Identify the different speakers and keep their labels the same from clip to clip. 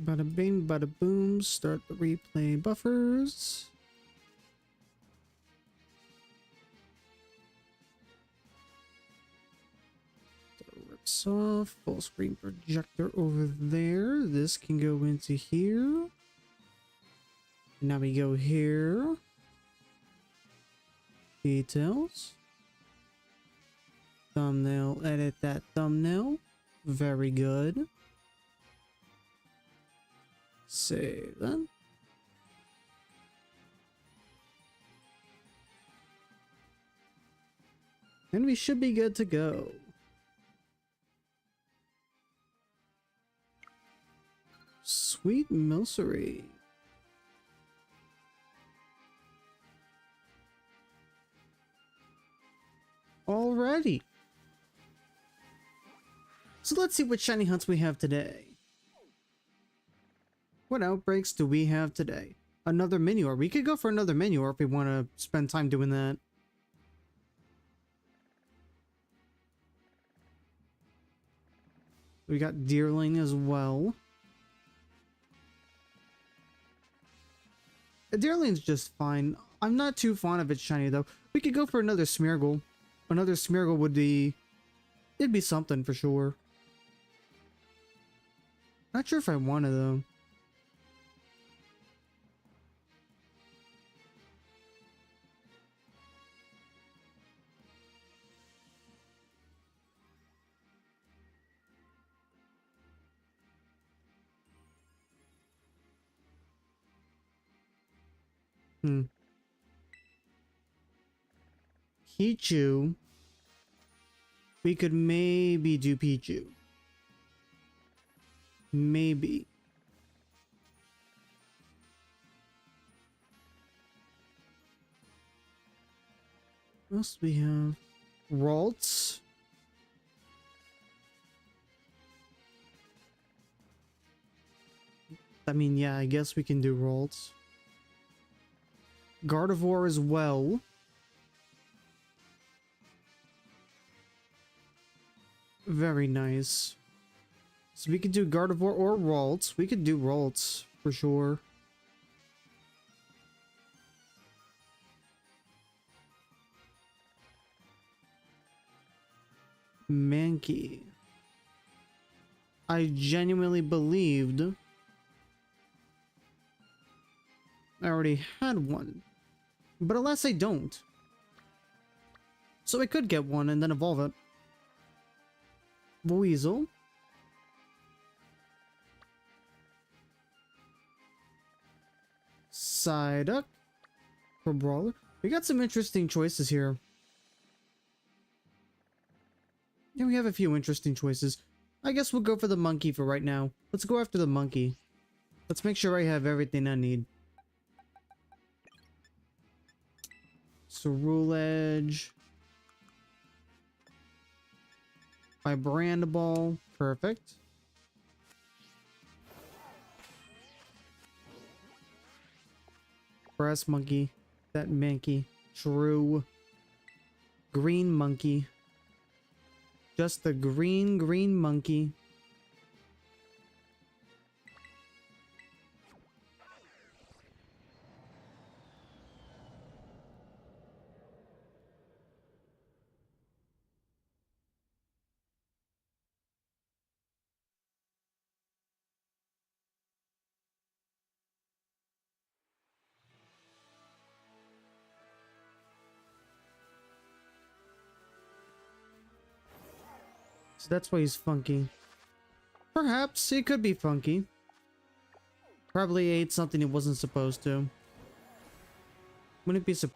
Speaker 1: Bada bing, bada boom. Start the replay buffers. Rips off. Full screen projector over there. This can go into here. Now we go here. Details. Thumbnail. Edit that thumbnail. Very good. Save that. And we should be good to go. Sweet Milcery. Alrighty. So let's see what shiny hunts we have today. What outbreaks do we have today? Another Minior. We could go for another Minior if we want to spend time doing that. We got Deerling as well. Deerling's just fine. I'm not too fond of its shiny though. We could go for another Smeargle. Another Smeargle would be... it'd be something for sure. Not sure if I want it though. Pichu. We could maybe do Pichu. Maybe. What else do we have? Ralts. I mean, yeah, I guess we can do Ralts. Gardevoir as well. Very nice. So we could do Gardevoir or Ralts. We could do Ralts for sure. Mankey. I genuinely believed I already had one. But alas, I don't. So I could get one and then evolve it. Weasel. Psyduck. For Brawler. We got some interesting choices here. Yeah, we have a few interesting choices. I guess we'll go for the monkey for right now. Let's go after the monkey. Let's make sure I have everything I need. Cerule Edge. Vibrandiball. Perfect. Brass Monkey. That Mankey. True. Green Monkey. Just the green monkey. So that's why he's funky. Perhaps he could be funky. Probably ate something he wasn't supposed to. Wouldn't it be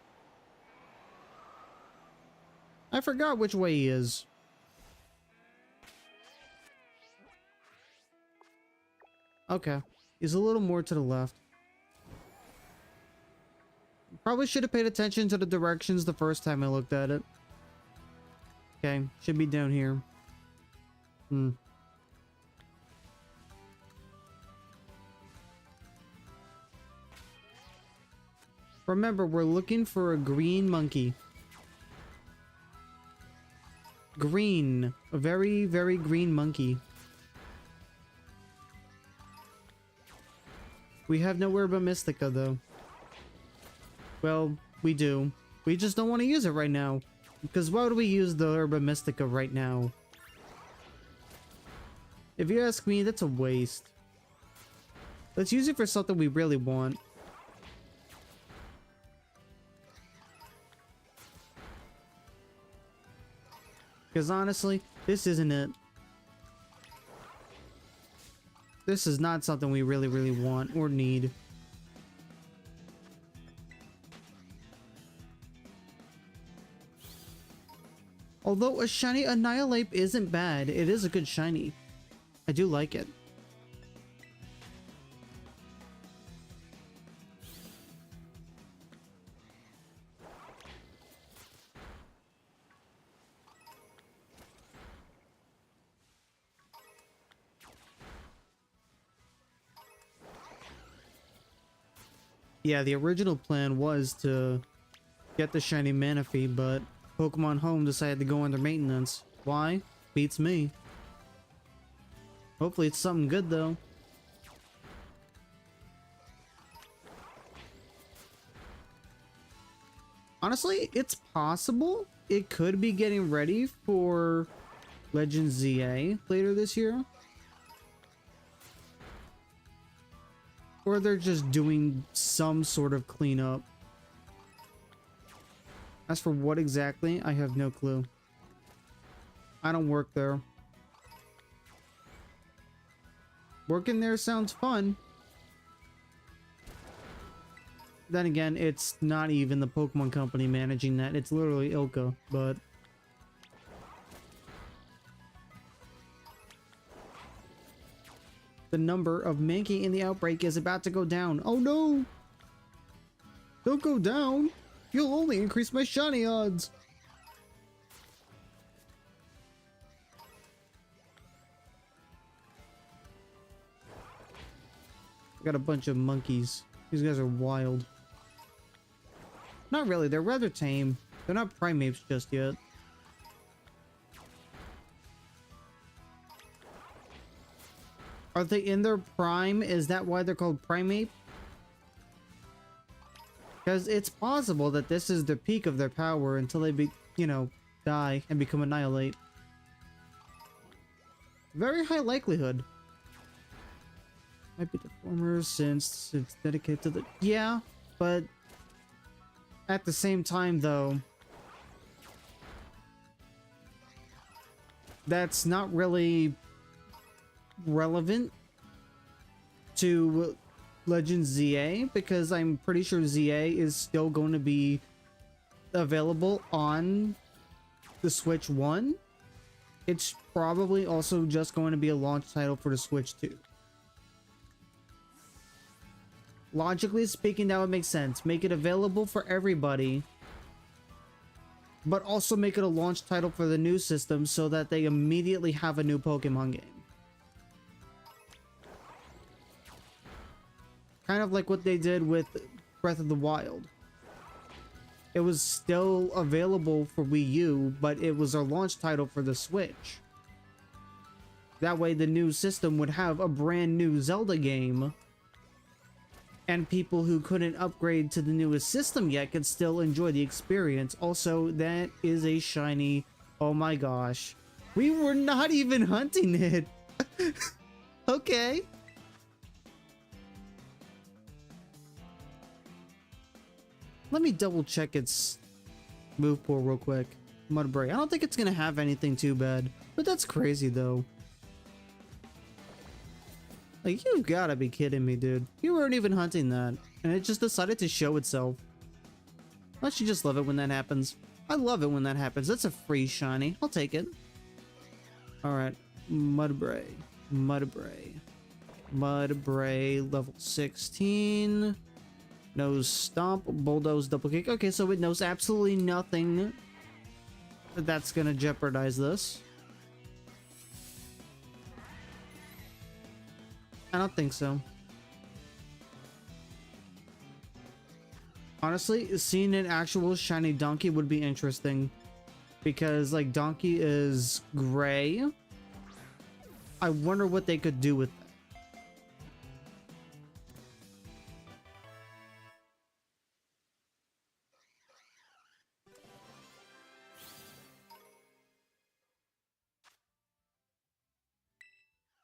Speaker 1: I forgot which way he is. Okay. He's a little more to the left. Probably should have paid attention to the directions the first time I looked at it. Okay. Should be down here. Remember, we're looking for a green monkey. Green. A very, very green monkey. We have no Herba Mystica though. Well, we do. We just don't want to use it right now. Because why would we use the Herba Mystica right now? If you ask me, that's a waste. Let's use it for something we really want. Because honestly, this isn't it. This is not something we really want or need. Although a shiny Annihilate isn't bad, it is a good shiny. I do like it. Yeah, the original plan was to get the shiny Manaphy, but Pokemon Home decided to go under maintenance. Why? Beats me. Hopefully it's something good though. Honestly, it's possible it could be getting ready for Legend ZA later this year. Or they're just doing some sort of cleanup. As for what exactly, I have no clue. I don't work there. Working there sounds fun. Then again, it's not even the Pokemon Company managing that. It's literally Ilka, but... The number of Mankey in the outbreak is about to go down. Oh no! Don't go down! You'll only increase my shiny odds! I got a bunch of monkeys. These guys are wild. Not really, they're rather tame. They're not primates just yet. Are they in their prime? Is that why they're called primate? Because it's possible that this is the peak of their power until they die and become Annihilate. Very high likelihood. Might be Deformers since it's dedicated to the... Yeah, but... At the same time, though... That's not really... relevant to Legend ZA, because I'm pretty sure ZA is still going to be available on the Switch 1. It's probably also just going to be a launch title for the Switch 2. Logically speaking, that would make sense. Make it available for everybody, but also make it a launch title for the new system so that they immediately have a new Pokemon game. Kind of like what they did with Breath of the Wild. It was still available for Wii U, but it was a launch title for the Switch. That way the new system would have a brand new Zelda game, and people who couldn't upgrade to the newest system yet could still enjoy the experience. Also, that is a shiny. Oh my gosh. We were not even hunting it. Okay. Let me double check its move pool real quick. Mudbray. I don't think it's gonna have anything too bad, but that's crazy though. Like, you gotta be kidding me, dude. You weren't even hunting that, and it just decided to show itself. Don't you just love it when that happens? I love it when that happens. That's a free shiny. I'll take it. Alright. Mudbray. Mudbray. Mudbray, level 16. Knows Stomp, Bulldoze, Double Kick. Okay, so it knows absolutely nothing that's gonna jeopardize this. I don't think so. Honestly, seeing an actual shiny Donkey would be interesting. Because, like, Donkey is gray. I wonder what they could do with that.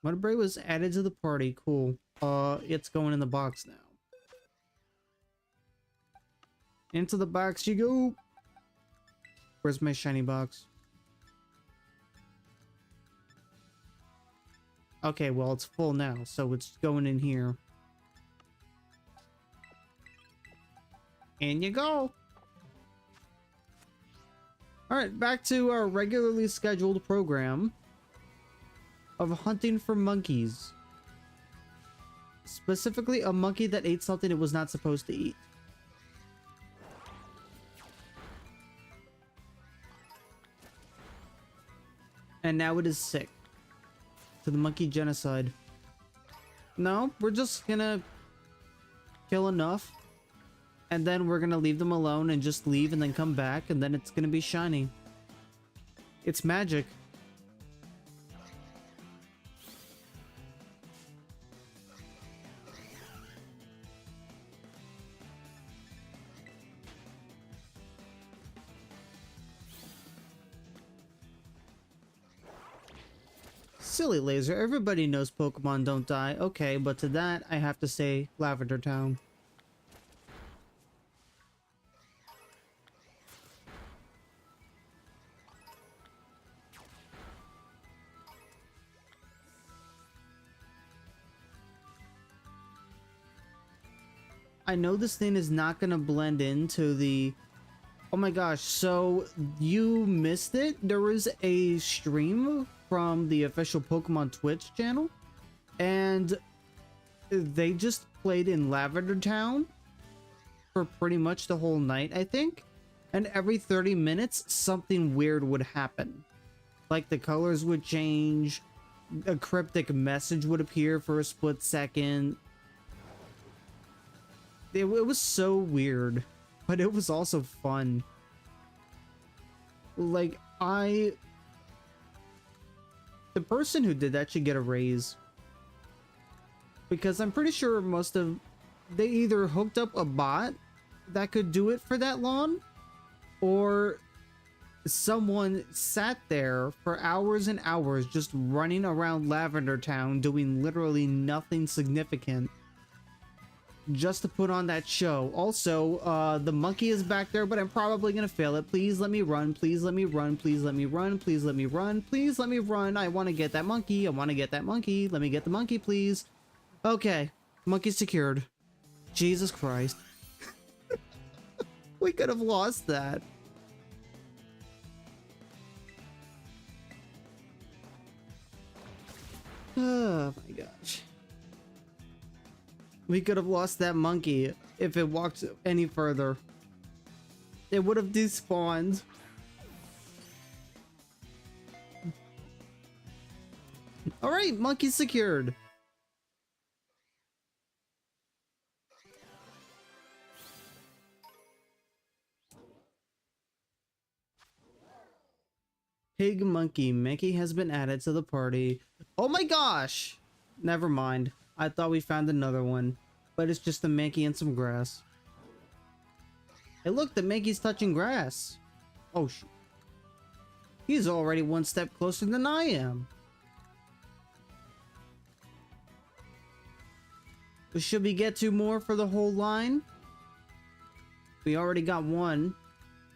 Speaker 1: Mudbray was added to the party. Cool. It's going in the box now. Into the box you go. Where's my shiny box? Okay, well, it's full now, so it's going in here. In you go. Alright, back to our regularly scheduled program of hunting for monkeys. Specifically, a monkey that ate something it was not supposed to eat. And now it is sick. To the monkey genocide. No, we're just gonna kill enough. And then we're gonna leave them alone and just leave and then come back. And then it's gonna be shiny. It's magic. Silly laser, everybody knows Pokemon don't die. Okay, but to that, I have to say Lavender Town. I know this thing is not gonna blend into the... Oh my gosh, so you missed it? There was a stream from the official Pokemon Twitch channel, and they just played in Lavender Town for pretty much the whole night, I think. And every 30 minutes, something weird would happen. Like the colors would change, a cryptic message would appear for a split second. It was so weird, but it was also fun. Like, the person who did that should get a raise. Because I'm pretty sure they either hooked up a bot that could do it for that long, or someone sat there for hours and hours just running around Lavender Town doing literally nothing significant just to put on that show. Also, the monkey is back there, but I'm probably gonna fail it. Please let me run. Please let me run. Please let me run. Please let me run. Please let me run. I want to get that monkey. I want to get that monkey. Let me get the monkey, please. Okay. Monkey secured. Jesus Christ. We could have lost that. Oh my gosh. We could have lost that monkey if it walked any further. It would have despawned. Alright, monkey secured. Pig monkey. Monkey has been added to the party. Oh my gosh! Never mind. I thought we found another one. But it's just a Mankey and some grass. Hey look, the Mankey's touching grass. Oh shoot. He's already one step closer than I am. Should we get 2 more for the whole line? We already got 1.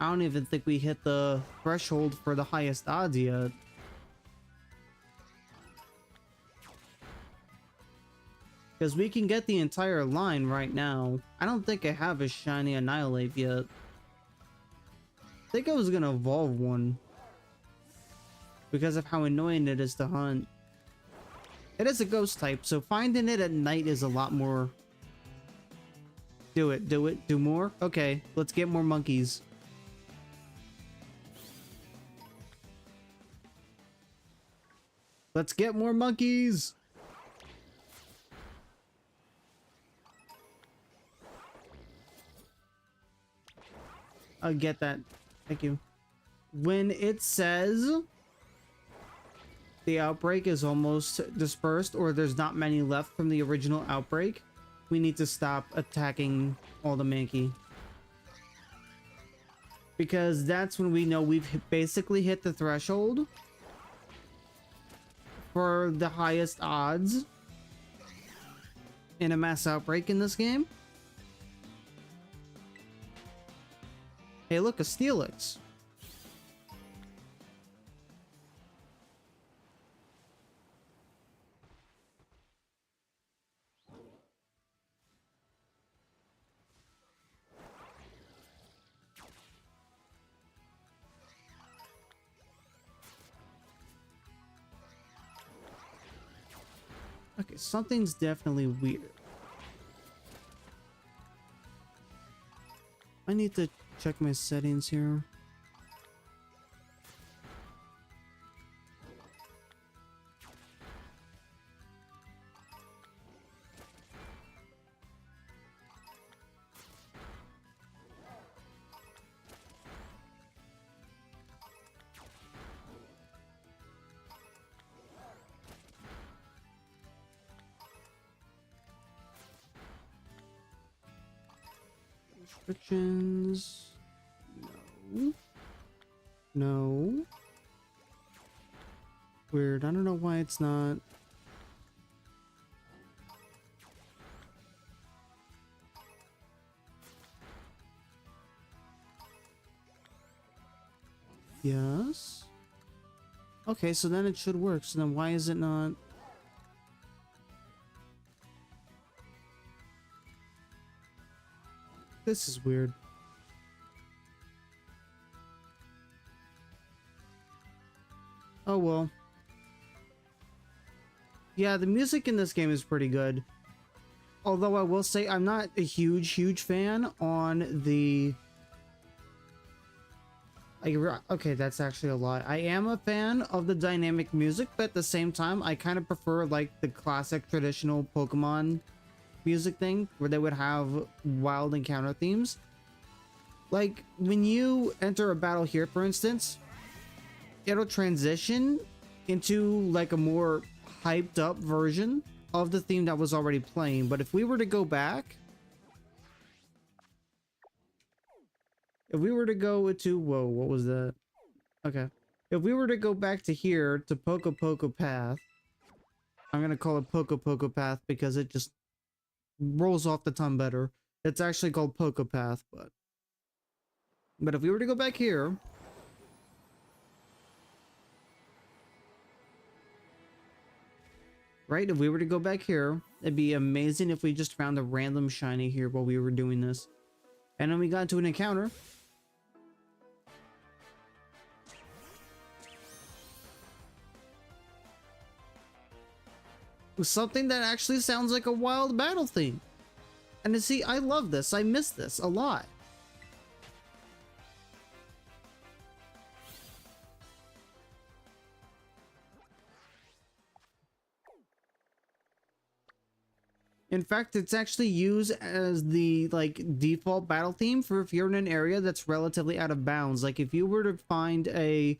Speaker 1: I don't even think we hit the threshold for the highest odds yet. Because we can get the entire line right now. I don't think I have a shiny Annihilate yet. I think I was gonna evolve one. Because of how annoying it is to hunt. It is a ghost type, so finding it at night is a lot more... Do it, do more? Okay, let's get more monkeys. Let's get more monkeys! I'll get that. Thank you. When it says the outbreak is almost dispersed, or there's not many left from the original outbreak, we need to stop attacking all the Mankey. Because that's when we know we've basically hit the threshold for the highest odds in a mass outbreak in this game. Hey, look, a Steelix. Okay, something's definitely weird. I need to check my settings here. Restrictions. No. No. Weird. I don't know why it's not. Yes. Okay, so then it should work. So then why is it not? This is weird. Oh well. Yeah, the music in this game is pretty good. Although I will say I'm not a huge fan on the... Okay, that's actually a lie. I am a fan of the dynamic music, but at the same time, I kind of prefer like the classic traditional Pokemon music thing where they would have wild encounter themes. Like when you enter a battle here, for instance, it'll transition into like a more hyped up version of the theme that was already playing. But if we were to go back, if we were to go to, whoa, what was that? Okay. If we were to go back to here to Poco Poco Path, I'm gonna call it Poco Poco Path because it just rolls off the tongue better. It's actually called Poco Path, but if we were to go back here, right? If we were to go back here, it'd be amazing if we just found a random shiny here while we were doing this. And then we got into an encounter. With something that actually sounds like a wild battle theme. And to see, I love this. I miss this a lot. In fact, it's actually used as the like default battle theme for if you're in an area that's relatively out of bounds. Like if you were to find a,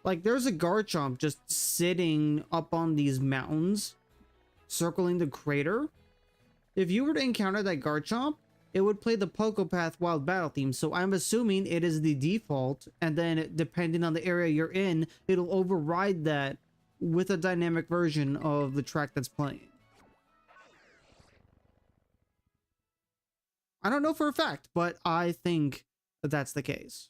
Speaker 1: like there's a Garchomp just sitting up on these mountains circling the crater. If you were to encounter that Garchomp, it would play the Poco Path Wild Battle theme. So I'm assuming it is the default, and then depending on the area you're in, it'll override that with a dynamic version of the track that's playing. I don't know for a fact, but I think that that's the case.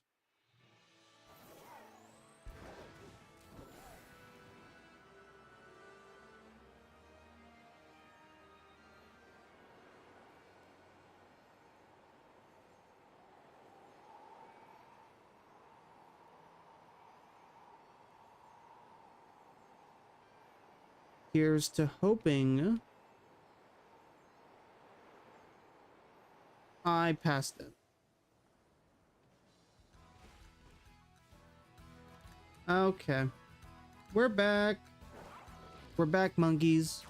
Speaker 1: Here's to hoping I passed it. Okay. We're back. We're back, monkeys.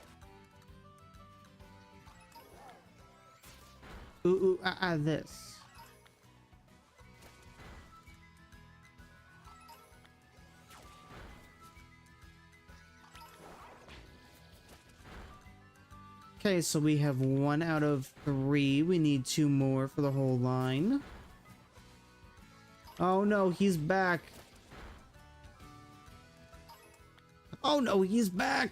Speaker 1: Ooh, this. Okay, so we have 1 out of 3. We need 2 more for the whole line. Oh no, he's back. Oh no, he's back.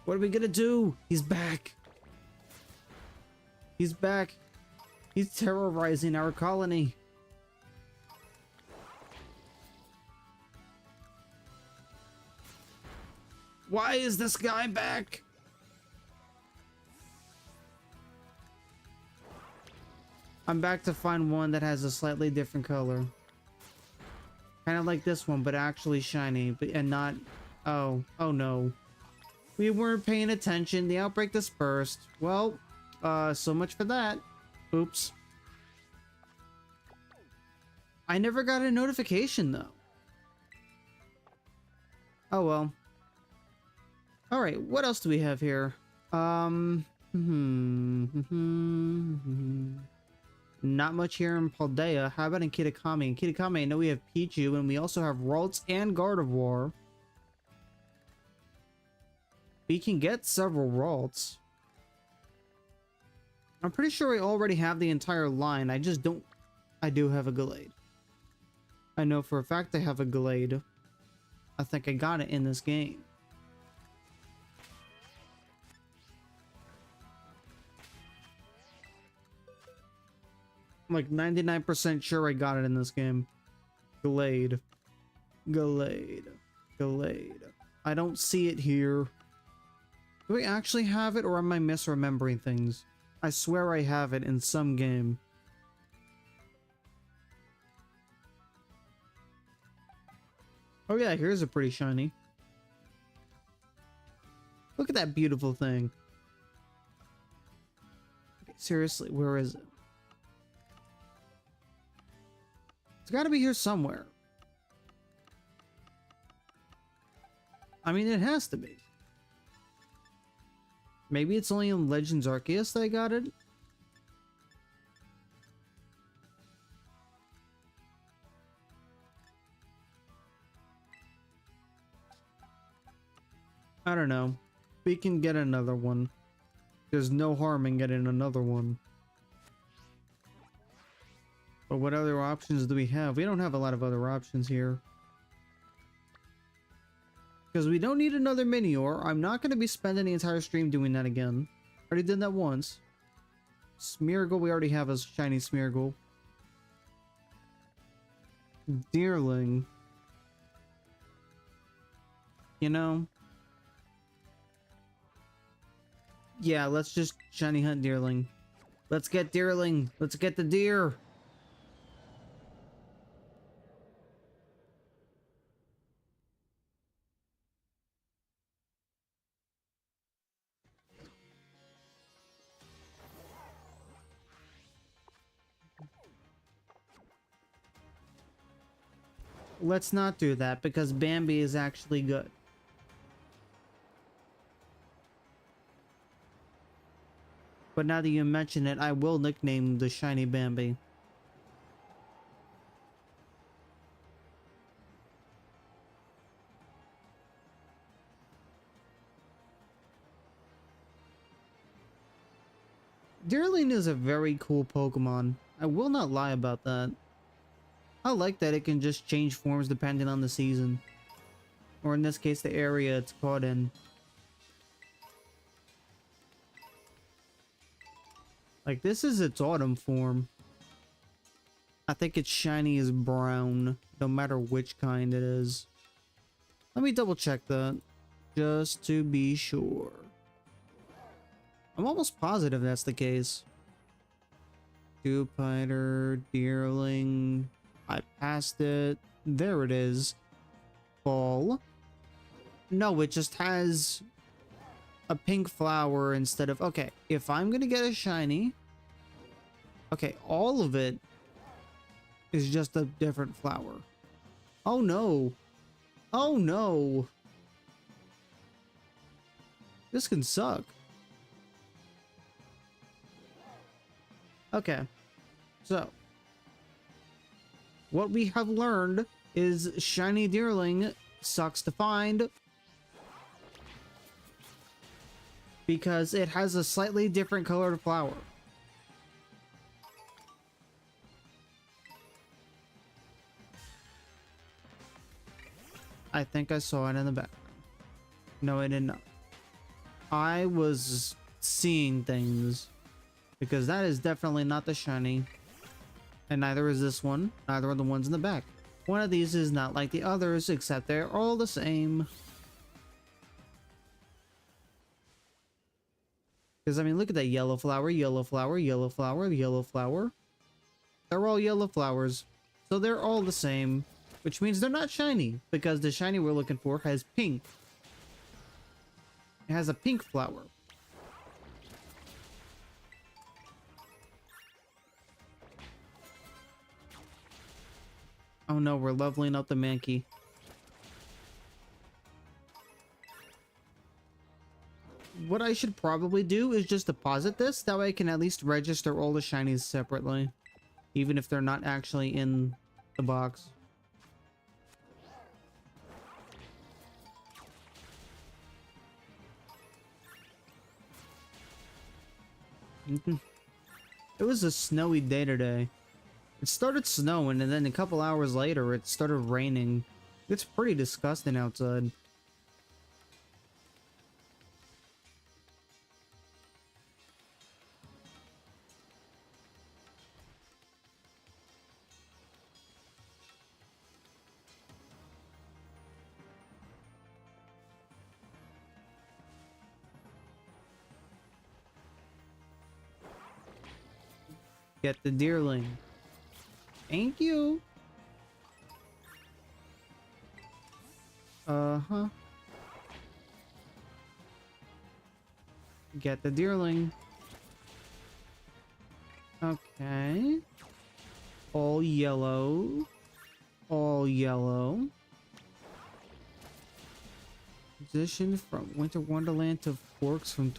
Speaker 1: What are we gonna do? He's back. He's back. He's terrorizing our colony. Why is this guy back? I'm back to find one that has a slightly different color. Kind of like this one, but actually shiny, and not... Oh no. We weren't paying attention. The outbreak dispersed. Well, so much for that. Oops. I never got a notification, though. Oh, well. Alright, what else do we have here? Not much here in Paldea. How about in Kitakami? In Kitakami, I know we have Pichu, and we also have Ralts and Gardevoir. We can get several Ralts. I'm pretty sure I already have the entire line. I just don't... I do have a Gallade. I know for a fact I have a Gallade. I think I got it in this game. I'm like 99% sure I got it in this game. Gallade. Gallade. Gallade. I don't see it here. Do I actually have it, or am I misremembering things? I swear I have it in some game. Oh yeah, here's a pretty shiny. Look at that beautiful thing. Okay, seriously, where is it? It's gotta be here somewhere. I mean, it has to be. Maybe it's only in Legends Arceus that I got it? I don't know. We can get another one. There's no harm in getting another one. But what other options do we have? We don't have a lot of other options here. Because we don't need another Minior. I'm not going to be spending the entire stream doing that again. Already did that once. Smeargle, we already have a shiny Smeargle. Deerling. You know? Yeah, let's just shiny hunt Deerling. Let's get Deerling. Let's get the deer. Let's not do that because Bambi is actually good. But now that you mention it, I will nickname the shiny Bambi. Deerling is a very cool Pokemon. I will not lie about that. I like that it can just change forms depending on the season. Or in this case, the area it's caught in. Like, this is its autumn form. I think its shiny is brown, no matter which kind it is. Let me double check that, just to be sure. I'm almost positive that's the case. Dewpider, Deerling... I passed it. There it is. Ball. No, it just has a pink flower instead of... Okay, if I'm gonna get a shiny... Okay, all of it is just a different flower. Oh no. Oh no. This can suck. Okay. So... what we have learned is shiny Deerling sucks to find because it has a slightly different colored flower. I think I saw it in the background. No, I did not. I was seeing things. Because that is definitely not the shiny. And neither is this one. Neither are the ones in the back. One of these is not like the others, except they're all the same. Because, I mean, look at that yellow flower, yellow flower, yellow flower, yellow flower. They're all yellow flowers. So they're all the same. Which means they're not shiny. Because the shiny we're looking for has pink. It has a pink flower. Oh no, we're leveling up the Mankey. What I should probably do is just deposit this. That way I can at least register all the shinies separately. Even if they're not actually in the box. It was a snowy day today. It started snowing and then a couple hours later it started raining. It's pretty disgusting outside. Get the deerling. Thank you. Uh-huh. Get the deerling. Okay. All yellow. All yellow. Transition from Winter Wonderland to Forks from...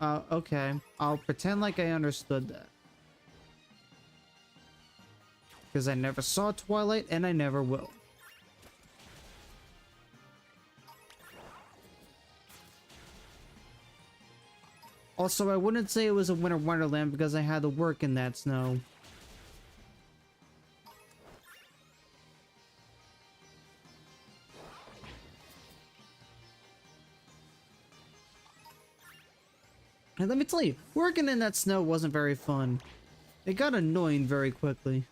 Speaker 1: okay. I'll pretend like I understood that. Because I never saw Twilight, and I never will. Also, I wouldn't say it was a Winter Wonderland because I had to work in that snow. And let me tell you, working in that snow wasn't very fun. It got annoying very quickly.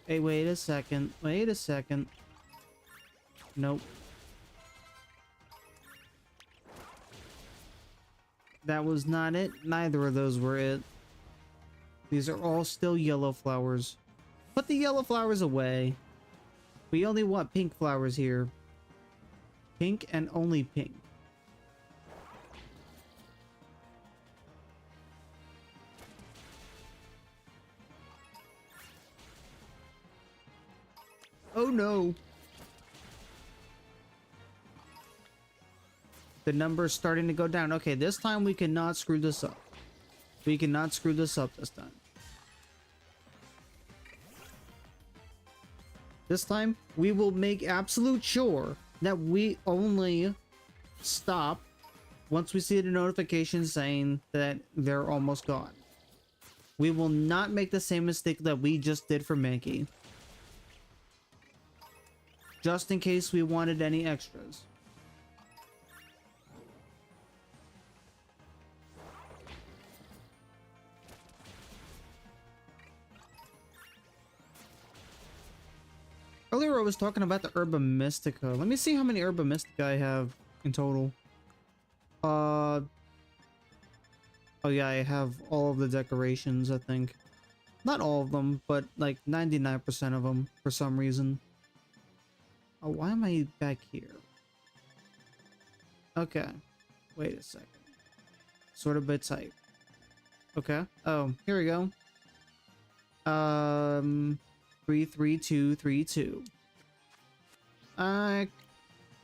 Speaker 1: Hey, wait a second. Wait a second. Nope. That was not it. Neither of those were it. These are all still yellow flowers. Put the yellow flowers away. We only want pink flowers here. Pink and only pink. Oh no. The number's starting to go down. Okay, this time we cannot screw this up. We cannot screw this up this time. This time, we will make absolute sure that we only stop once we see the notification saying that they're almost gone. We will not make the same mistake that we just did for Mankey. Just in case we wanted any extras. Earlier I was talking about the Herba Mystica. Let me see how many Herba Mystica I have in total. Oh yeah, I have all of the decorations, I think. Not all of them, but like 99% of them for some reason. Oh, why am I back here? Okay. Wait a second. Sort of bit tight. Okay. Oh, here we go. 33232. I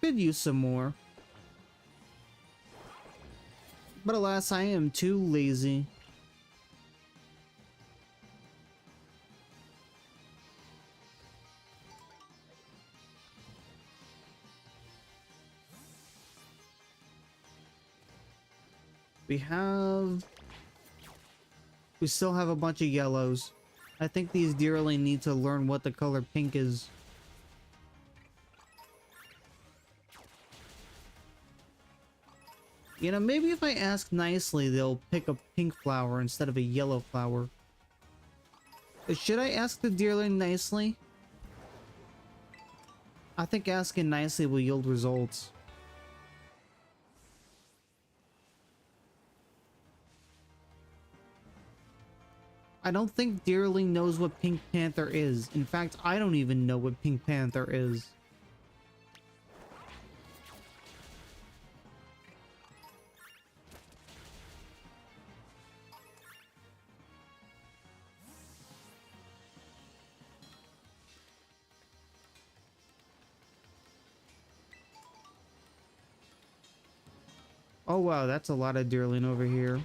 Speaker 1: could use some more. But alas, I am too lazy. We still have a bunch of yellows. I think these deerling need to learn what the color pink is. You know, maybe if I ask nicely, they'll pick a pink flower instead of a yellow flower. Should I ask the deerling nicely? I think asking nicely will yield results. I don't think Deerling knows what Pink Panther is. In fact, I don't even know what Pink Panther is. Oh wow, that's a lot of Deerling over here.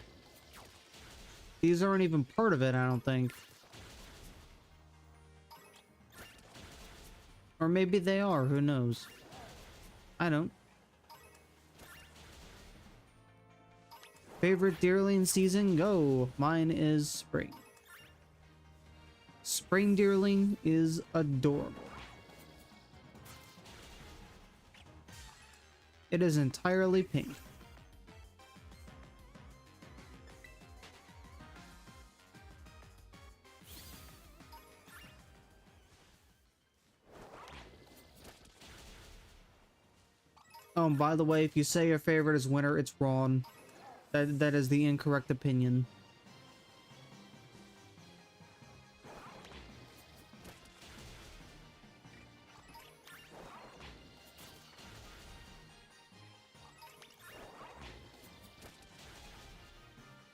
Speaker 1: These aren't even part of it, I don't think. Or maybe they are, who knows? I don't. Favorite Deerling season? Go! Mine is spring. Spring Deerling is adorable. It is entirely pink. Oh, and by the way, if you say your favorite is winter, it's wrong. That is the incorrect opinion.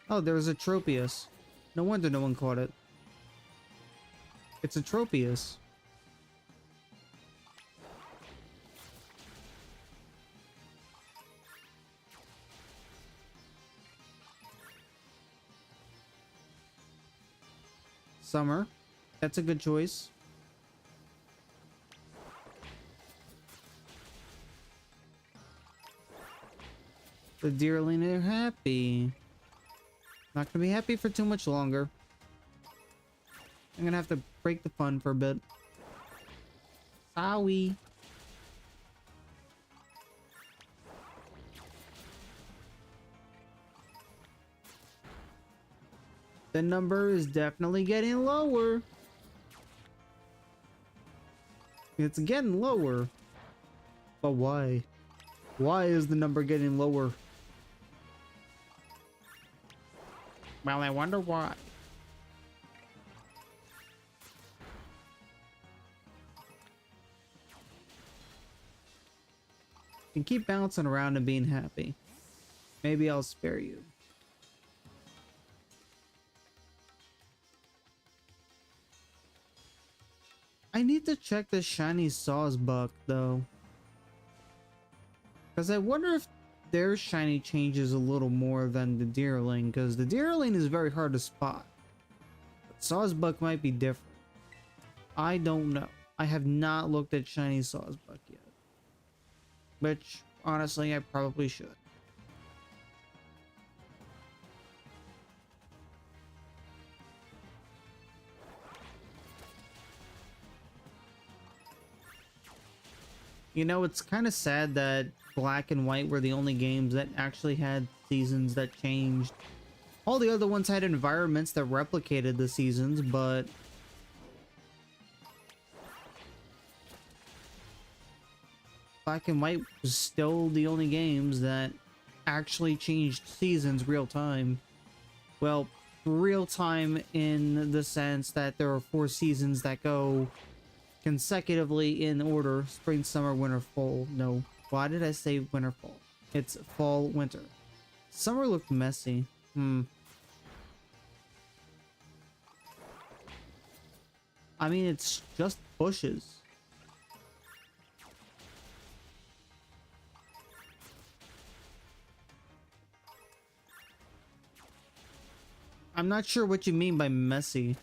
Speaker 1: Oh, there's a Tropius. No wonder no one caught it. It's a Tropius. Summer. That's a good choice. The Deerling are happy. Not gonna be happy for too much longer. I'm gonna have to break the fun for a bit. Sorry. The number is definitely getting lower. It's getting lower. But why? Why is the number getting lower? Well, I wonder why. You can keep bouncing around and being happy. Maybe I'll spare you. I need to check the shiny Sawsbuck though. Because I wonder if their shiny changes a little more than the Deerling, because the Deerling is very hard to spot. But Sawsbuck might be different. I don't know. I have not looked at shiny Sawsbuck yet. Which, honestly, I probably should. You know, it's kind of sad that Black and White were the only games that actually had seasons that changed. All the other ones had environments that replicated the seasons, but Black and White was still the only games that actually changed seasons real time. Well, real time in the sense that there are 4 seasons that go consecutively in order: spring, summer, winter, fall. No, why did I say winter, fall? It's fall, winter. Summer looked messy. I mean, it's just bushes. I'm not sure what you mean by messy.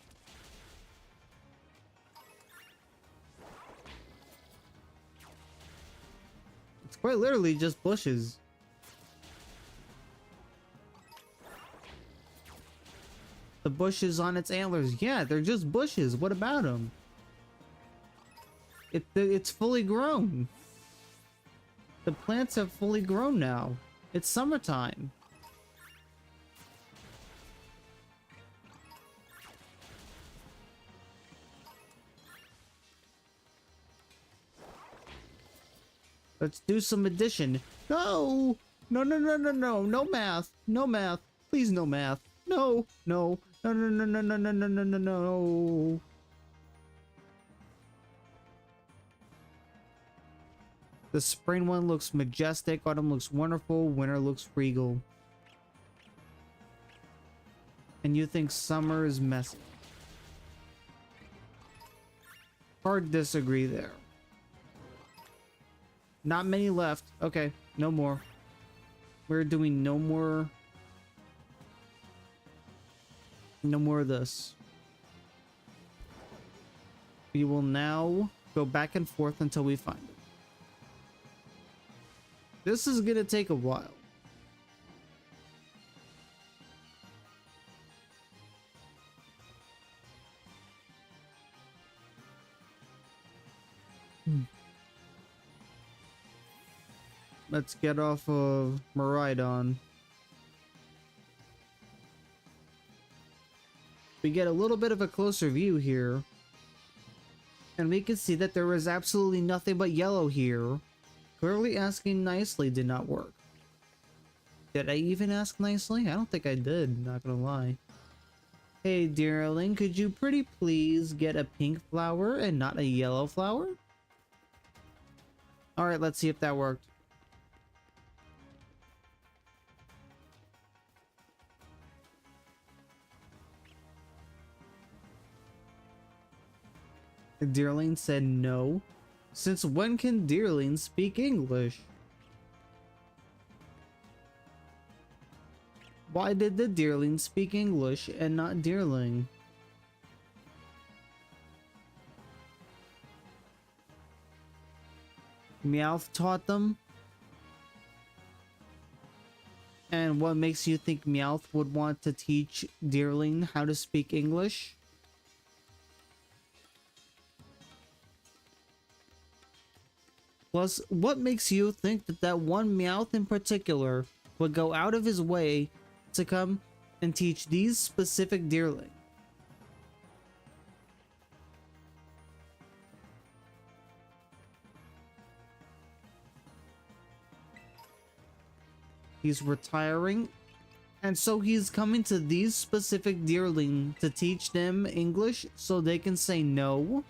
Speaker 1: It's quite literally just bushes. The bushes on its antlers. Yeah, they're just bushes. What about them? It's fully grown. The plants have fully grown now. It's summertime. Let's do some addition. No! No, no, no, no, no. No math. No math. Please, no math. No, no. No, no, no, no, no, no, no, no, no, no. The spring one looks majestic. Autumn looks wonderful. Winter looks regal. And you think summer is messy. Hard disagree there. Not many left. Okay, no more. We're doing no more. No more of this. We will now go back and forth until we find it. This is gonna take a while. Let's get off of Maridon. We get a little bit of a closer view here. And we can see that there is absolutely nothing but yellow here. Clearly asking nicely did not work. Did I even ask nicely? I don't think I did, not gonna lie. Hey dearling, could you pretty please get a pink flower and not a yellow flower? Alright, let's see if that worked. Dearling said no. Since when can Dearling speak English? Why did the Dearling speak English and not Dearling? Meowth taught them? And what makes you think Meowth would want to teach Dearling how to speak English? Plus, what makes you think that that one Meowth in particular would go out of his way to come and teach these specific Deerling? He's retiring, and so he's coming to these specific Deerling to teach them English so they can say no?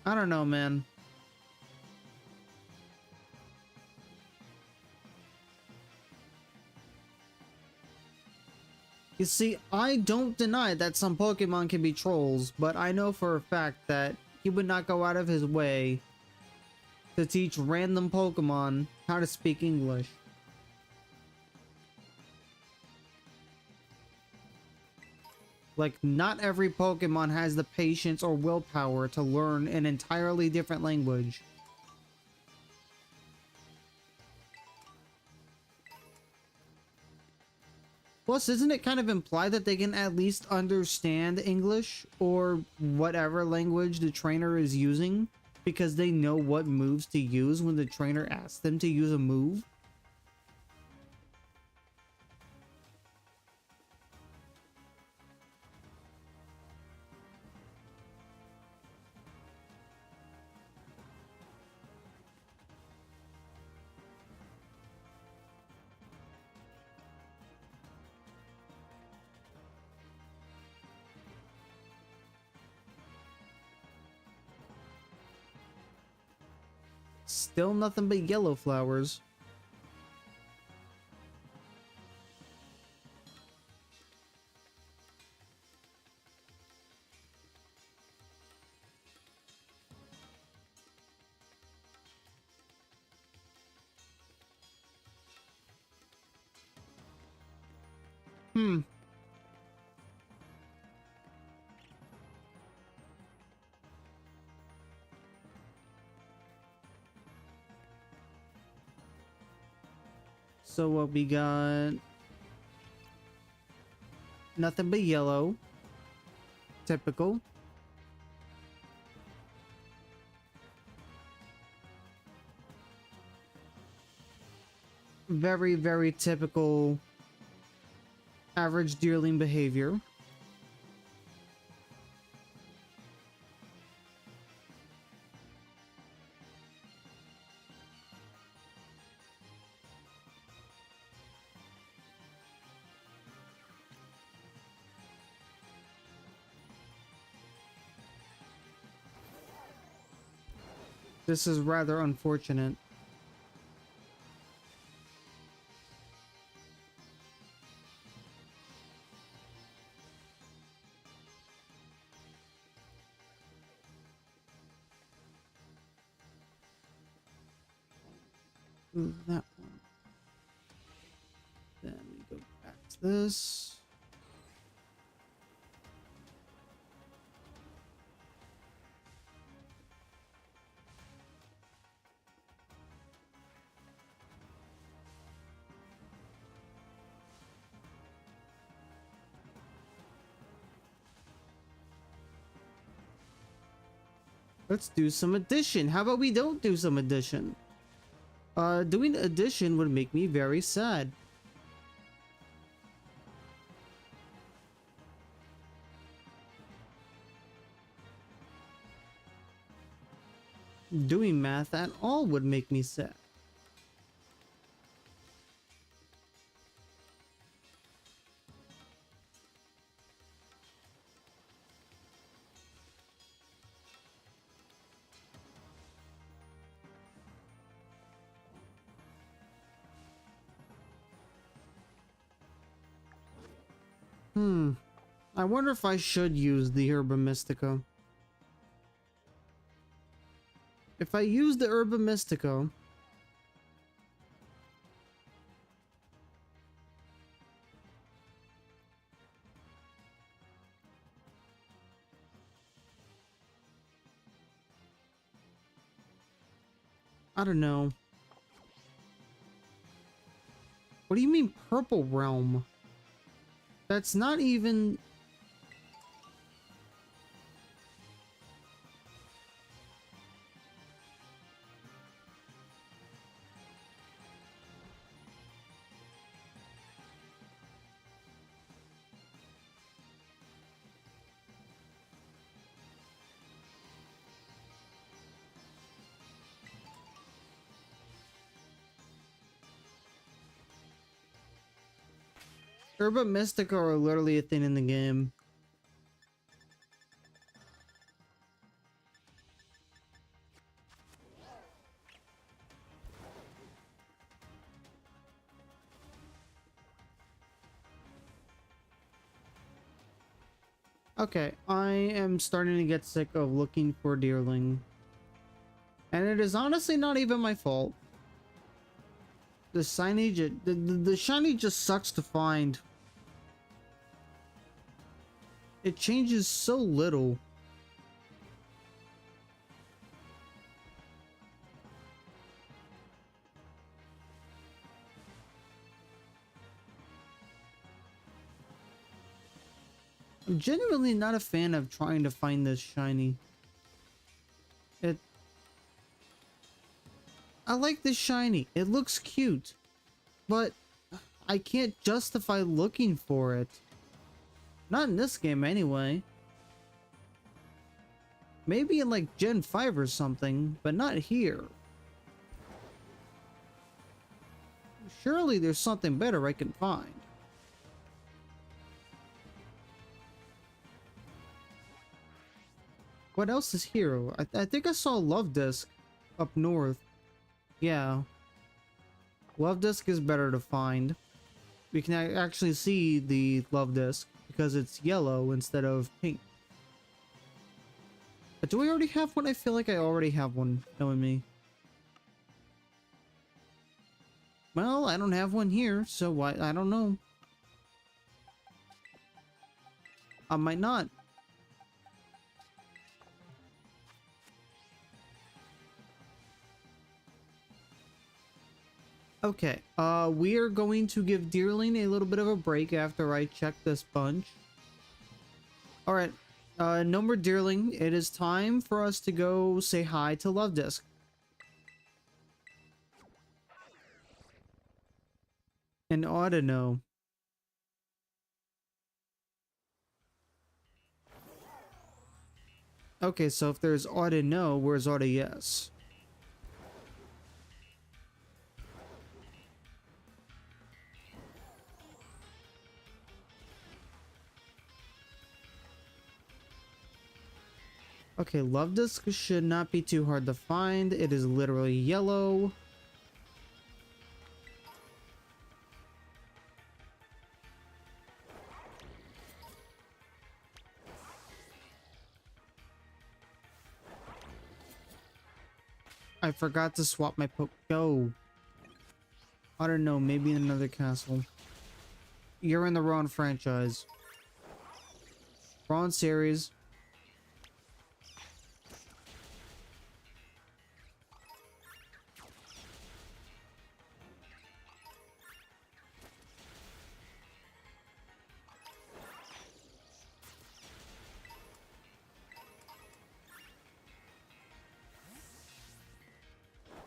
Speaker 1: I don't know, man. You see, I don't deny that some Pokemon can be trolls, but I know for a fact that he would not go out of his way to teach random Pokemon how to speak English. Like, not every Pokemon has the patience or willpower to learn an entirely different language. Plus, isn't it kind of implied that they can at least understand English or whatever language the trainer is using because they know what moves to use when the trainer asks them to use a move? Still nothing but yellow flowers. Hmm. So what we got? Nothing but yellow. Typical. Very, very typical average deerling behavior. This is rather unfortunate. Move that one. Then we go back to this. Let's do some addition. How about we don't do some addition? Doing addition would make me very sad. Doing math at all would make me sad. I wonder if I should use the Herba Mystica. If I use the Herba Mystica, I don't know. What do you mean Purple Realm? That's not even... Herba Mystica are literally a thing in the game. Okay, I am starting to get sick of looking for deerling. And it is honestly not even my fault. The signage, the shiny just sucks to find. It changes so little. I'm genuinely not a fan of trying to find this shiny. I like this shiny. It looks cute. But I can't justify looking for it. Not in this game anyway. Maybe in like Gen 5 or something, but not here. Surely there's something better I can find. What else is here? I think I saw Love Disc up north. Yeah. Love Disc is better to find. We can actually see the Love Disc because it's yellow instead of pink. But do we already have one? I feel like I already have one, knowing me. Well, I don't have one here, so I don't know. I might not. Okay, we are going to give Deerling a little bit of a break after I check this bunch. Alright, no more Deerling. It is time for us to go say hi to Love Disc. And Audino. Okay, so if there's Audino, where's Yes? Okay, Love Disc should not be too hard to find. It is literally yellow. I forgot to swap my Go. I don't know, maybe in another castle. You're in the wrong franchise. Wrong series.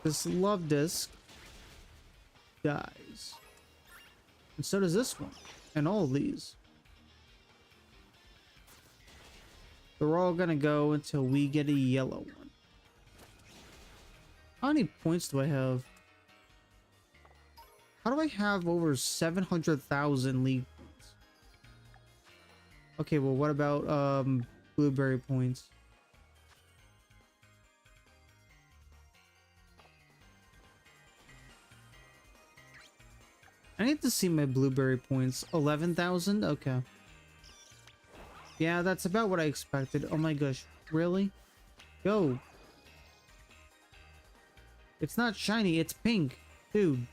Speaker 1: This Love Disc dies. And so does this one. And all of these. They're all gonna go until we get a yellow one. How many points do I have? How do I have over 700,000 league points? Okay, well, what about blueberry points? I need to see my blueberry points. 11,000? Okay. Yeah, that's about what I expected. Oh my gosh. Really? Go. It's not shiny, it's pink. Dude.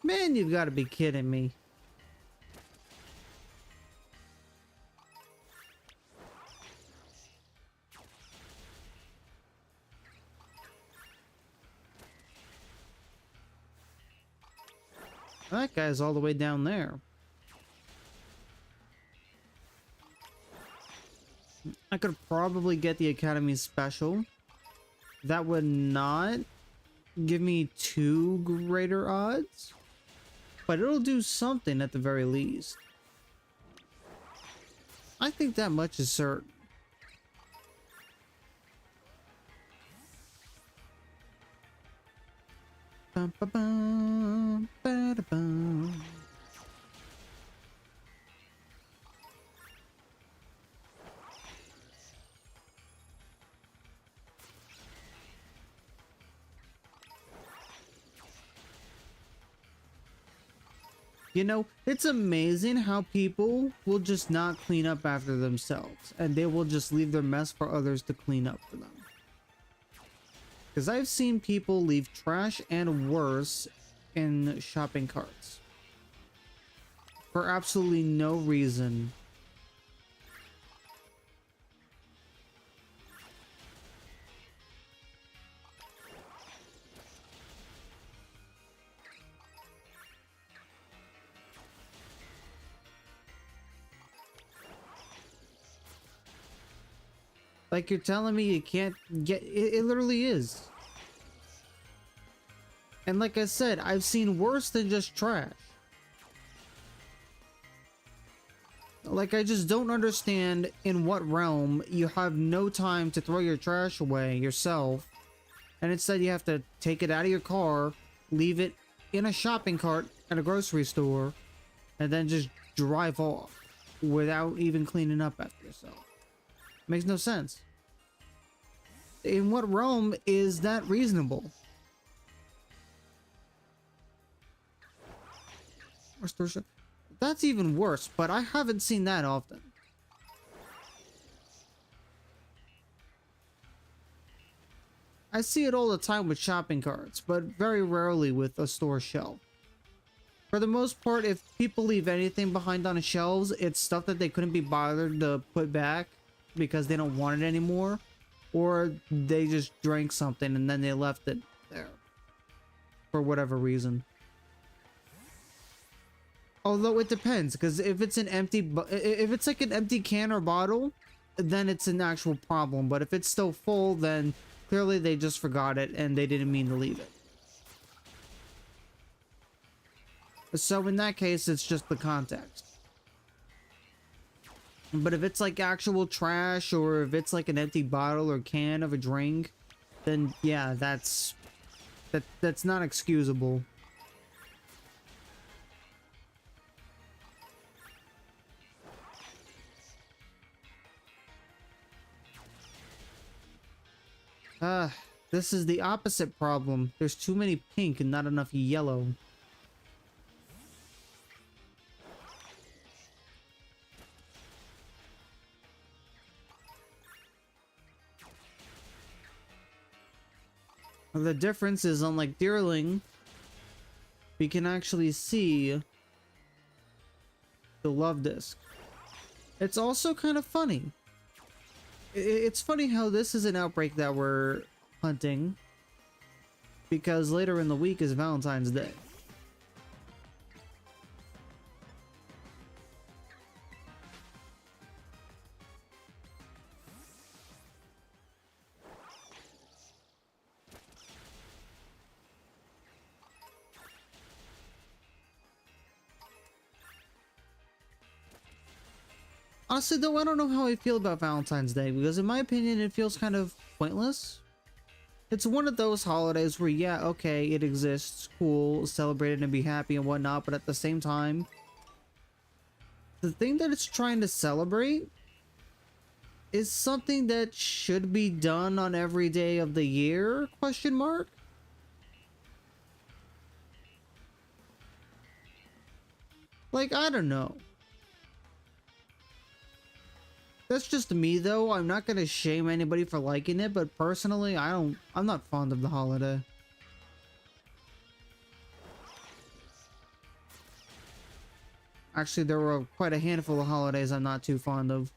Speaker 1: Man, you've got to be kidding me. That guy's all the way down there. I could probably get the Academy Special. That would not give me too greater odds, but it'll do something at the very least. I think that much is certain. Bum, ba, bum, ba, da, bum. You know, it's amazing how people will just not clean up after themselves, and they will just leave their mess for others to clean up for them. Because I've seen people leave trash and worse in shopping carts for absolutely no reason. Like, you're telling me you can't get it? It literally is. And like I said, I've seen worse than just trash. Like, I just don't understand in what realm you have no time to throw your trash away yourself, and instead you have to take it out of your car, leave it in a shopping cart at a grocery store, and then just drive off without even cleaning up after yourself. Makes no sense. In what realm is that reasonable? That's even worse, but I haven't seen that often. I see it all the time with shopping carts, but very rarely with a store shelf. For the most part, if people leave anything behind on the shelves, it's stuff that they couldn't be bothered to put back because they don't want it anymore. Or they just drank something and then they left it there. For whatever reason. Although it depends, because if it's an if it's like an empty can or bottle, then it's an actual problem. But if it's still full, then clearly they just forgot it and they didn't mean to leave it. So in that case, it's just the context. But if it's like actual trash, or if it's like an empty bottle or can of a drink, then yeah, that's not excusable. This is the opposite problem. There's too many pink and not enough yellow. The difference is, unlike Deerling, we can actually see the love disc. It's also kind of funny. It's funny how this is an outbreak that we're hunting, because later in the week is Valentine's Day. Honestly though, I don't know how I feel about Valentine's Day, because in my opinion it feels kind of pointless. It's one of those holidays where, yeah, okay, it exists, cool, celebrate it and be happy and whatnot, but at the same time, the thing that it's trying to celebrate is something that should be done on every day of the year, question mark? Like, I don't know. That's just me though. I'm not gonna shame anybody for liking it, but personally, I'm not fond of the holiday. Actually, there were quite a handful of holidays I'm not too fond of.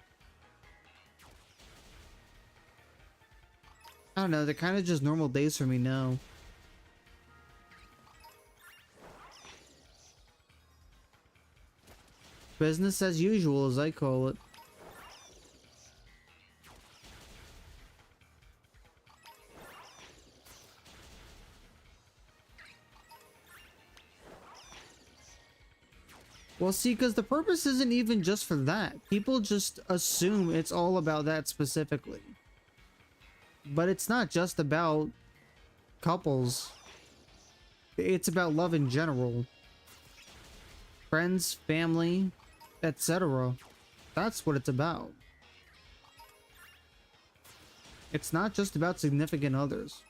Speaker 1: I don't know, they're kind of just normal days for me now. Business as usual, as I call it. Well, see, because the purpose isn't even just for that. People just assume it's all about that specifically. But it's not just about couples. It's about love in general. Friends, family, etc. That's what it's about. It's not just about significant others.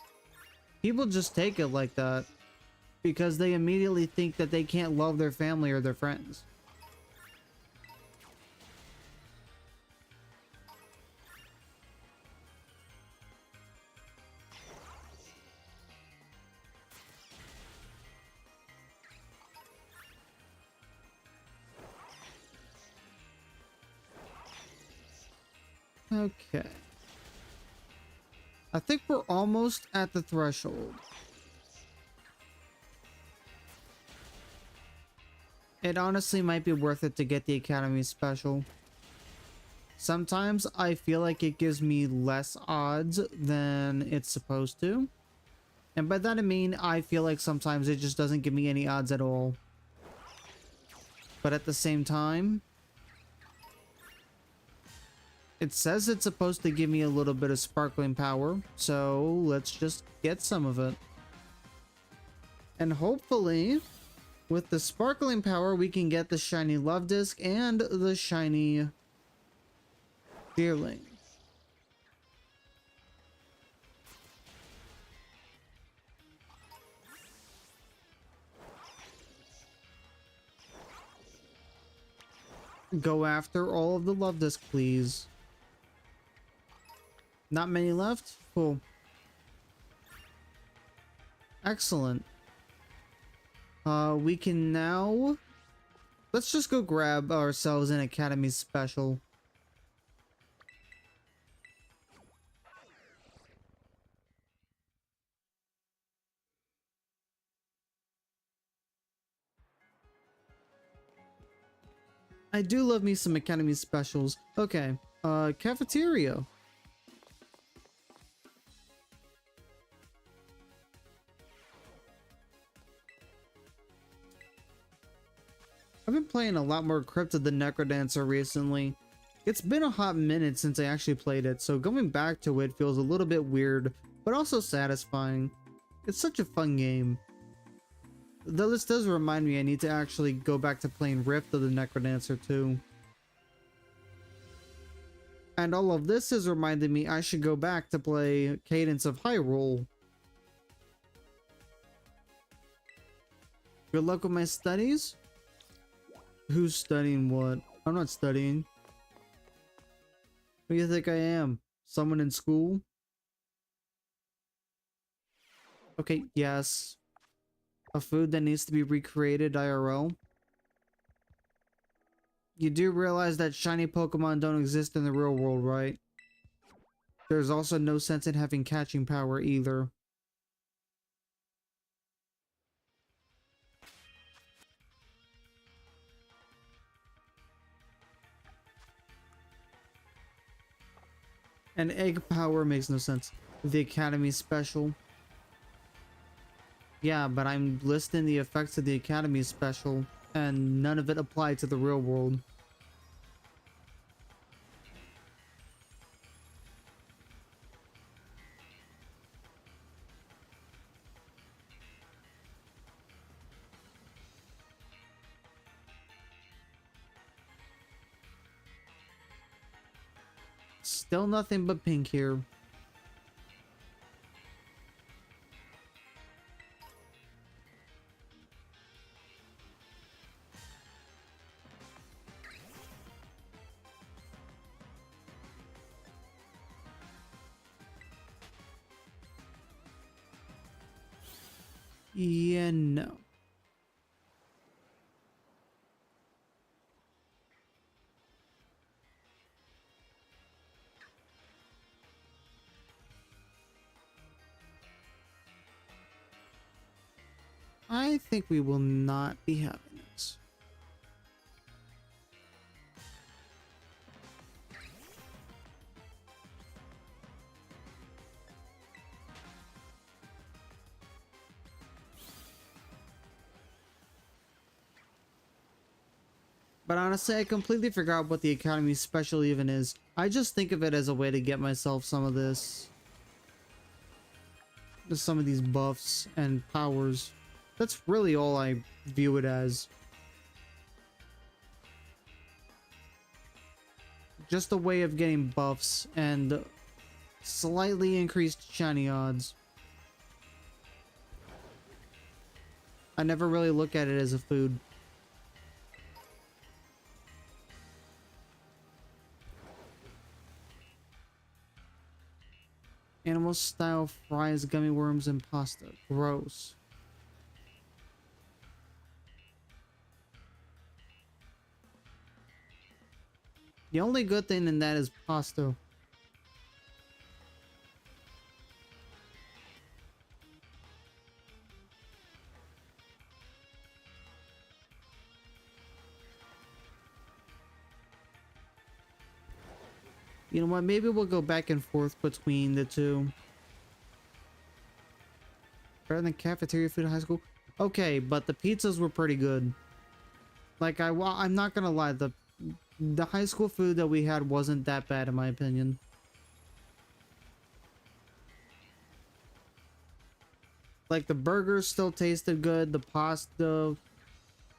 Speaker 1: People just take it like that because they immediately think that they can't love their family or their friends. Okay. I think we're almost at the threshold. It honestly might be worth it to get the Academy Special. Sometimes I feel like it gives me less odds than it's supposed to. And by that I mean, I feel like sometimes it just doesn't give me any odds at all. But at the same time, it says it's supposed to give me a little bit of sparkling power, so let's just get some of it. And hopefully, with the sparkling power, we can get the shiny love disc and the shiny Deerling. Go after all of the love disc, please. Not many left? Cool. Excellent. We can now... Let's just go grab ourselves an Academy Special. I do love me some Academy specials. Okay, cafeteria. I've been playing a lot more Crypt of the Necrodancer recently. It's been a hot minute since I actually played it, so going back to it feels a little bit weird, but also satisfying. It's such a fun game. Though this does remind me I need to actually go back to playing Rift of the Necrodancer too. And all of this is reminding me I should go back to play Cadence of Hyrule. Good luck with my studies? Who's studying what? I'm not studying. Who do you think I am? Someone in school? Okay, yes. A food that needs to be recreated IRL. You do realize that shiny Pokemon don't exist in the real world, right? There's also no sense in having catching power either. And egg power makes no sense. The Academy special. Yeah, but I'm listing the effects of the Academy special, and none of it applied to the real world. Still nothing but pink here. Yeah, no. I think we will not be having this. But honestly, I completely forgot what the Academy special even is. I just think of it as a way to get myself some of this. Just some of these buffs and powers. That's really all I view it as. Just a way of getting buffs and slightly increased shiny odds. I never really look at it as a food. Animal style fries, gummy worms, and pasta. Gross. The only good thing in that is pasta. You know what? Maybe we'll go back and forth between the two. Better than cafeteria food at high school? Okay, but the pizzas were pretty good. Like, I'm not gonna lie, the high school food that we had wasn't that bad in my opinion. Like, the burgers still tasted good, the pasta,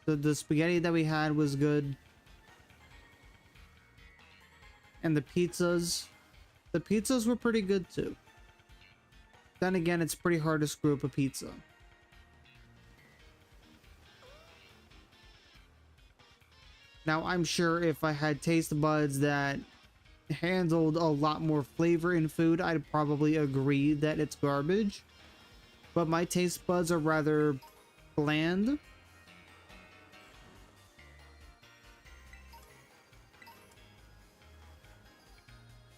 Speaker 1: the spaghetti that we had was good. And the pizzas were pretty good too. Then again, it's pretty hard to screw up a pizza. Now, I'm sure if I had taste buds that handled a lot more flavor in food, I'd probably agree that it's garbage. But my taste buds are rather bland.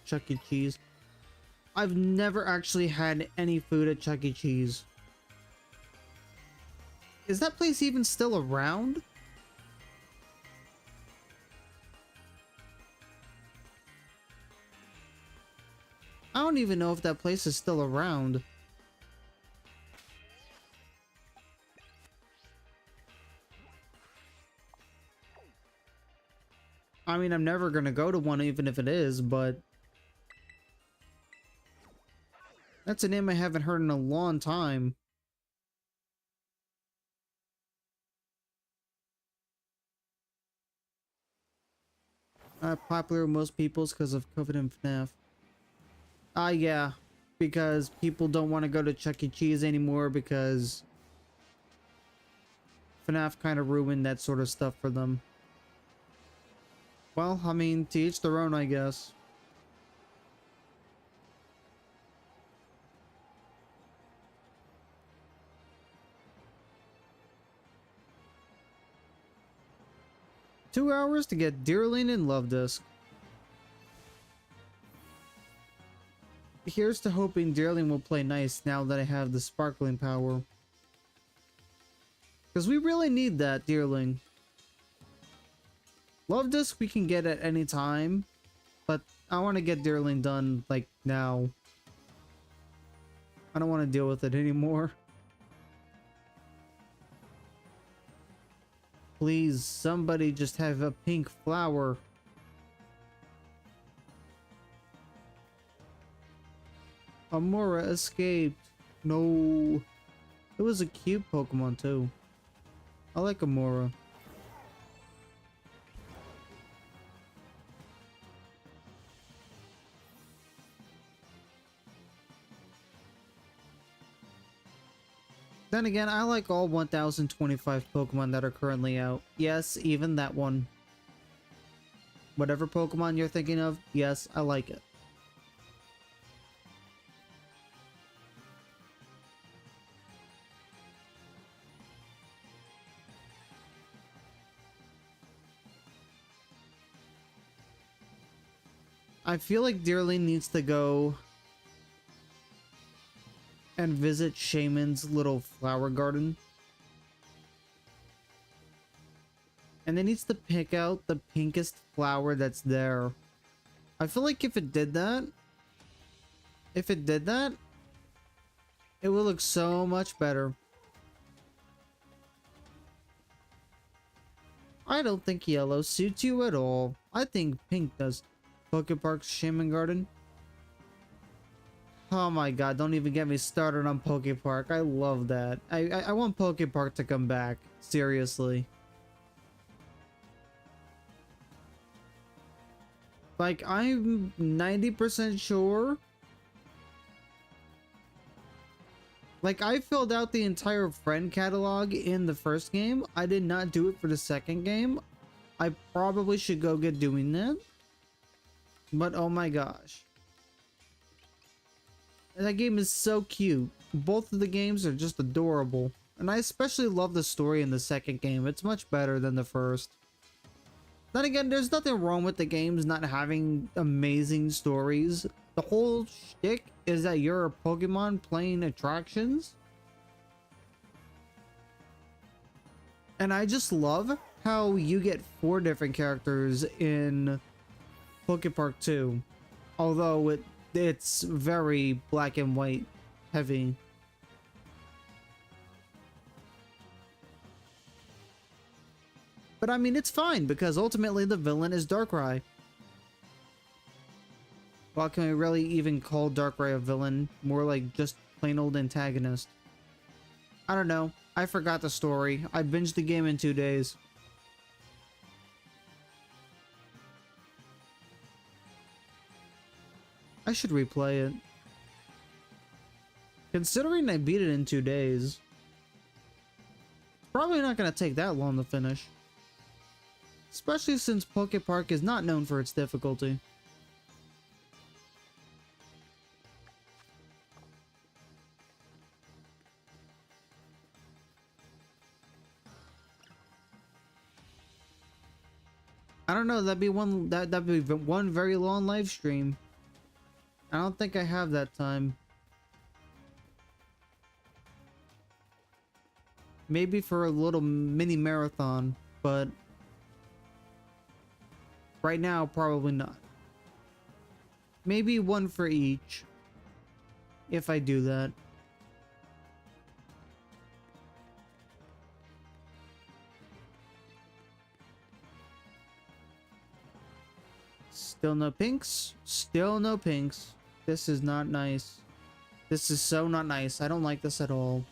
Speaker 1: Chuck E. Cheese. I've never actually had any food at Chuck E. Cheese. Is that place even still around? don't even know if that place is still around. I mean, I'm never gonna go to one even if it is, but that's a name I haven't heard in a long time. Popular with most peoples because of COVID and FNAF. Yeah, because people don't want to go to Chuck E. Cheese anymore because FNAF kind of ruined that sort of stuff for them. Well, I mean, to each their own, I guess. Two hours to get Deerling and Love Disc. Here's to hoping Deerling will play nice now that I have the sparkling power. Because we really need that, Deerling. Love Disc we can get at any time, but I want to get Deerling done, like, now. I don't want to deal with it anymore. Please, somebody just have a pink flower. Amora escaped. No. It was a cute Pokemon too. I like Amora. Then again, I like all 1025 Pokemon that are currently out. Yes, even that one. Whatever Pokemon you're thinking of, yes, I like it. I feel like Deerling needs to go and visit Shaman's little flower garden. And it needs to pick out the pinkest flower that's there. I feel like if it did that, it will look so much better. I don't think yellow suits you at all. I think pink does. Pokepark's Shaman Garden. Oh my god, don't even get me started on Pokepark. I love that. I want Pokepark to come back. Seriously. Like, I'm 90% sure. Like, I filled out the entire friend catalog in the first game. I did not do it for the second game. I probably should go get doing that. But oh my gosh. That game is so cute. Both of the games are just adorable. And I especially love the story in the second game. It's much better than the first. Then again, there's nothing wrong with the games not having amazing stories. The whole shtick is that you're a Pokemon playing attractions. And I just love how you get 4 different characters in Pokepark 2. Although it's very black and white heavy. But I mean, it's fine because ultimately the villain is Darkrai. Well, can we really even call Darkrai a villain? More like just plain old antagonist. I don't know. I forgot the story. I binged the game in 2 days. I should replay it. Considering I beat it in 2 days, it's probably not going to take that long to finish. Especially since Pokepark is not known for its difficulty. I don't know, that'd be one very long live stream. I don't think I have that time. Maybe for a little mini marathon, but right now, probably not. Maybe one for each. if I do that. Still no pinks. Still no pinks. This is not nice. This is so not nice. I don't like this at all.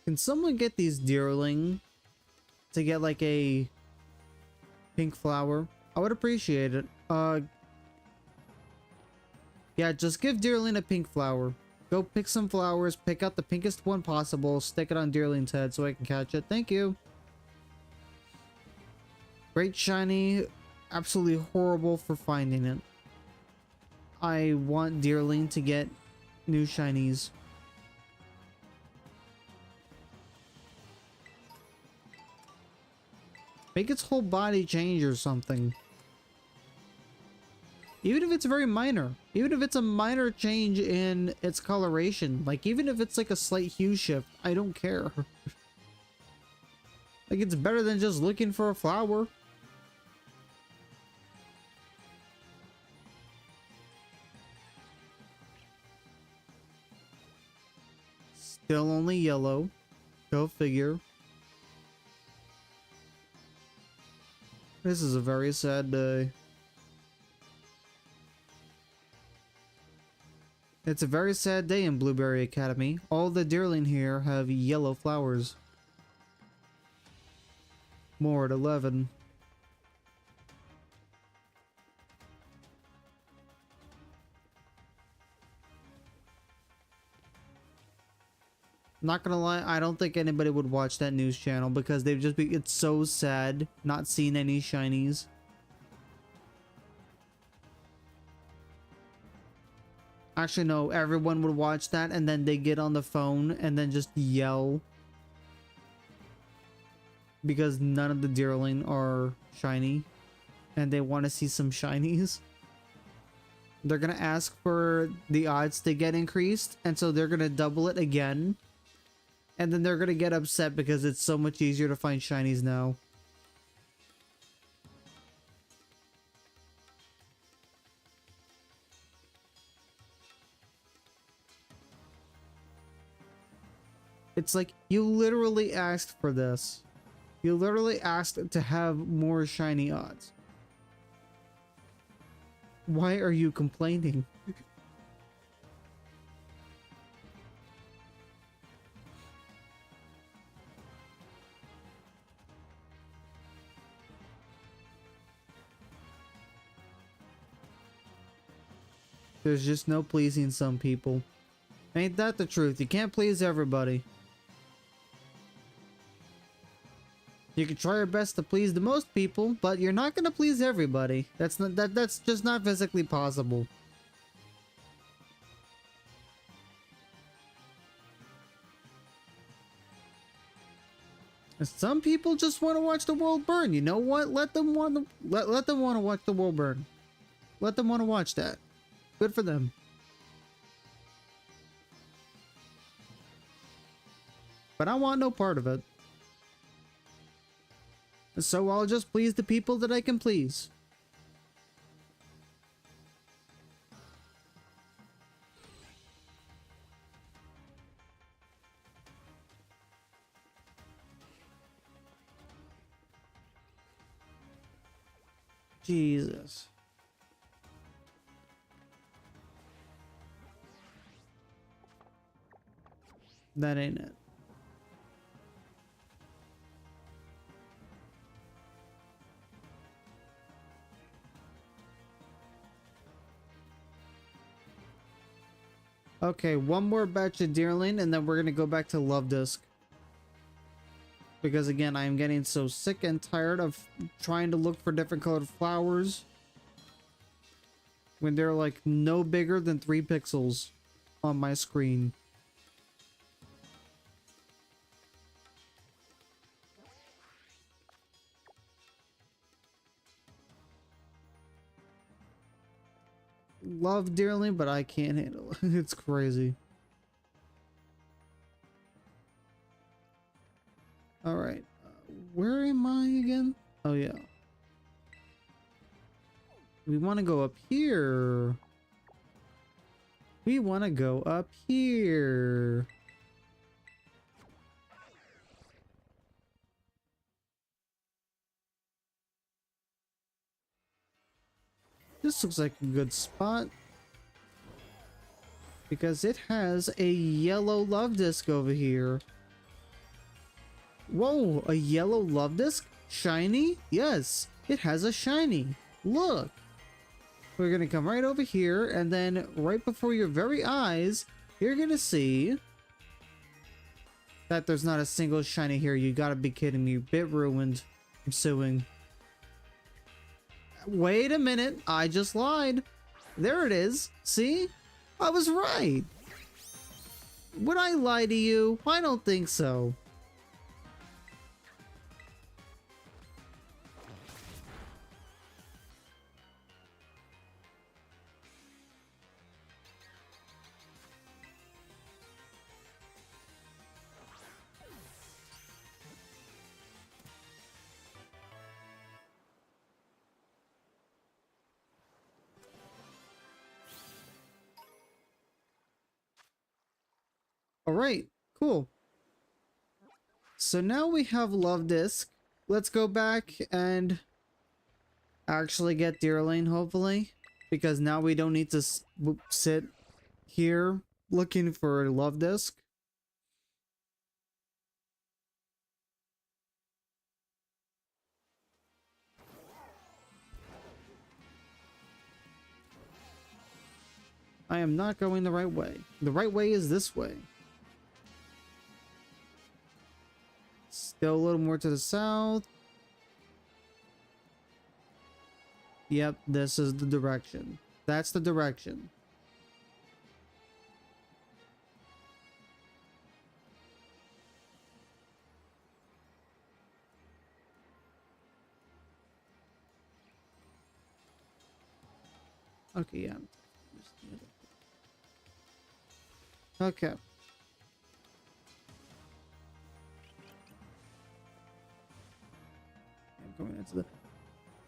Speaker 1: Can someone get these deerling to get like a pink flower? I would appreciate it. Yeah, just give deerling a pink flower. Go pick some flowers, pick out the pinkest one possible, stick it on deerling's head so I can catch it. Thank you. Great shiny, absolutely horrible for finding it. I want deerling to get new shinies. Make its whole body change or something. Even if it's very minor. Even if it's a minor change in its coloration. Like, even if it's like a slight hue shift, I don't care. Like, it's better than just looking for a flower. Still only yellow. Go figure. This is a very sad day. It's a very sad day in Blueberry Academy. All the deerling here have yellow flowers. More at 11. Not gonna lie, I don't think anybody would watch that news channel because they'd just be, it's so sad not seeing any shinies. Actually, no, everyone would watch that and then they get on the phone and then just yell. Because none of the deerling are shiny and they want to see some shinies. They're gonna ask for the odds to get increased, and so they're gonna double it again. And then they're gonna get upset because it's so much easier to find shinies now. It's like, you literally asked for this. You literally asked to have more shiny odds. Why are you complaining? There's just no pleasing some people. Ain't that the truth? You can't please everybody. You can try your best to please the most people, but you're not gonna please everybody. That's just not physically possible. And some people just want to watch the world burn. You know what? Let them want to let them want to watch the world burn. Let them want to watch that. Good for them. But I want no part of it. So I'll just please the people that I can please. Jesus. That ain't it. Okay, one more batch of deerling and then we're gonna go back to Love Disc. Because again, I am getting so sick and tired of trying to look for different colored flowers when they're like no bigger than 3 pixels on my screen. Love dearly, but I can't handle it. It's crazy. All right. again? Oh yeah. We want to go up here. We want to go up here. This looks like a good spot. Because it has a yellow love disc over here. Whoa, a yellow love disc? Shiny? Yes, it has a shiny. Look. We're going to come right over here, and then right before your very eyes, you're going to see that there's not a single shiny here. You gotta be kidding me. Bit ruined. I'm suing. Wait a minute. I just lied. There it is. See? I was right. Would I lie to you? I don't think so. All right, cool. So now we have Love Disc. Let's go back and actually get Deer Lane, hopefully. Because now we don't need to sit here looking for a Love Disc. I am not going the right way. The right way is this way. Still a little more to the south. Yep, this is the direction. That's the direction. Okay, yeah. Okay.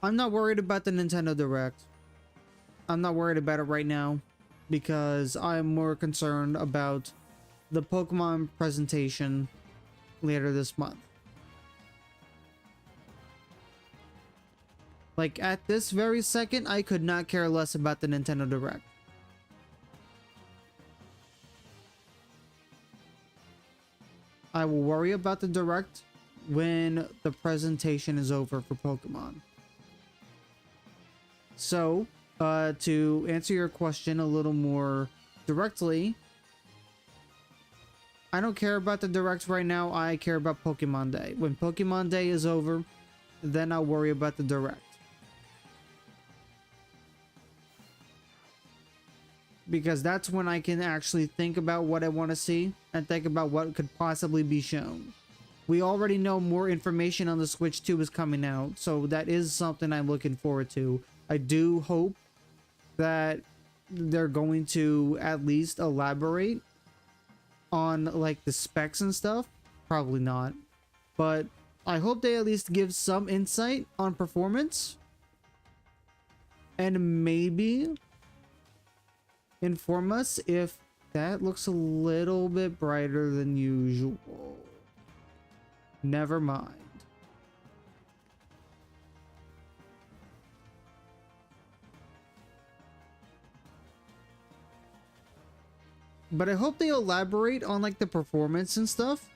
Speaker 1: I'm not worried about the Nintendo Direct. I'm not worried about it right now because I'm more concerned about the Pokemon presentation later this month. Like, at this very second, I could not care less about the Nintendo Direct. I will worry about the Direct when the presentation is over for Pokemon. So, to answer your question a little more directly, I don't care about the Direct right now. I care about Pokemon Day. When Pokemon Day is over, then I'll worry about the Direct. Because that's when I can actually think about what I want to see and think about what could possibly be shown. We already know more information on the Switch 2 is coming out, so that is something I'm looking forward to. I do hope that they're going to at least elaborate on like the specs and stuff. Probably not, but I hope they at least give some insight on performance and maybe inform us if that looks a little bit brighter than usual. Never mind. But I hope they elaborate on like the performance and stuff.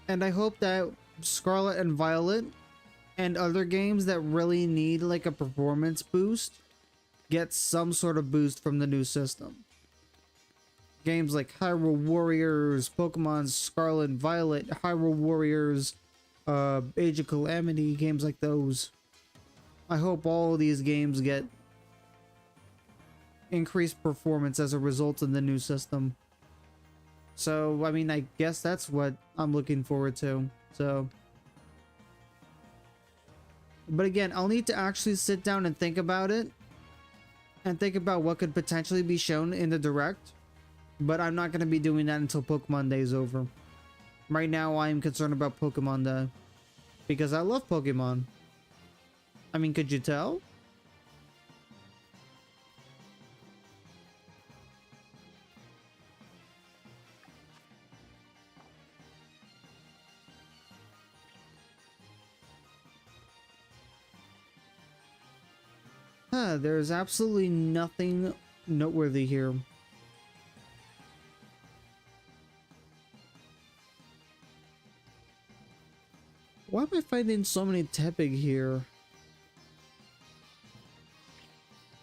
Speaker 1: And I hope that Scarlet and Violet and other games that really need like a performance boost get some sort of boost from the new system. Games like Hyrule Warriors, Pokemon Scarlet and Violet, Hyrule Warriors, Age of Calamity, games like those. I hope all of these games get increased performance as a result of the new system. So, I mean, I guess that's what I'm looking forward to. So, but again, I'll need to actually sit down and think about it and think about what could potentially be shown in the Direct. But I'm not going to be doing that until Pokemon Day is over. Right now, I am concerned about Pokemon though. Because I love Pokemon. I mean, could you tell? Huh, there's absolutely nothing noteworthy here. Why am I finding so many Tepig here?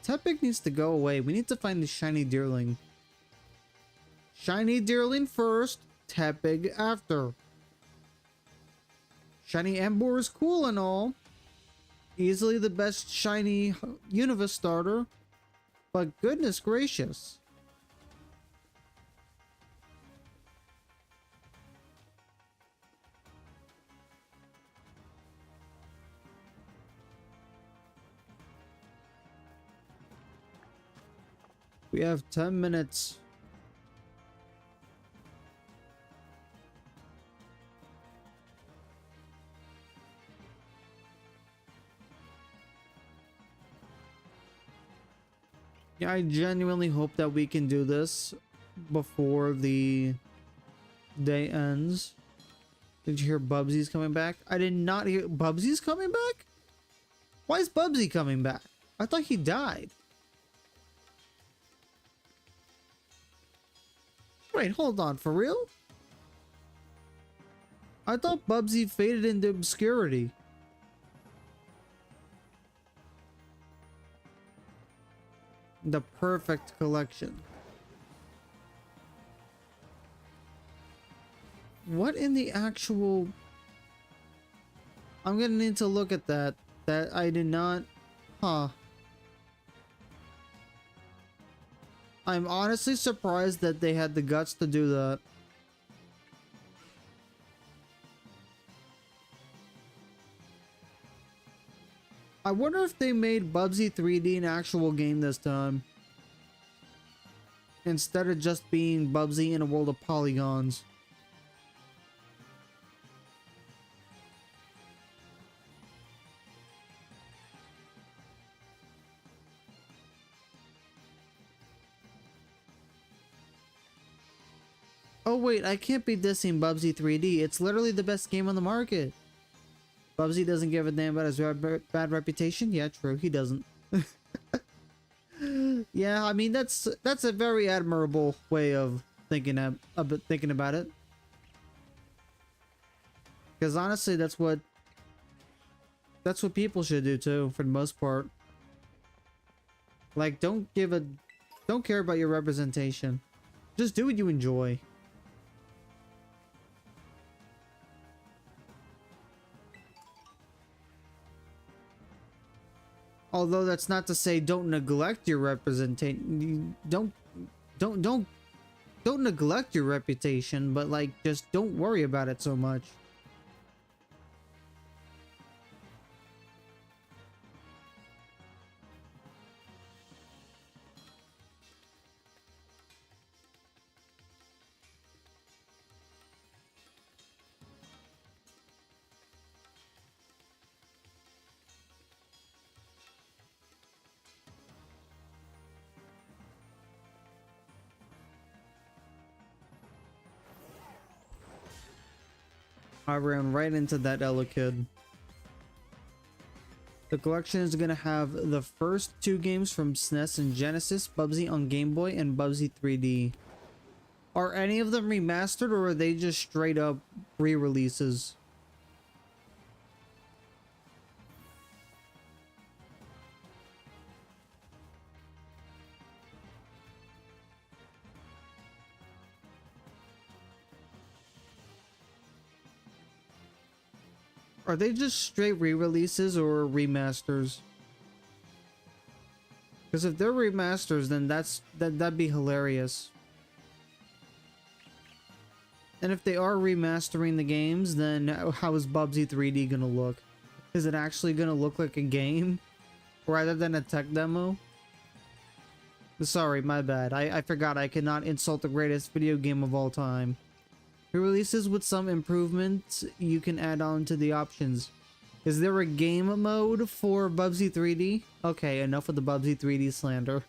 Speaker 1: Tepig needs to go away. We need to find the shiny Deerling. Shiny Deerling first, Tepig after. Shiny Emboar is cool and all. Easily the best shiny Universe starter. But goodness gracious. We have 10 minutes. Yeah, I genuinely hope that we can do this before the day ends. Did you hear Bubsy's coming back? I did not hear Bubsy's coming back? Why is Bubsy coming back? I thought he died. Wait, hold on, for real? I thought Bubsy faded into obscurity. The perfect collection. What in the actual... I'm gonna need to look at that. That I did not... Huh. I'm honestly surprised that they had the guts to do that. I wonder if they made Bubsy 3D an actual game this time. Instead of just being Bubsy in a world of polygons. Oh wait, I can't be dissing Bubsy 3D. It's literally the best game on the market. Bubsy doesn't give a damn about his bad reputation? Yeah, true, he doesn't. Yeah, I mean that's a very admirable way of thinking about it. Because honestly, that's what people should do too, for the most part. Like, don't care about your representation. Just do what you enjoy. Although that's not to say don't neglect your representation. Don't neglect your reputation, but like just don't worry about it so much. I ran right into that Ella kid. The collection is going to have the first two games from SNES and Genesis, Bubsy on Game Boy and Bubsy 3D. Are any of them remastered or are they just straight up re-releases? Are they just straight re-releases or remasters? Because if they're remasters, then that'd be hilarious. And if they are remastering the games, then how is Bubsy 3D gonna look? Is it actually gonna look like a game rather than a tech demo? Sorry, my bad. I forgot I cannot insult the greatest video game of all time. Releases with some improvements you can add on to the options. Is there a game mode for Bubsy 3D? Okay, enough with the Bubsy 3D slander.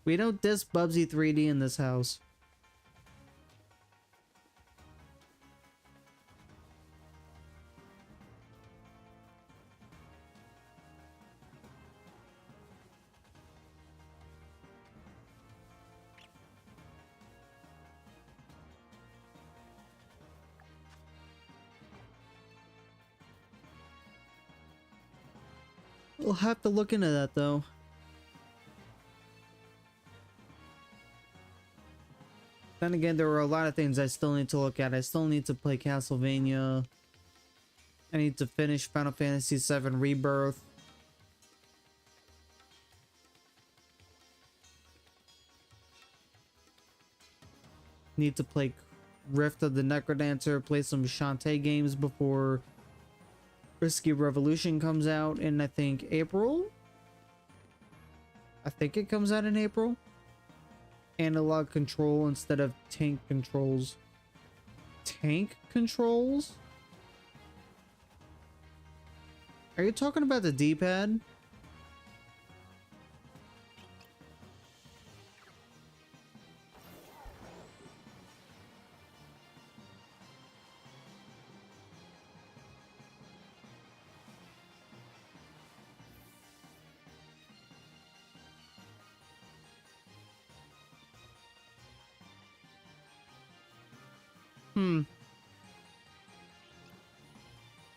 Speaker 1: We don't diss Bubsy 3D in this house. We'll have to look into that though. Then again, there are a lot of things I still need to look at. I still need to play Castlevania. I need to finish Final Fantasy VII Rebirth. Need to play Rift of the Necrodancer, play some Shantae games before Risky Revolution comes out in, I think, April? I think it comes out in April. Analog control instead of tank controls. Tank controls? Are you talking about the D-pad?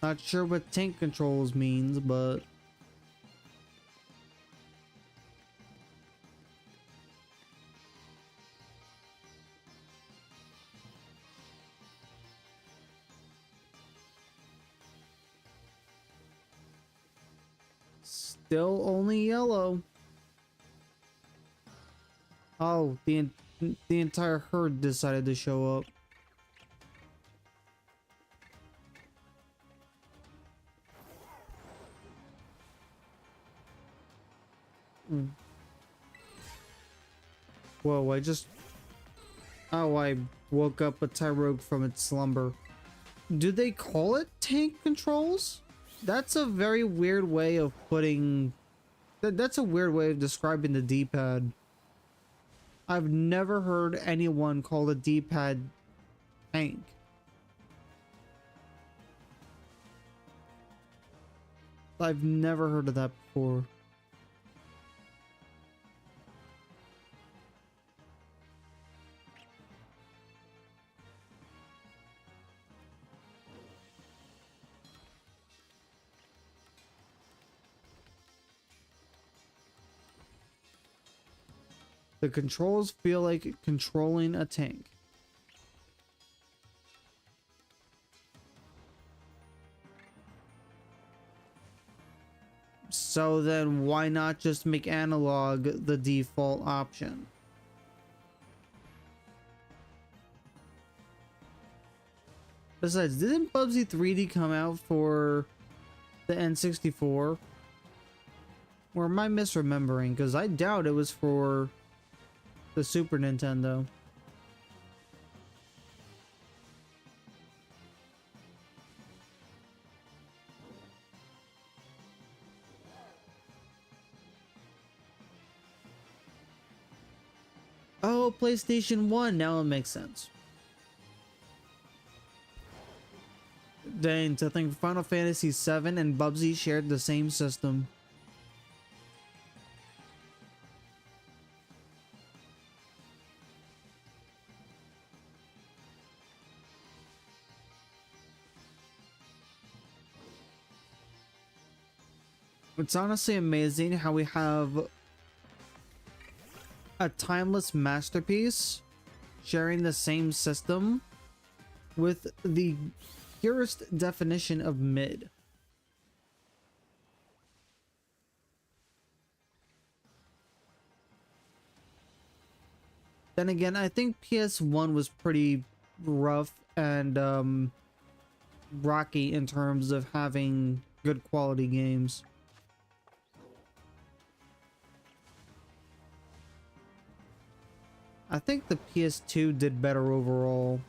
Speaker 1: Not sure what tank controls means, but still only yellow. Oh, the entire herd decided to show up. Whoa, oh, I woke up a Tyrogue from its slumber. Do they call it tank controls? That's a very weird way of putting... That's a weird way of describing the D-pad. I've never heard anyone call the D-pad tank. I've never heard of that before. The controls feel like controlling a tank. So then why not just make analog the default option? Besides, didn't Bubsy 3D come out for the N64? Or am I misremembering? Because I doubt it was for the Super Nintendo. Oh, PlayStation 1. Now it makes sense. Dang, to think Final Fantasy VII and Bubsy shared the same system. It's honestly amazing how we have a timeless masterpiece sharing the same system with the purest definition of mid. Then again, I think PS1 was pretty rough and rocky in terms of having good quality games. I think the PS2 did better overall.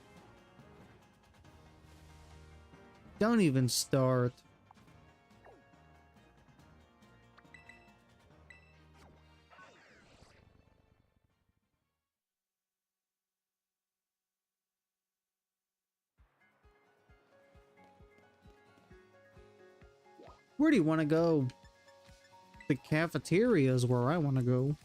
Speaker 1: Don't even start. Where do you want to go? The cafeteria is where I want to go.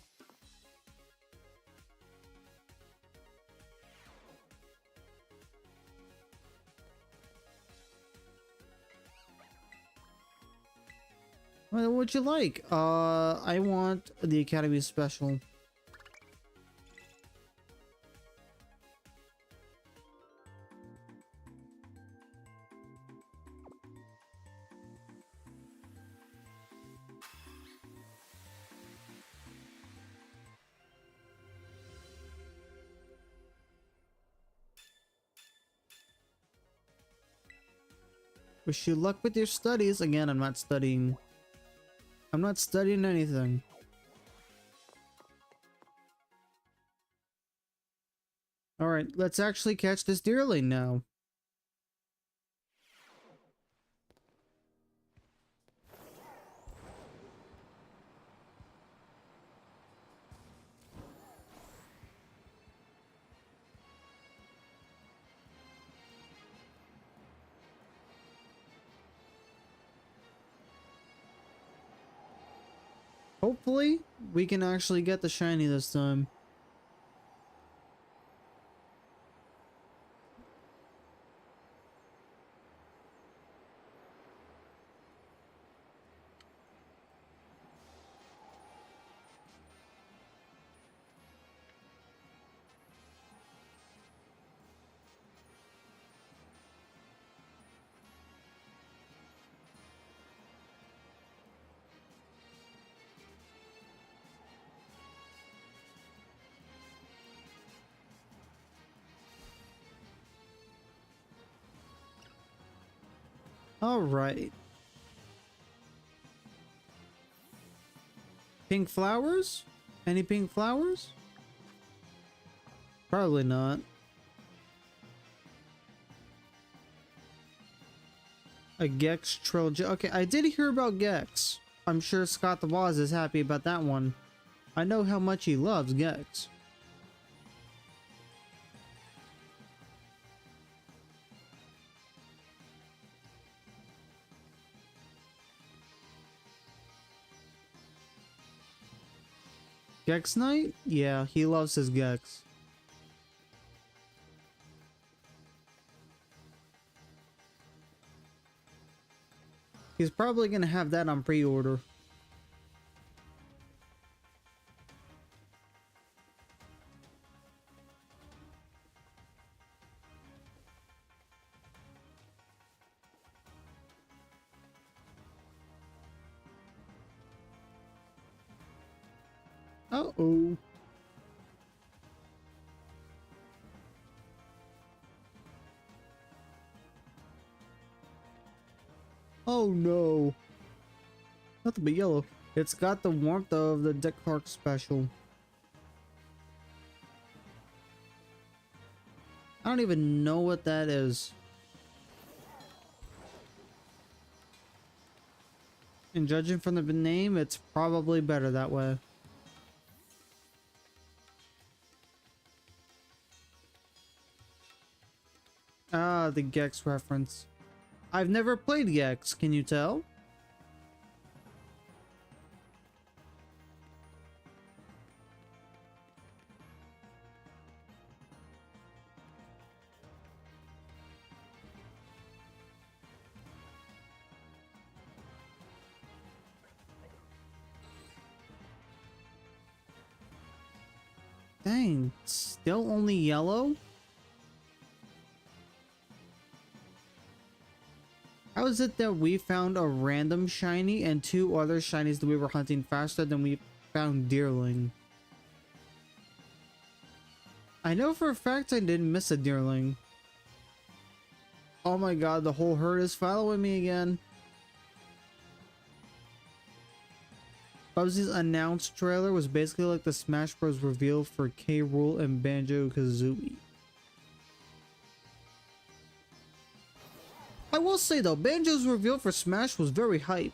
Speaker 1: What would you like? I want the Academy Special. Wish you luck with your studies. Again, I'm not studying. I'm not studying anything. Alright, let's actually catch this deerling now. Hopefully, we can actually get the shiny this time. Alright. Pink flowers? Any pink flowers? Probably not. A Gex trilogy. Okay, I did hear about Gex. I'm sure Scott the Woz is happy about that one. I know how much he loves Gex. Gex Knight? Yeah, he loves his Gex. He's probably gonna have that on pre-order. Uh-oh. Oh no. Nothing but yellow. It's got the warmth of the Dick Clark special. I don't even know what that is. And judging from the name, it's probably better that way. Ah, the Gex reference. I've never played Gex, can you tell? Dang, still only yellow? How is it that we found a random shiny and two other shinies that we were hunting faster than we found Deerling? I know for a fact I didn't miss a Deerling. Oh my god, the whole herd is following me again. Bubsy's announced trailer was basically like the Smash Bros. Reveal for K. Rool and Banjo-Kazooie. I will say though, Banjo's reveal for Smash was very hype.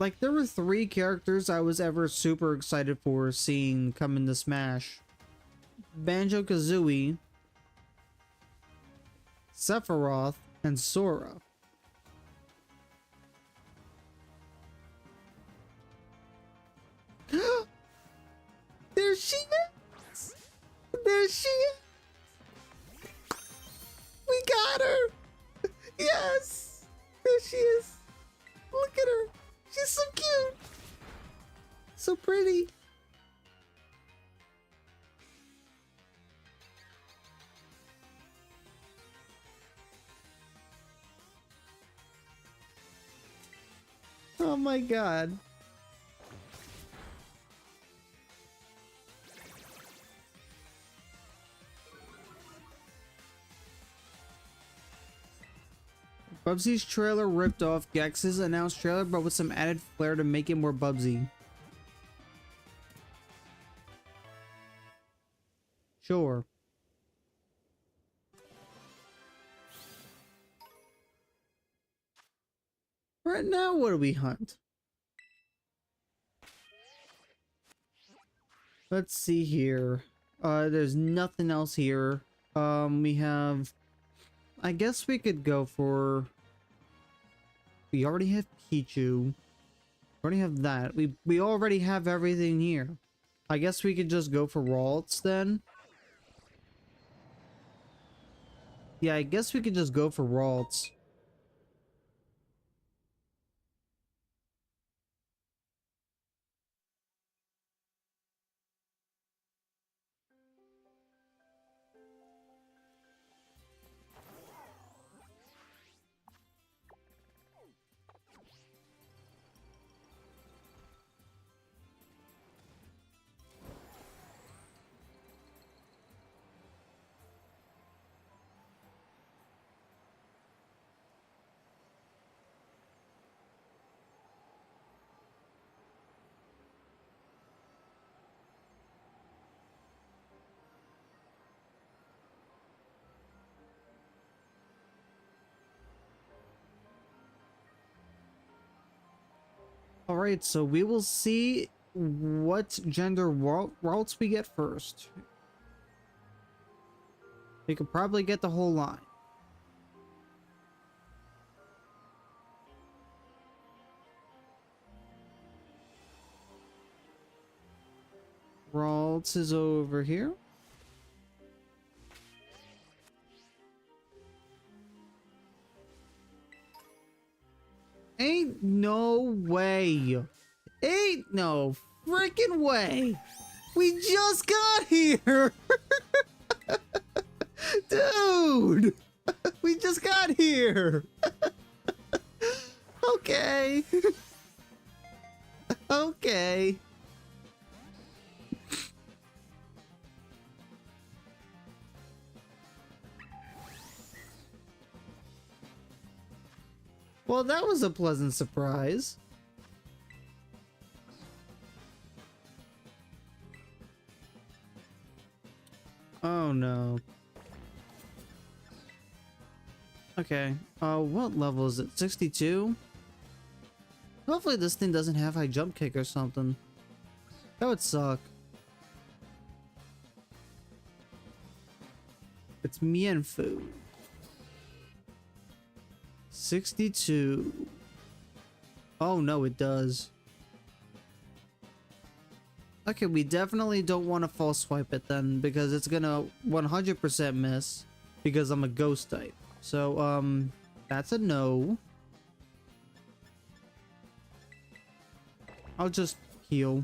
Speaker 1: Like, there were 3 characters I was ever super excited for seeing come into Smash. Banjo-Kazooie, Sephiroth, and Sora. There she is! There she is! We got her! Yes! There she is! Look at her! She's so cute! So pretty! Oh my god. Bubsy's trailer ripped off Gex's announced trailer, but with some added flair to make it more Bubsy. Sure. Right now, what do we hunt? Let's see here. There's nothing else here. We have... I guess we could go for... We already have Pichu. We already have that. We already have everything here. I guess we could just go for Ralts then. Yeah, I guess we could just go for Ralts. Alright, so we will see what gender Ralts we get first. We could probably get the whole line. Ralts is over here. Ain't no way. Ain't no freaking way. We just got here. Dude. We just got here. Okay. Okay. Well, that was a pleasant surprise. Oh no. Okay. What level is it? 62? Hopefully this thing doesn't have high jump kick or something. That would suck. It's Mienfoo. 62. Oh no, it does. Okay, we definitely don't want to false swipe it then, because it's gonna 100% miss because I'm a ghost type. So, that's a no. I'll just heal.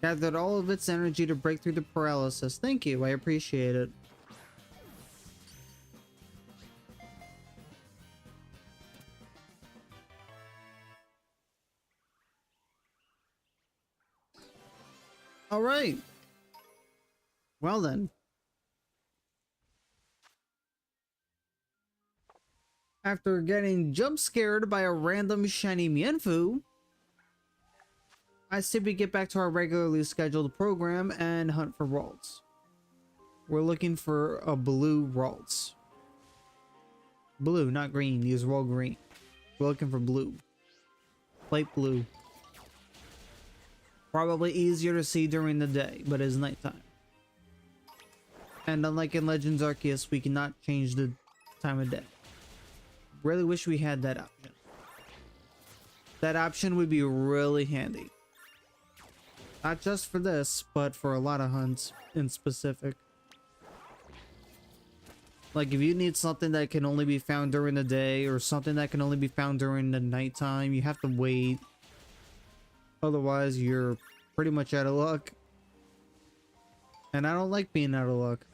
Speaker 1: Gathered all of its energy to break through the paralysis. Thank you, I appreciate it. All right. Well then. After getting jump scared by a random shiny Mienfoo, I say we get back to our regularly scheduled program and hunt for Ralts. We're looking for a blue Ralts. Blue, not green. These are all green. We're looking for blue. Light blue. Probably easier to see during the day, but it's nighttime. And unlike in Legends Arceus, we cannot change the time of day. Really wish we had that option. That option would be really handy. Not just for this, but for a lot of hunts in specific. Like if you need something that can only be found during the day or something that can only be found during the nighttime, you have to wait. Otherwise, you're pretty much out of luck. And I don't like being out of luck.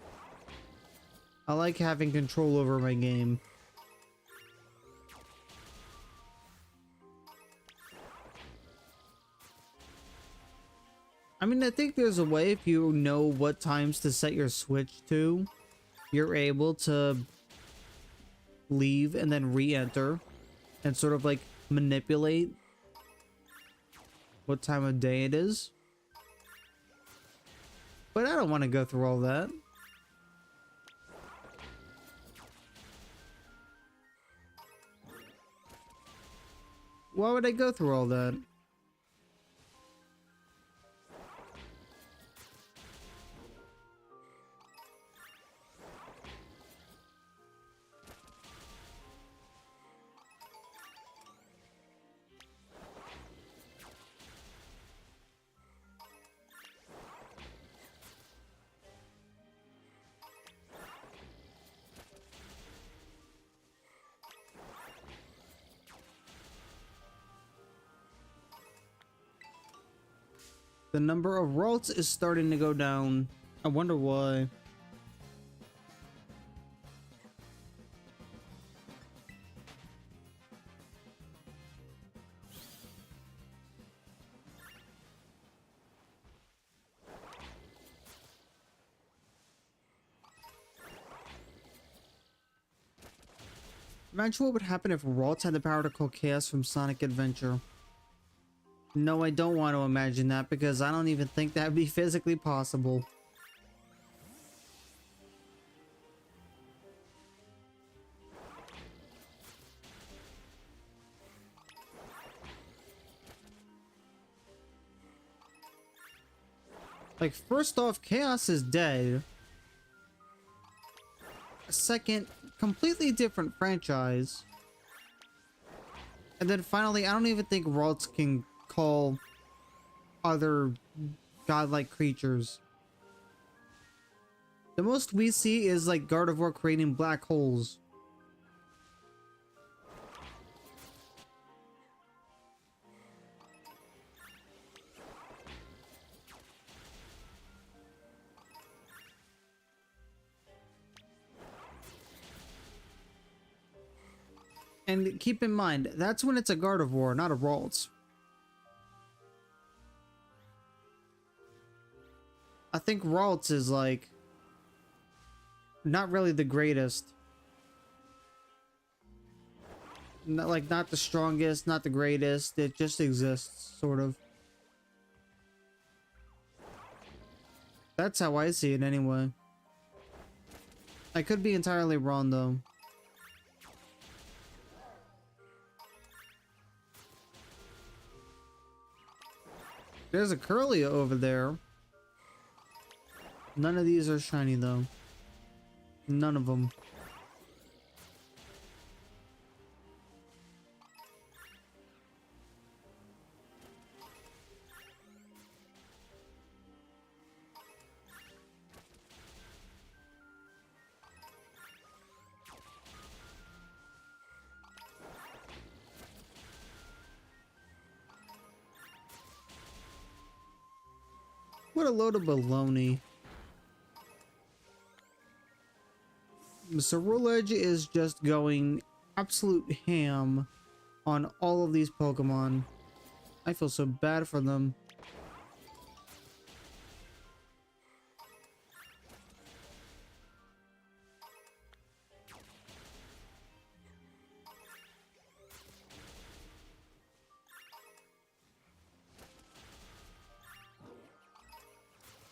Speaker 1: I like having control over my game. I mean, I think there's a way if you know what times to set your switch to, you're able to leave and then re-enter and sort of like manipulate what time of day it is. But I don't want to go through all that. Why would I go through all that? The number of Ralts is starting to go down. I wonder why. Imagine what would happen if Ralts had the power to call Chaos from Sonic Adventure. No, I don't want to imagine that because I don't even think that would be physically possible. Like, first off, Chaos is dead. Second, completely different franchise. And then finally, I don't even think Ralts can call other godlike creatures. The most we see is like Gardevoir creating black holes. And keep in mind, that's when it's a Gardevoir, not a Ralts. I think Ralts is like not really the greatest. Not the strongest, not the greatest. It just exists, sort of. That's how I see it anyway. I could be entirely wrong though. There's a Curlia over there. None of these are shiny though. None of them. What a load of baloney. Mr. Edge is just going absolute ham on all of these Pokemon. I feel so bad for them.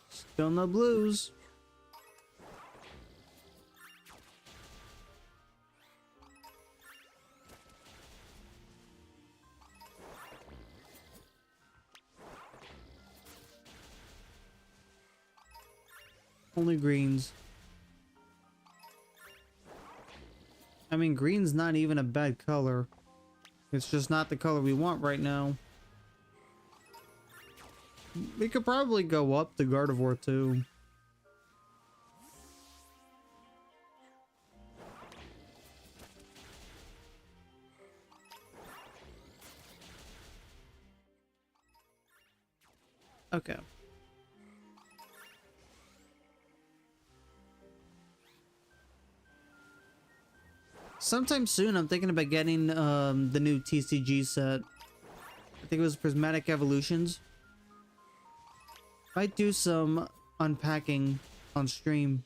Speaker 1: Still no blues. Only greens. I mean, green's not even a bad color. It's just not the color we want right now. We could probably go up to Gardevoir too. Okay. Sometime soon, I'm thinking about getting the new TCG set. I think it was Prismatic Evolutions. Might do some unpacking on stream.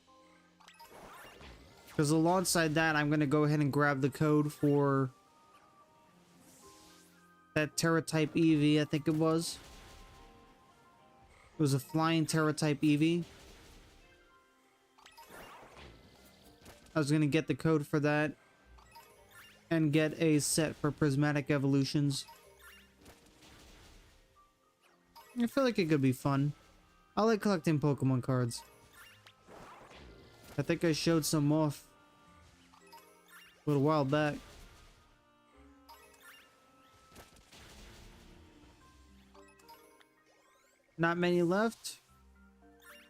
Speaker 1: Because alongside that, I'm going to go ahead and grab the code for that Terra-type Eevee, I think it was. It was a flying Terra-type Eevee. I was going to get the code for that. And get a set for Prismatic Evolutions. I feel like it could be fun. I like collecting Pokemon cards. I think I showed some off a little while back. Not many left.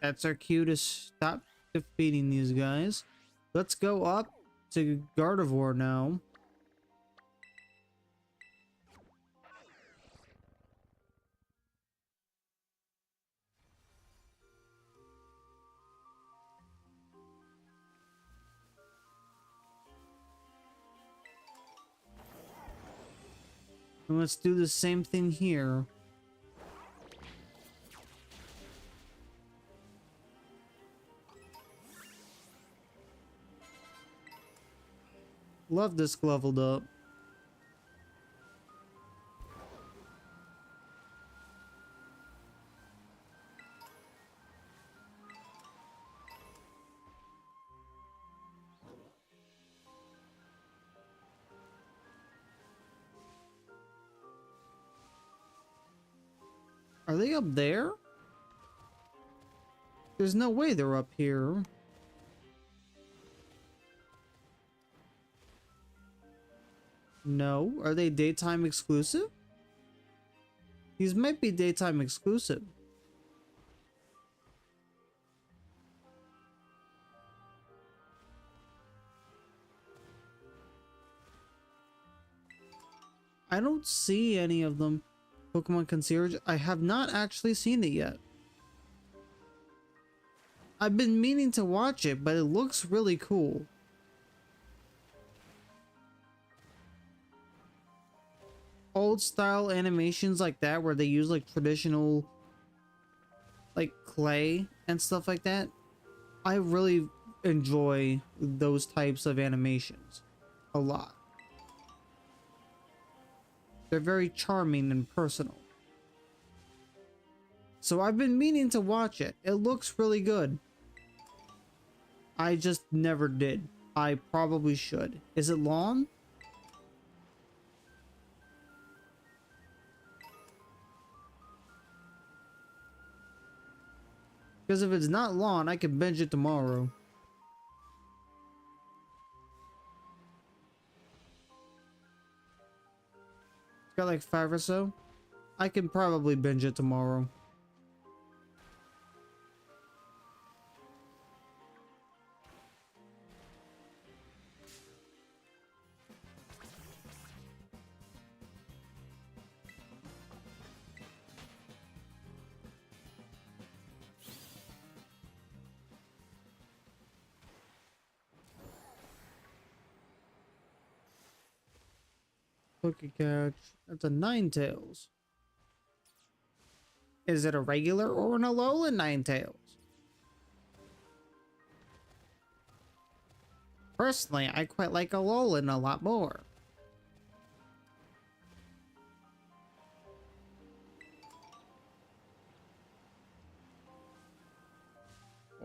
Speaker 1: That's our cue to stop defeating these guys. Let's go up to Gardevoir now. And let's do the same thing here. Love this leveled up. Are they up there? There's no way they're up here. No. Are they daytime exclusive? These might be daytime exclusive. I don't see any of them. Pokemon Concierge. I have not actually seen it yet. I've been meaning to watch it, but it looks really cool. Old style animations like that, where they use like traditional like clay and stuff like that. I really enjoy those types of animations a lot. They're very charming and personal. So I've been meaning to watch it. It looks really good. I just never did. I probably should. Is it long? Because if it's not long, I can binge it tomorrow. It's got like 5 or so. I can probably binge it tomorrow. Pokecatch. That's a Ninetales. Is it a regular or an Alolan Ninetales? Personally, I quite like Alolan a lot more.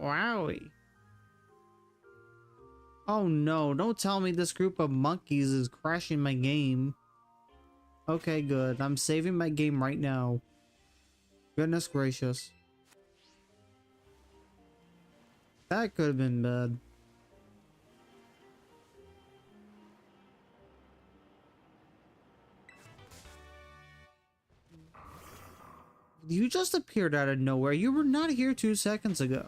Speaker 1: Wowie. Oh no, don't tell me this group of monkeys is crashing my game. Okay, good. I'm saving my game right now. Goodness gracious. That could have been bad. You just appeared out of nowhere. You were not here 2 seconds ago.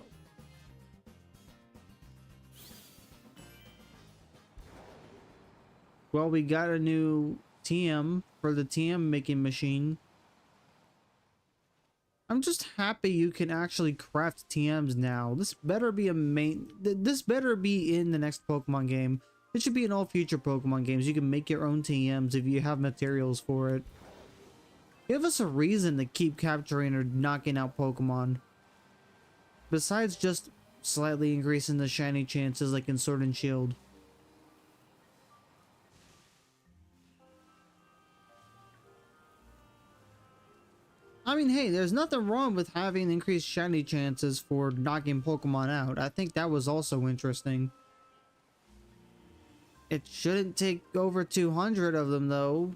Speaker 1: Well, we got a new TM for the TM making machine. I'm just happy you can actually craft TMs now. This better be a this better be in the next Pokemon game. It should be in all future Pokemon games. You can make your own TMs if you have materials for it. Give us a reason to keep capturing or knocking out Pokemon. Besides just slightly increasing the shiny chances like in Sword and Shield. I mean, hey, there's nothing wrong with having increased shiny chances for knocking Pokemon out. I think that was also interesting. It shouldn't take over 200 of them, though.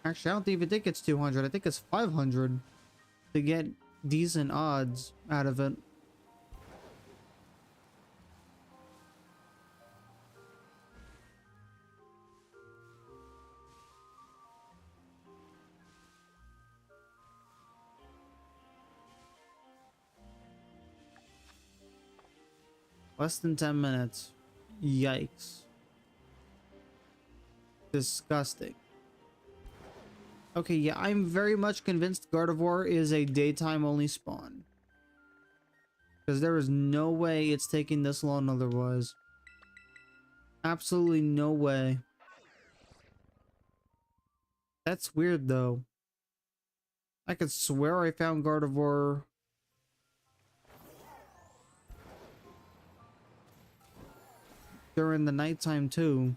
Speaker 1: Actually, I don't even think it's 200. I think it's 500 to get decent odds out of it. Less than 10 minutes. Yikes. Disgusting. Okay, yeah, I'm very much convinced Gardevoir is a daytime only spawn. Because there is no way it's taking this long otherwise. Absolutely no way. That's weird though. I could swear I found Gardevoir during the nighttime too.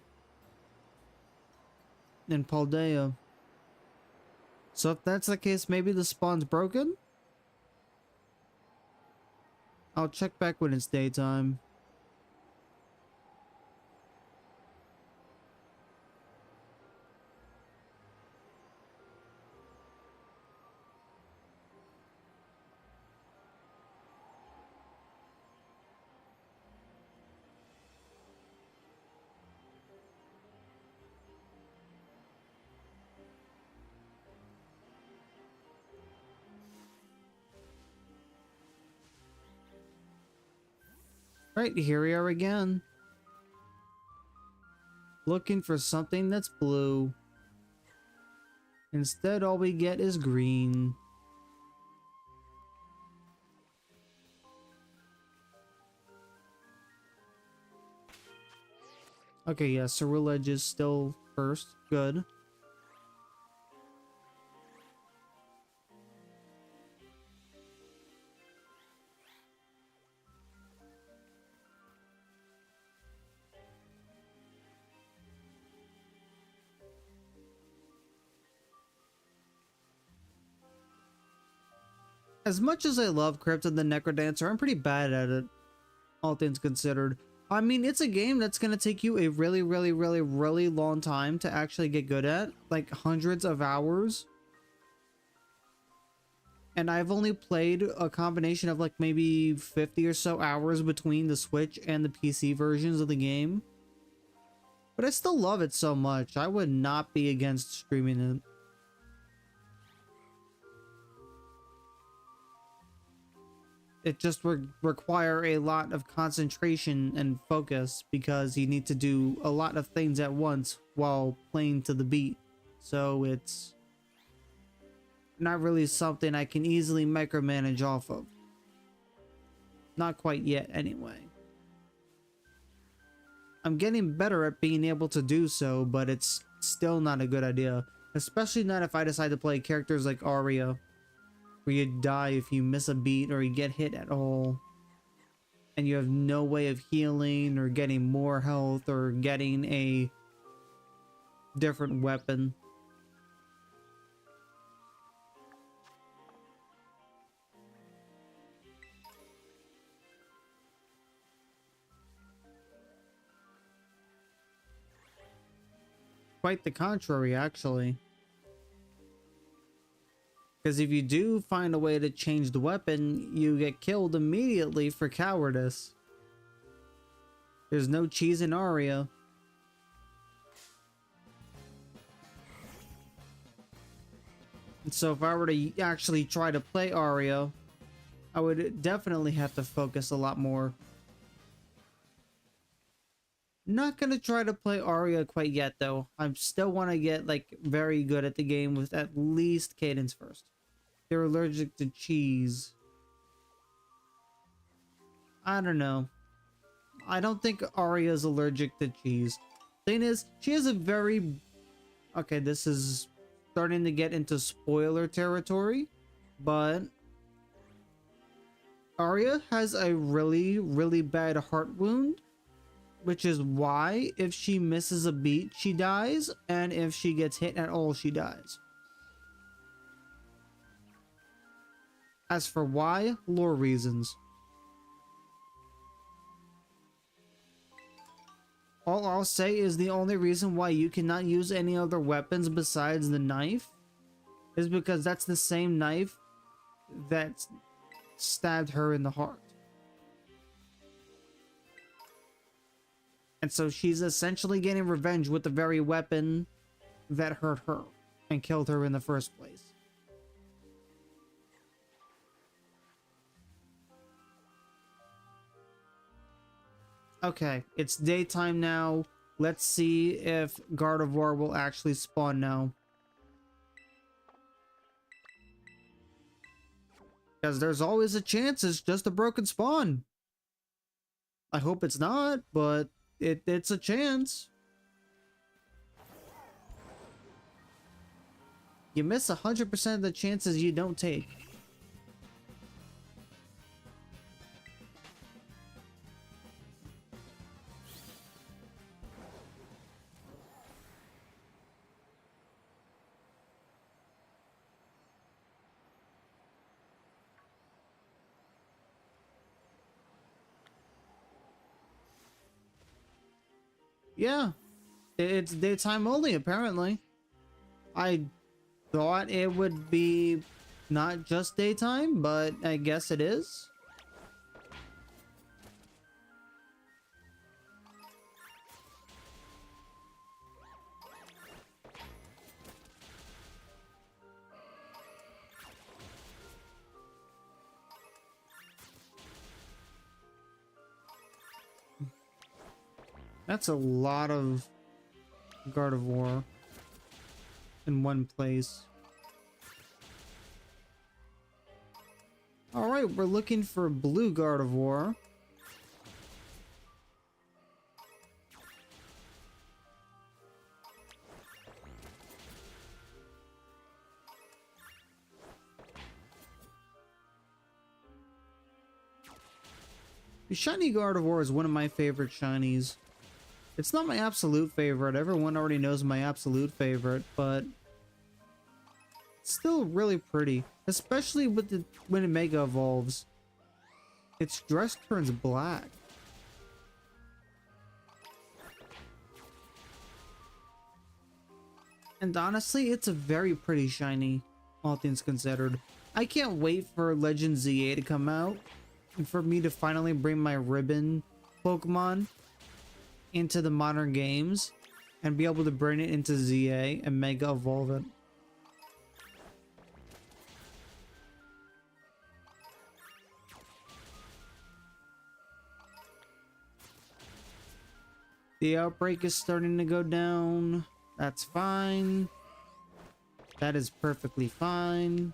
Speaker 1: In Paldea. So if that's the case, maybe the spawn's broken? I'll check back when it's daytime. Right, here we are again. Looking for something that's blue. Instead, all we get is green. Okay, yeah, Ceruledge is still first. Good. As much as I love Cryptid the Necrodancer, I'm pretty bad at it, all things considered. I mean, it's a game that's going to take you a really long time to actually get good at, like hundreds of hours. And I've only played a combination of like maybe 50 or so hours between the Switch and the PC versions of the game. But I still love it so much, I would not be against streaming it. It just would require a lot of concentration and focus because you need to do a lot of things at once while playing to the beat. So it's not really something I can easily micromanage off of. Not quite yet, anyway. I'm getting better at being able to do so, but it's still not a good idea. Especially not if I decide to play characters like Arya, where you die if you miss a beat or you get hit at all. And you have no way of healing or getting more health or getting a different weapon. Quite the contrary, actually. Because if you do find a way to change the weapon, you get killed immediately for cowardice. There's no cheese in Arya. And so if I were to actually try to play Arya, I would definitely have to focus a lot more. Not gonna try to play Arya quite yet though. I still want to get like very good at the game with at least Cadence first. They're allergic to cheese. I don't know. I don't think Arya's allergic to cheese. Thing is, she has a very... Okay, this is starting to get into spoiler territory, but Arya has a really, really bad heart wound, which is why if she misses a beat, she dies, and if she gets hit at all, she dies. As for why, lore reasons. All I'll say is the only reason why you cannot use any other weapons besides the knife is because that's the same knife that stabbed her in the heart. And so she's essentially getting revenge with the very weapon that hurt her and killed her in the first place. Okay, it's daytime now. Let's see if Gardevoir will actually spawn now. Because there's always a chance it's just a broken spawn. I hope it's not, but it's a chance. You miss 100% of the chances you don't take. Yeah, it's daytime only, apparently. I thought it would be not just daytime, but I guess it is. That's a lot of Gardevoir in one place. Alright, we're looking for blue Gardevoir. The shiny Gardevoir is one of my favorite shinies. It's not my absolute favorite. Everyone already knows my absolute favorite, but it's still really pretty, especially with when it Mega Evolves. Its dress turns black. And honestly, it's a very pretty shiny, all things considered. I can't wait for Legend ZA to come out and for me to finally bring my ribbon Pokemon into the modern games and be able to bring it into ZA and Mega Evolve it. The outbreak is starting to go down. That's fine. That is perfectly fine.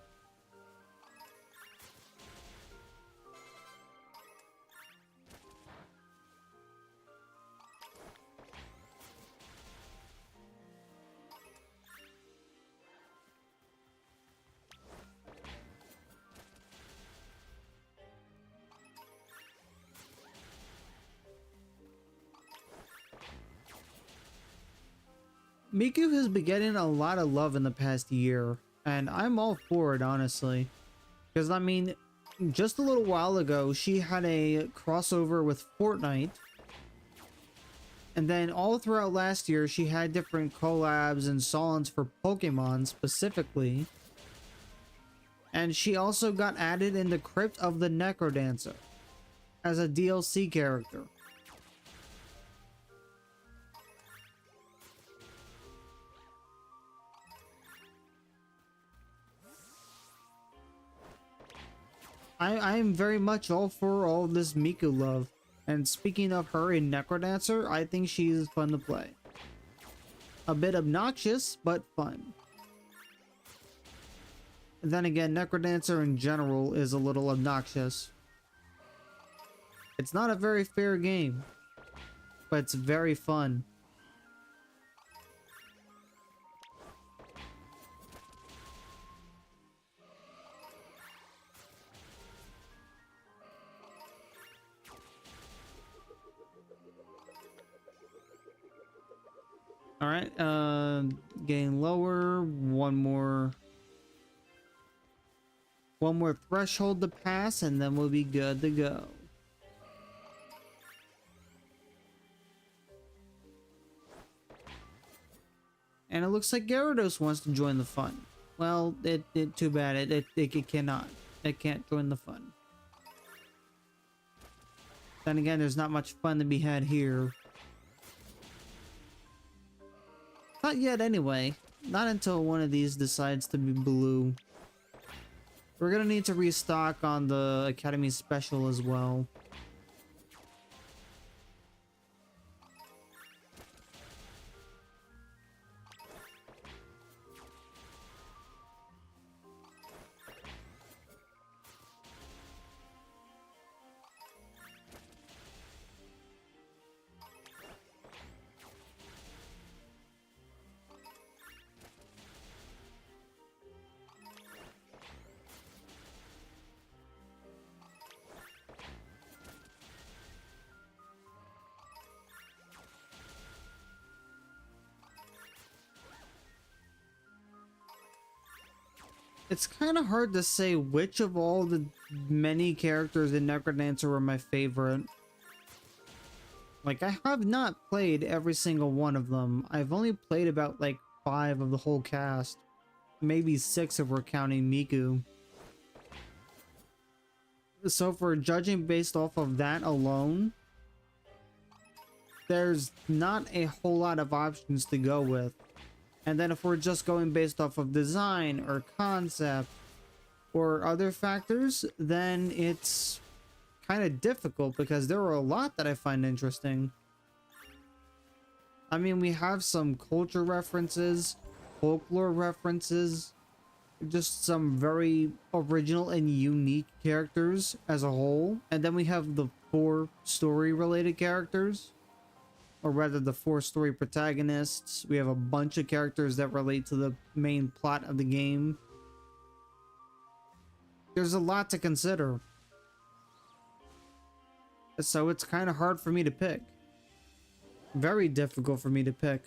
Speaker 1: Miku has been getting a lot of love in the past year, and I'm all for it, honestly. Because, I mean, just a little while ago, she had a crossover with Fortnite. And then all throughout last year, she had different collabs and songs for Pokemon specifically. And she also got added in the Crypt of the Necrodancer as a DLC character. I am very much all for all this Miku love. And speaking of her in Necrodancer, I think she's fun to play. A bit obnoxious, but fun. And then again, Necrodancer in general is a little obnoxious. It's not a very fair game, but it's very fun. Alright, getting lower, one more threshold to pass, and then we'll be good to go. And it looks like Gyarados wants to join the fun. Well, too bad, it cannot. It can't join the fun. Then again, there's not much fun to be had here. Not yet, anyway. Not until one of these decides to be blue. We're gonna need to restock on the Academy Special as well. It's kind of hard to say which of all the many characters in Necrodancer were my favorite. Like, I have not played every single one of them. I've only played about, like, 5 of the whole cast. Maybe 6 if we're counting Miku. So for judging based off of that alone, there's not a whole lot of options to go with. And then if we're just going based off of design or concept or other factors, then it's kind of difficult because there are a lot that I find interesting. I mean, we have some culture references, folklore references, just some very original and unique characters as a whole. And then we have the 4 story related characters. Or rather, the 4 story protagonists. We have a bunch of characters that relate to the main plot of the game. There's a lot to consider. So it's kind of hard for me to pick. Very difficult for me to pick.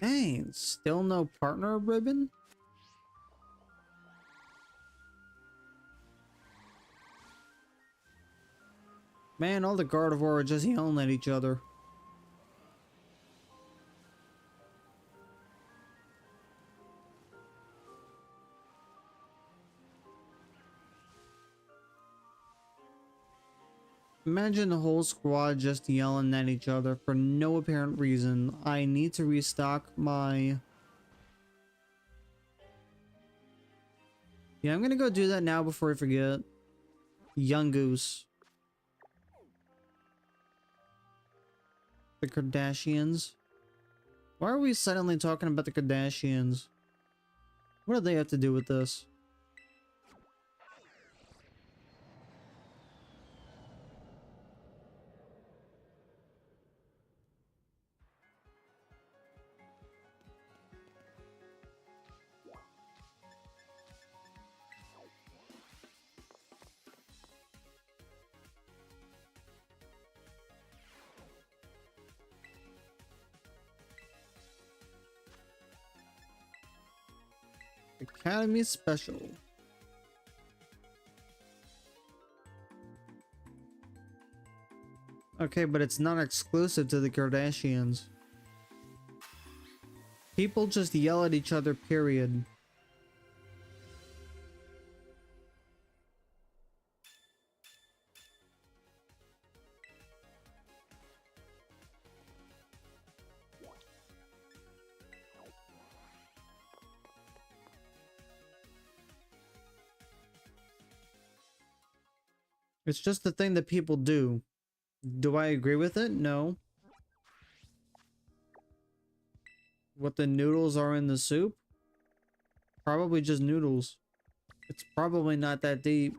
Speaker 1: Dang, still no partner ribbon? Man, all the Gardevoir are just yelling at each other. Imagine the whole squad just yelling at each other for no apparent reason. I need to restock my... Yeah, I'm gonna go do that now before I forget. Young Goose. The Kardashians. Why are we suddenly talking about the Kardashians? What do they have to do with this? Academy Special. Okay, but it's not exclusive to the Kardashians. People just yell at each other, period. It's just the thing that people do. Do I agree with it? No. What the noodles are in the soup? Probably just noodles. It's probably not that deep.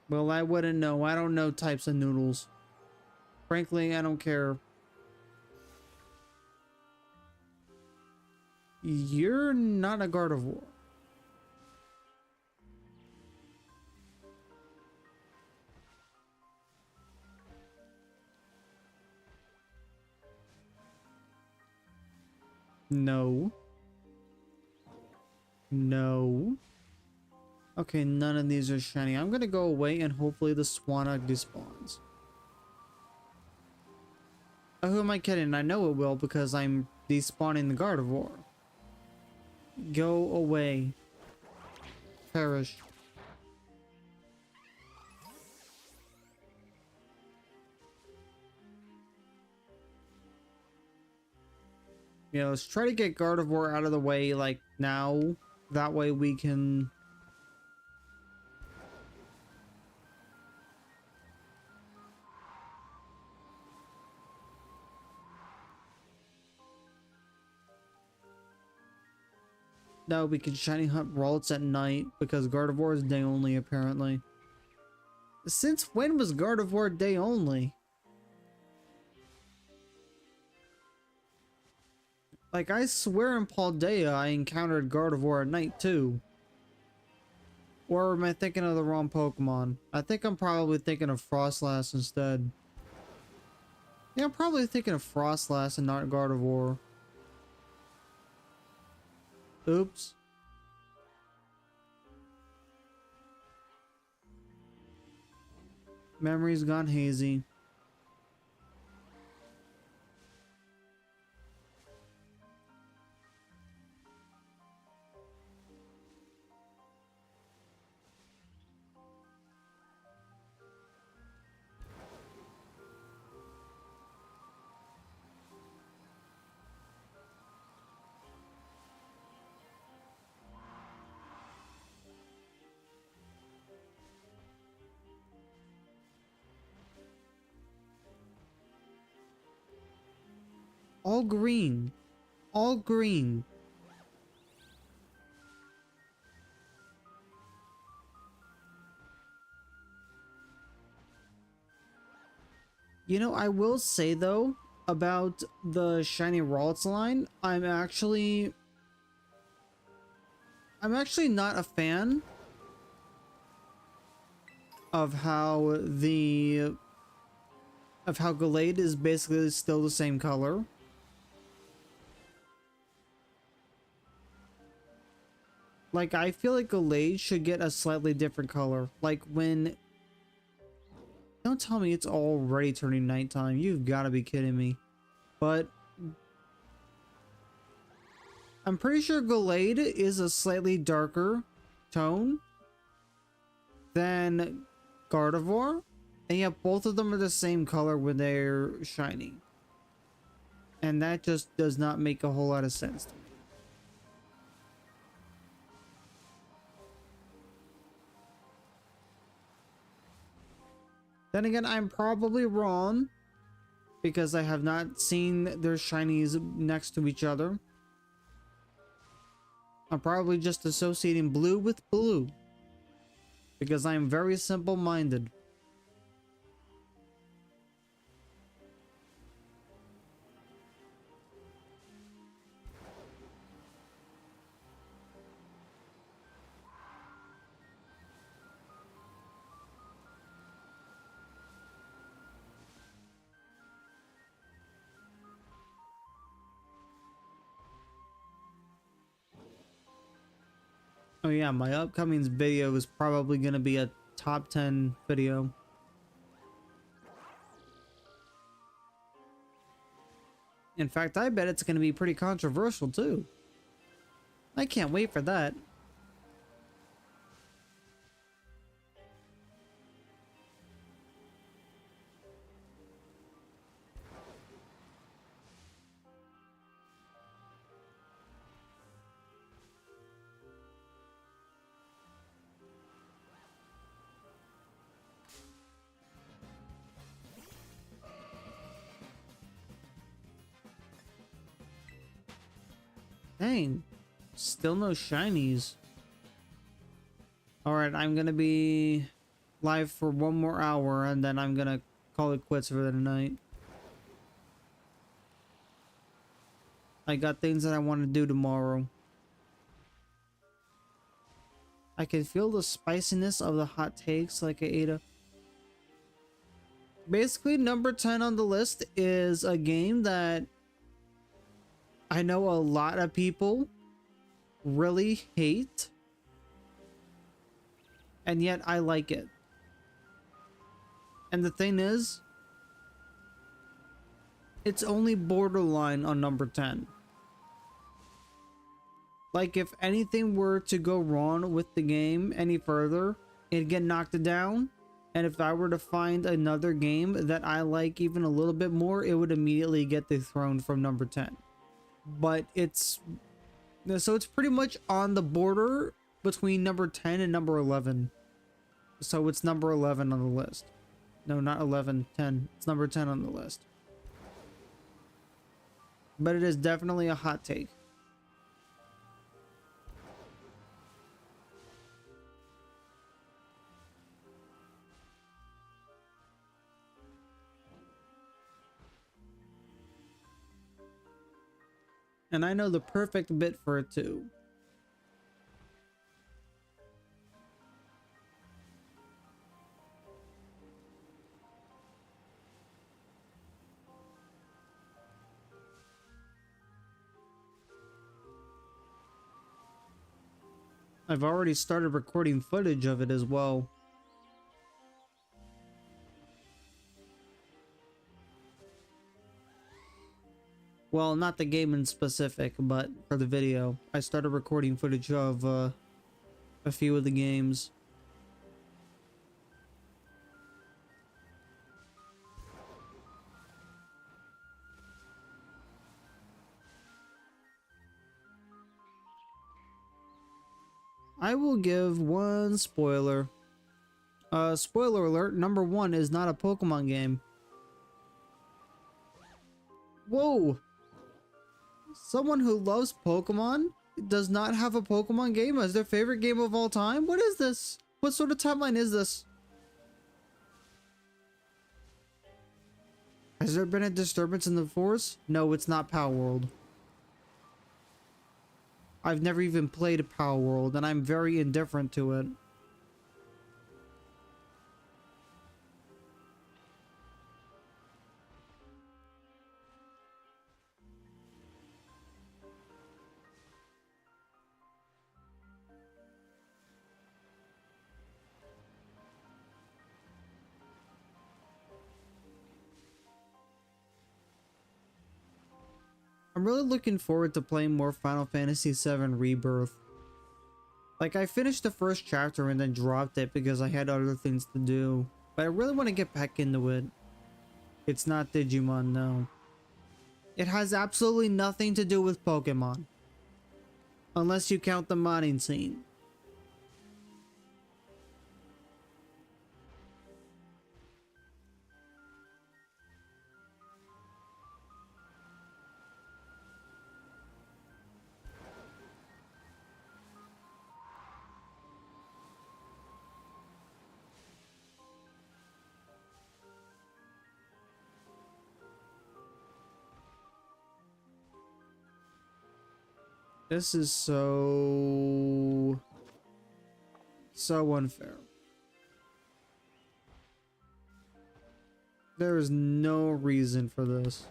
Speaker 1: Well, I wouldn't know. I don't know types of noodles. Frankly, I don't care. You're not a Gardevoir. No. No. Okay, none of these are shiny. I'm gonna go away and hopefully the Swanna despawns. Oh, who am I kidding? I know it will because I'm despawning the Gardevoir. Go away. Perish. Yeah, let's try to get Gardevoir out of the way, like, now. That way we can... Now we can shiny hunt Ralts at night, because Gardevoir is day only, apparently. Since when was Gardevoir day only? Like, I swear in Paldea I encountered Gardevoir at night, too. Or am I thinking of the wrong Pokemon? I think I'm probably thinking of Frostlass instead. Yeah, I'm probably thinking of Frostlass and not Gardevoir. Oops. Memory's gone hazy. All green. All green. You know, I will say though, about the shiny Ralts line, I'm actually not a fan of how Gallade is basically still the same color. Like, I feel like Gallade should get a slightly different color. Like, when... Don't tell me it's already turning nighttime. You've got to be kidding me. But... I'm pretty sure Gallade is a slightly darker tone than Gardevoir. And yet both of them are the same color when they're shiny. And that just does not make a whole lot of sense to me. Then again, I'm probably wrong because I have not seen their shinies next to each other. I'm probably just associating blue with blue because I'm very simple-minded. Oh yeah, my upcoming video is probably going to be a top 10 video. In fact, I bet it's going to be pretty controversial too. I can't wait for that. Dang, still no shinies. Alright, I'm gonna be live for one more hour and then I'm gonna call it quits for the night. I got things that I want to do tomorrow. I can feel the spiciness of the hot takes like I ate a... Basically, number 10 on the list is a game that I know a lot of people really hate, and yet I like it. And the thing is, it's only borderline on number 10. Like, if anything were to go wrong with the game any further, it'd get knocked down. And if I were to find another game that I like even a little bit more, it would immediately get dethroned from number 10. But it's... So it's pretty much on the border between number 10 and number 11. So it's number 11 on the list. No, not 11, 10. It's number 10 on the list. But it is definitely a hot take. And I know the perfect bit for it too. I've already started recording footage of it as well. Well, not the game in specific, but for the video. I started recording footage of a few of the games. I will give one spoiler. Spoiler alert, number 1 is not a Pokemon game. Whoa! Someone who loves Pokemon does not have a Pokemon game as their favorite game of all time? What is this? What sort of timeline is this? Has there been a disturbance in the force? No, it's not Power World. I've never even played Power World and I'm very indifferent to it. I'm really looking forward to playing more Final Fantasy VII Rebirth. Like, I finished the first chapter and then dropped it because I had other things to do. But I really want to get back into it. It's not Digimon, no. It has absolutely nothing to do with Pokemon. Unless you count the modding scene. This is so unfair. There is no reason for this.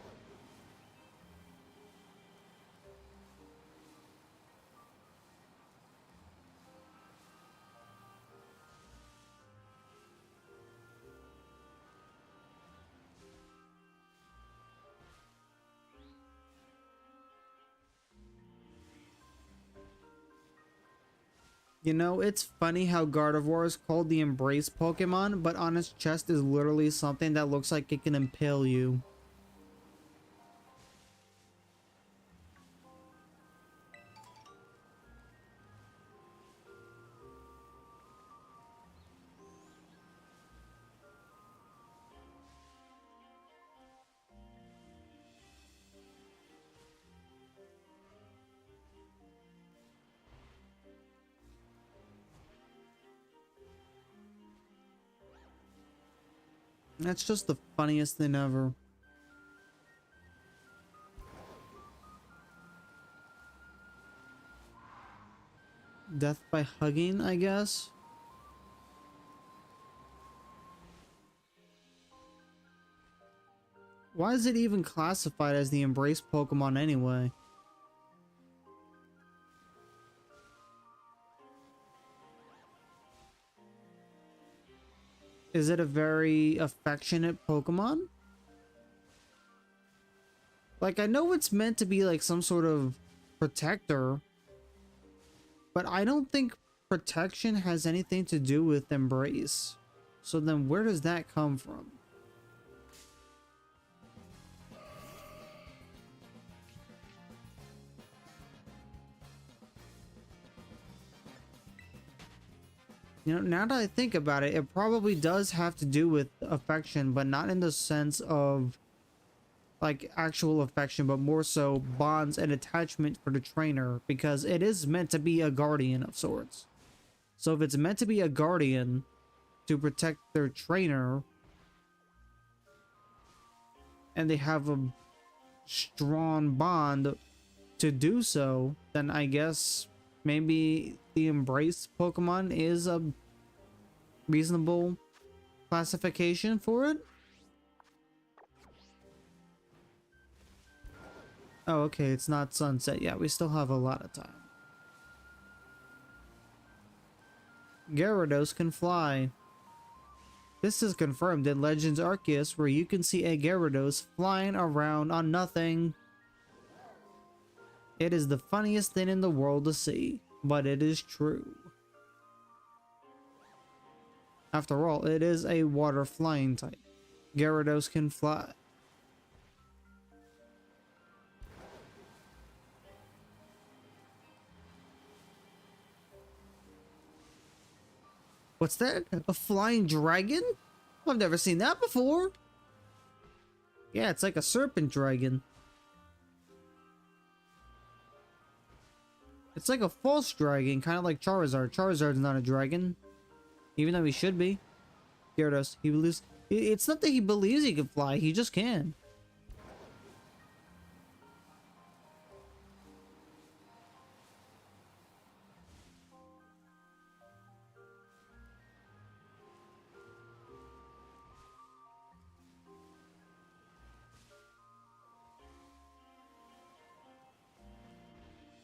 Speaker 1: You know, it's funny how Gardevoir is called the Embrace Pokemon, but on its chest is literally something that looks like it can impale you. That's just the funniest thing ever. Death by hugging, I guess? Why is it even classified as the Embrace Pokemon anyway? Is it a very affectionate Pokemon? Like, I know it's meant to be like some sort of protector, but I don't think protection has anything to do with embrace. So then where does that come from? You know, now that I think about it, it probably does have to do with affection, but not in the sense of like actual affection, but more so bonds and attachment for the trainer, because it is meant to be a guardian of sorts. So if it's meant to be a guardian to protect their trainer, and they have a strong bond to do so, then I guess maybe the Embrace Pokemon is a reasonable classification for it. Oh, okay, it's not sunset yet. We still have a lot of time. Gyarados can fly. This is confirmed in Legends Arceus, where you can see a Gyarados flying around on nothing. It is the funniest thing in the world to see, but it is true. After all, it is a water flying type. Gyarados can fly. What's that? A flying dragon? I've never seen that before. Yeah, it's like a serpent dragon. It's like a false dragon, kind of like Charizard. Charizard's not a dragon, even though he should be. Gyarados, he believes. It's not that he believes he can fly, he just can.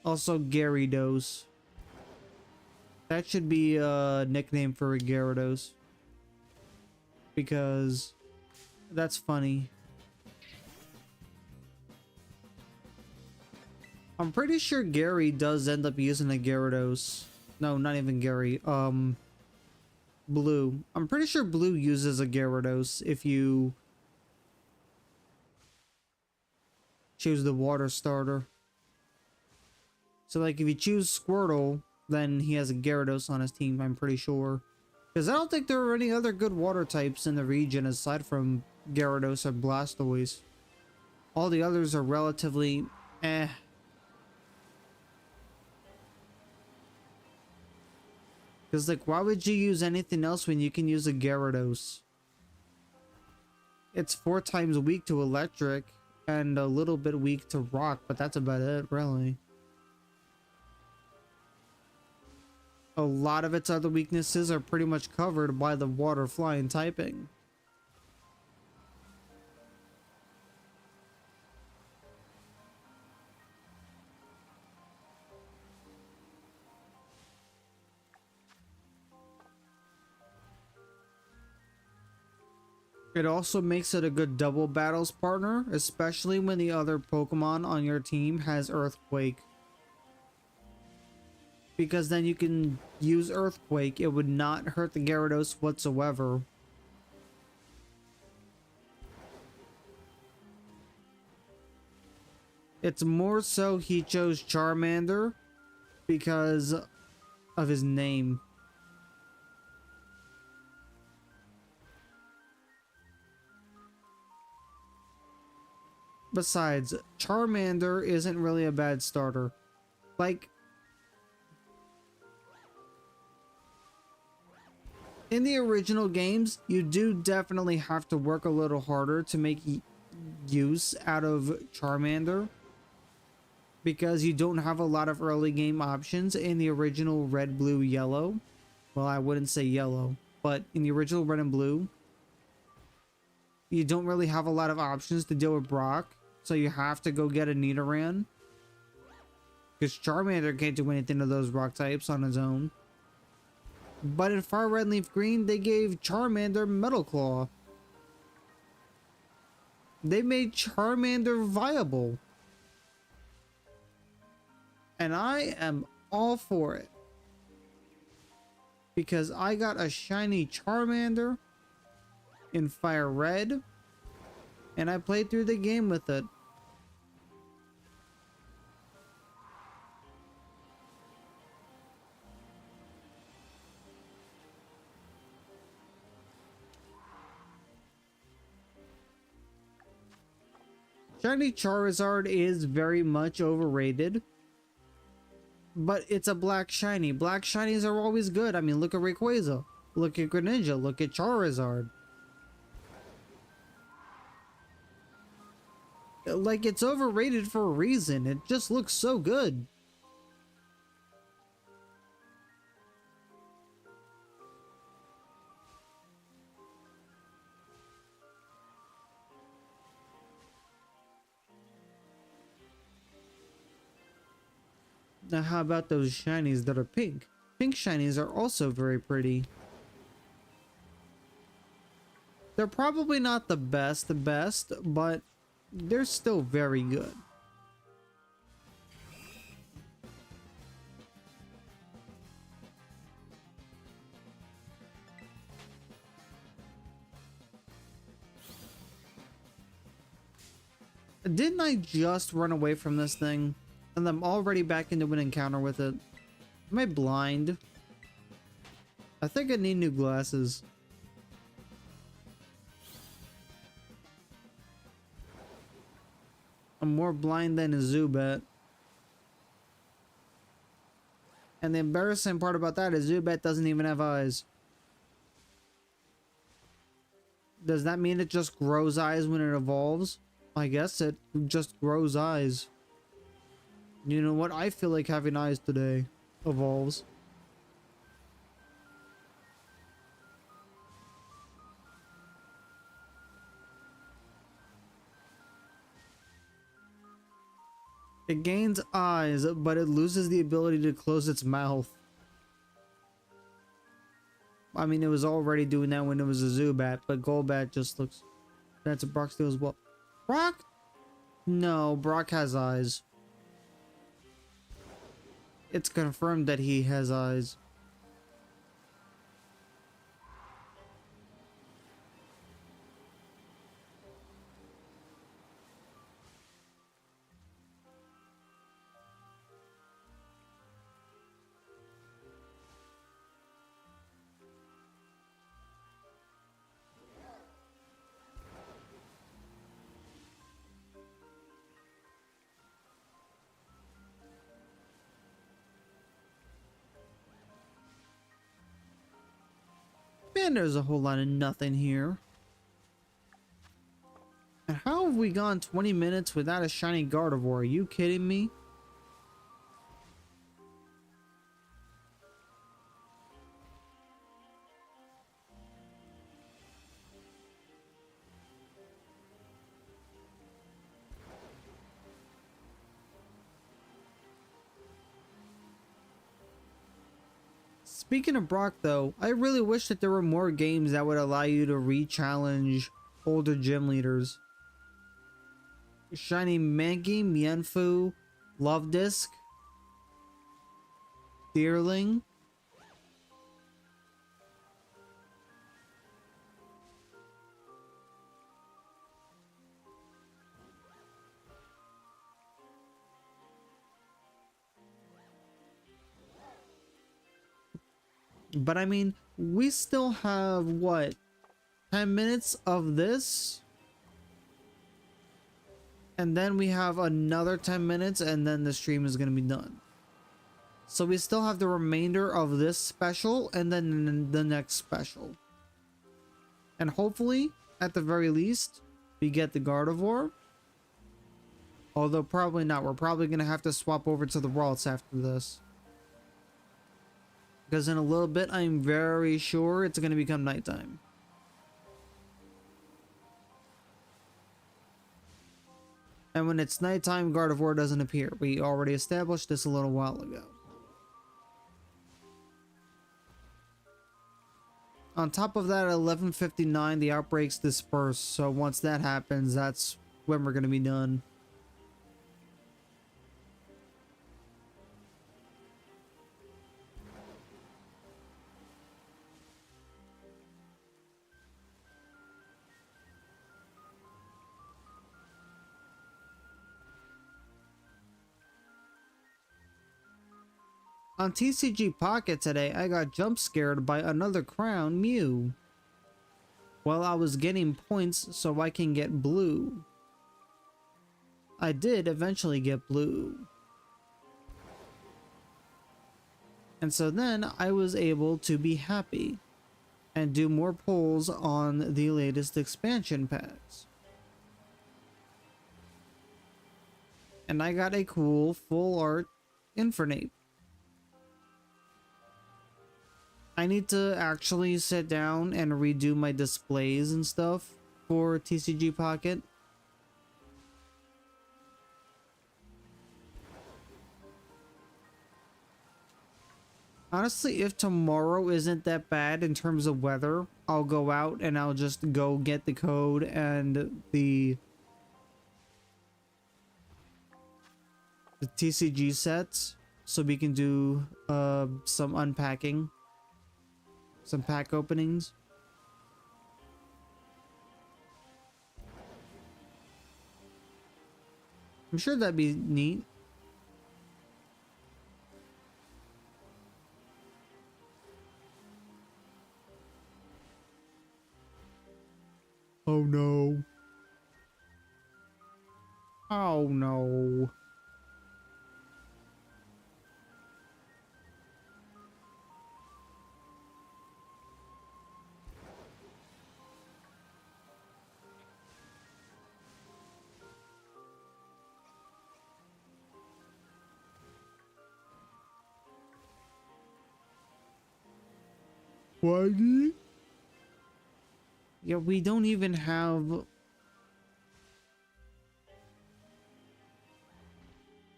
Speaker 1: Also, Gyarados. That should be a nickname for a Gyarados. Because that's funny. I'm pretty sure Gary does end up using a Gyarados. No, not even Gary. Blue. I'm pretty sure Blue uses a Gyarados if you choose the water starter. So like if you choose Squirtle, then he has a Gyarados on his team, I'm pretty sure. Because I don't think there are any other good water types in the region aside from Gyarados or Blastoise. All the others are relatively eh. Because like why would you use anything else when you can use a Gyarados? It's 4 times weak to electric and a little bit weak to rock, but that's about it, really. A lot of its other weaknesses are pretty much covered by the water flying typing. It also makes it a good double battles partner, especially when the other Pokemon on your team has Earthquake. because then you can use Earthquake. It would not hurt the Gyarados whatsoever. It's more so he chose Charmander because of his name. Besides, Charmander isn't really a bad starter. Like, in the original games, you do definitely have to work a little harder to make use out of Charmander, because you don't have a lot of early game options in the original Red, Blue, Yellow. Well, I wouldn't say Yellow, but in the original Red and Blue, you don't really have a lot of options to deal with Brock, so you have to go get a Nidoran, because Charmander can't do anything to those rock types on his own. But in Fire Red Leaf Green, they gave Charmander Metal Claw. They made Charmander viable. And I am all for it. Because I got a shiny Charmander in Fire Red, and I played through the game with it. Shiny Charizard is very much overrated, but it's a black shiny. Black shinies are always good. I mean, look at Rayquaza, look at Greninja, look at Charizard. Like, it's overrated for a reason. It just looks so good. Now, how about those shinies that are pink? Pink shinies are also very pretty. They're probably not the best, but they're still very good. Didn't I just run away from this thing? And I'm already back into an encounter with it. Am I blind? I think I need new glasses. I'm more blind than a Zubat. And the embarrassing part about that is Zubat doesn't even have eyes. Does that mean it just grows eyes when it evolves? I guess it just grows eyes. You know what? I feel like having eyes today. Evolves. It gains eyes, but it loses the ability to close its mouth. I mean, it was already doing that when it was a Zubat, but Golbat just looks... That's a Brock Steel as well. Brock? No, Brock has eyes. It's confirmed that he has eyes. Man, there's a whole lot of nothing here. And how have we gone 20 minutes without a shiny Gardevoir? Are you kidding me? Speaking of Brock though, I really wish that there were more games that would allow you to re-challenge older gym leaders. Shiny Mankey, Mienfoo, Love Disc. deerling. But I mean, we still have what, 10 minutes of this? And then we have another 10 minutes and then the stream is going to be done. So we still have the remainder of this special and then the next special. And hopefully, at the very least, we get the Gardevoir. Although probably not. We're probably going to have to swap over to the Ralts after this. Because in a little bit, I'm very sure it's going to become nighttime. And when it's nighttime, Gardevoir doesn't appear. We already established this a little while ago. On top of that, at 11:59, the outbreaks disperse. So once that happens, that's when we're going to be done. On TCG Pocket today, I got jump scared by another crown Mew. While I was getting points so I can get blue. I did eventually get blue. And so then I was able to be happy and do more pulls on the latest expansion packs. And I got a cool full art Infernape. I need to actually sit down and redo my displays and stuff for TCG Pocket. Honestly, if tomorrow isn't that bad in terms of weather, I'll go out and I'll just go get the code and the TCG sets so we can do some unpacking. Some pack openings. I'm sure that'd be neat. Oh no. Oh no. What? Yeah, we don't even have...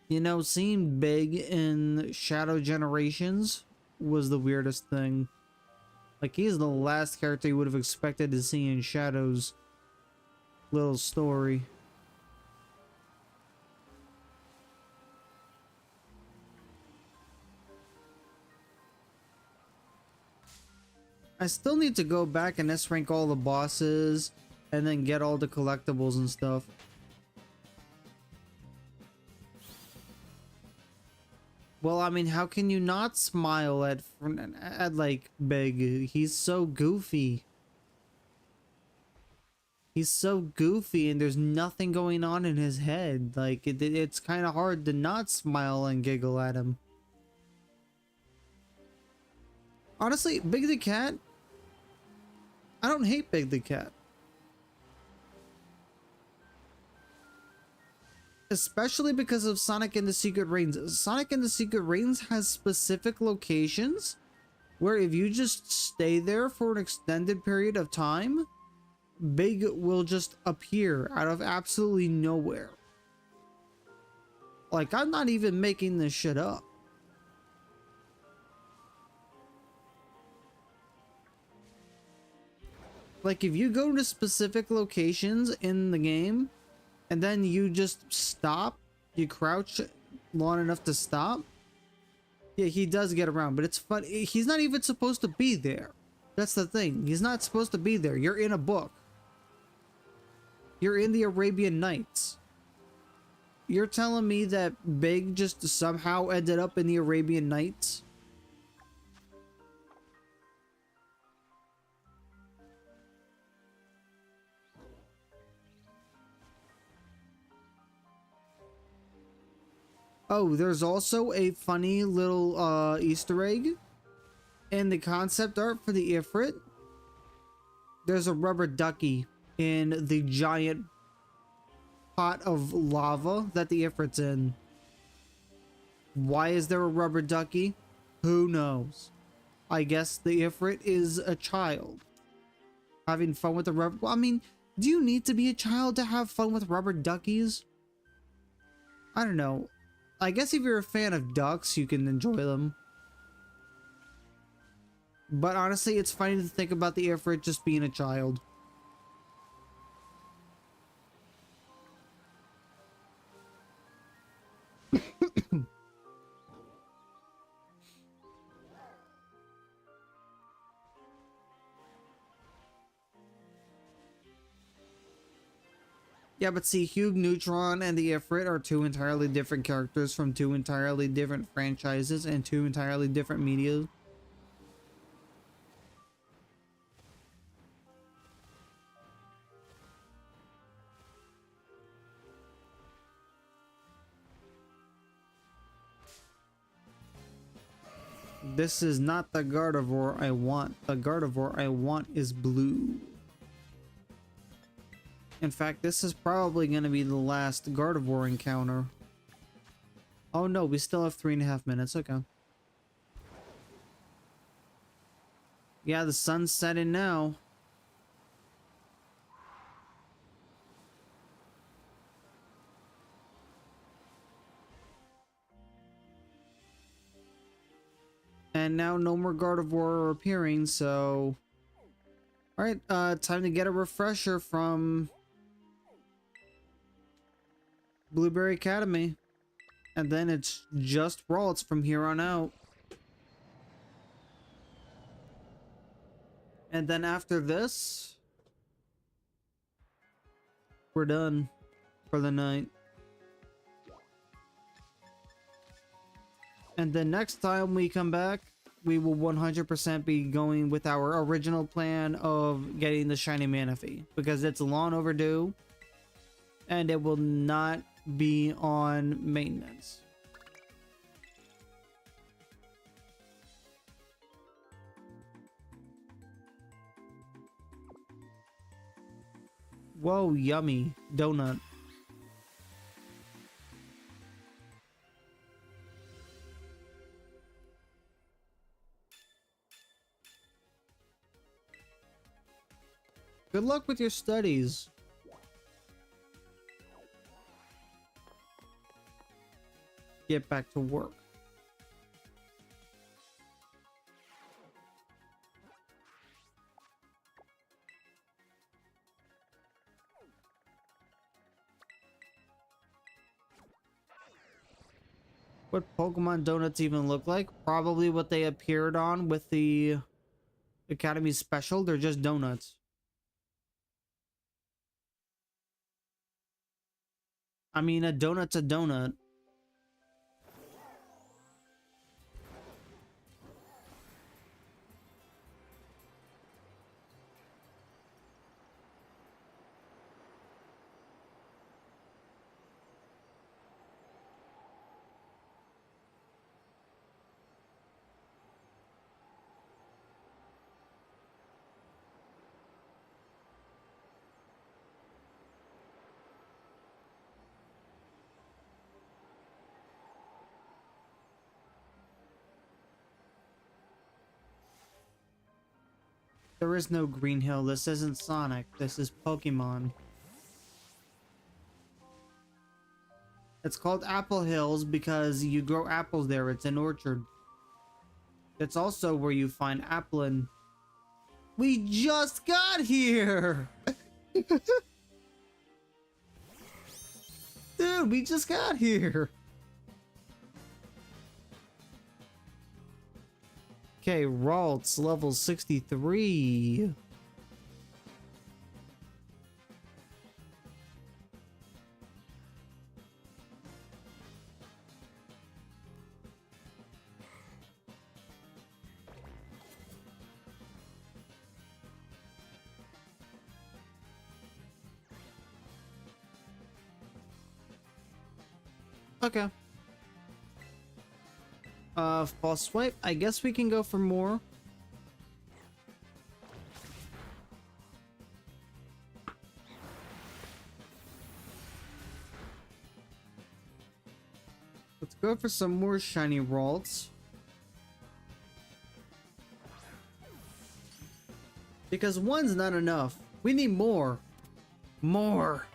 Speaker 1: You know, seeing Big in Shadow Generations was the weirdest thing. Like, he's the last character you would have expected to see in Shadow's little story. I still need to go back and S-rank all the bosses and then get all the collectibles and stuff. Well, I mean, how can you not smile at like Big? He's so goofy. He's so goofy and there's nothing going on in his head. Like, it's kind of hard to not smile and giggle at him. Honestly, Big the Cat, I don't hate Big the Cat. Especially because of Sonic and the Secret Rings. Sonic and the Secret Rings has specific locations where if you just stay there for an extended period of time, Big will just appear out of absolutely nowhere. Like, I'm not even making this shit up. Like, if you go to specific locations in the game, and then you just stop, you crouch long enough to stop, Yeah, he does get around, but it's fun. He's not even supposed to be there. That's the thing. He's not supposed to be there. You're in a book. You're in the Arabian Nights. You're telling me that Big just somehow ended up in the Arabian Nights? Oh, there's also a funny little Easter egg in the concept art for the Ifrit. There's a rubber ducky in the giant pot of lava that the Ifrit's in. Why is there a rubber ducky? Who knows? I guess the Ifrit is a child having fun with the rubber. Well, I mean, do you need to be a child to have fun with rubber duckies? I don't know. I guess if you're a fan of ducks, you can enjoy them. But honestly, it's funny to think about the Ifrit just being a child. Yeah, but see, Hugh Neutron and the Ifrit are two entirely different characters from two entirely different franchises and two entirely different media. This is not the Gardevoir I want. The Gardevoir I want is blue. In fact, this is probably going to be the last Gardevoir encounter. Oh no, we still have 3.5 minutes. Okay. Yeah, the sun's setting now. And now no more Gardevoir are appearing, so... Alright, time to get a refresher from... Blueberry Academy. And then it's just Ralts from here on out. And then after this... we're done for the night. And then next time we come back, we will 100% be going with our original plan of getting the Shiny Manaphy. Because it's long overdue. And it will not be on maintenance. Whoa, yummy donut. Good luck with your studies. Get back to work. What Pokemon donuts even look like? Probably what they appeared on with the Academy Special. They're just donuts. I mean, a donut's a donut. There is no Green Hill. This isn't Sonic. This is Pokemon. It's called Apple Hills because you grow apples there. It's an orchard. It's also where you find Applin. We just got here! Dude, we just got here! Okay, Ralts level 63. Okay. False swipe. I guess we can go for more. Let's go for some more shiny Ralts. Because one's not enough. We need more. More.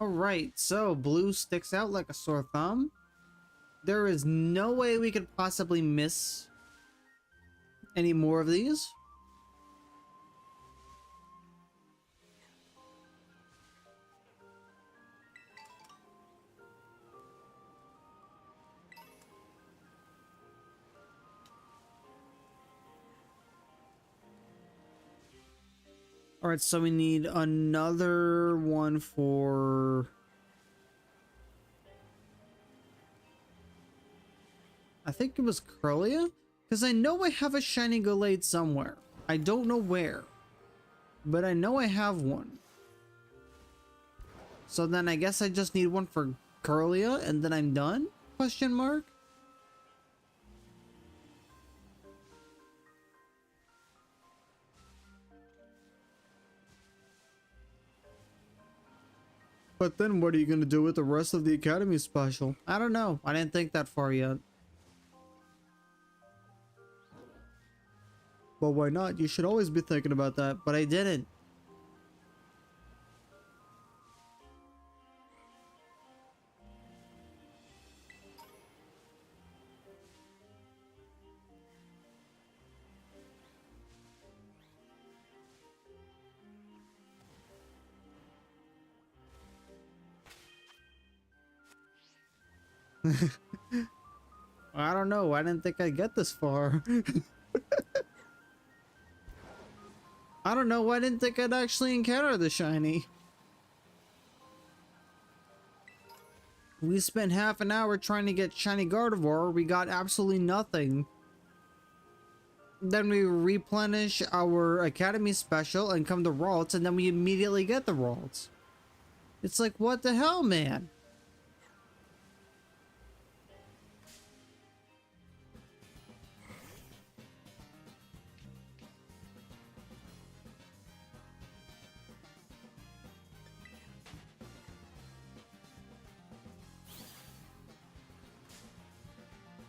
Speaker 1: Alright, so blue sticks out like a sore thumb. There is no way we could possibly miss any more of these. Alright, so we need another one for... I think it was Curlia? Because I know I have a shiny Gallade somewhere. I don't know where. But I know I have one. So then I guess I just need one for Curlia and then I'm done? Question mark? But then what are you going to do with the rest of the Academy special? I don't know. I didn't think that far yet. Well, why not? You should always be thinking about that, but I didn't. I don't know. I didn't think I'd get this far. I don't know. I didn't think I'd actually encounter the shiny. We spent half an hour trying to get shiny Gardevoir. We got absolutely nothing. Then we replenish our Academy special and come to Ralts, and then we immediately get the Ralts. It's like, what the hell, man?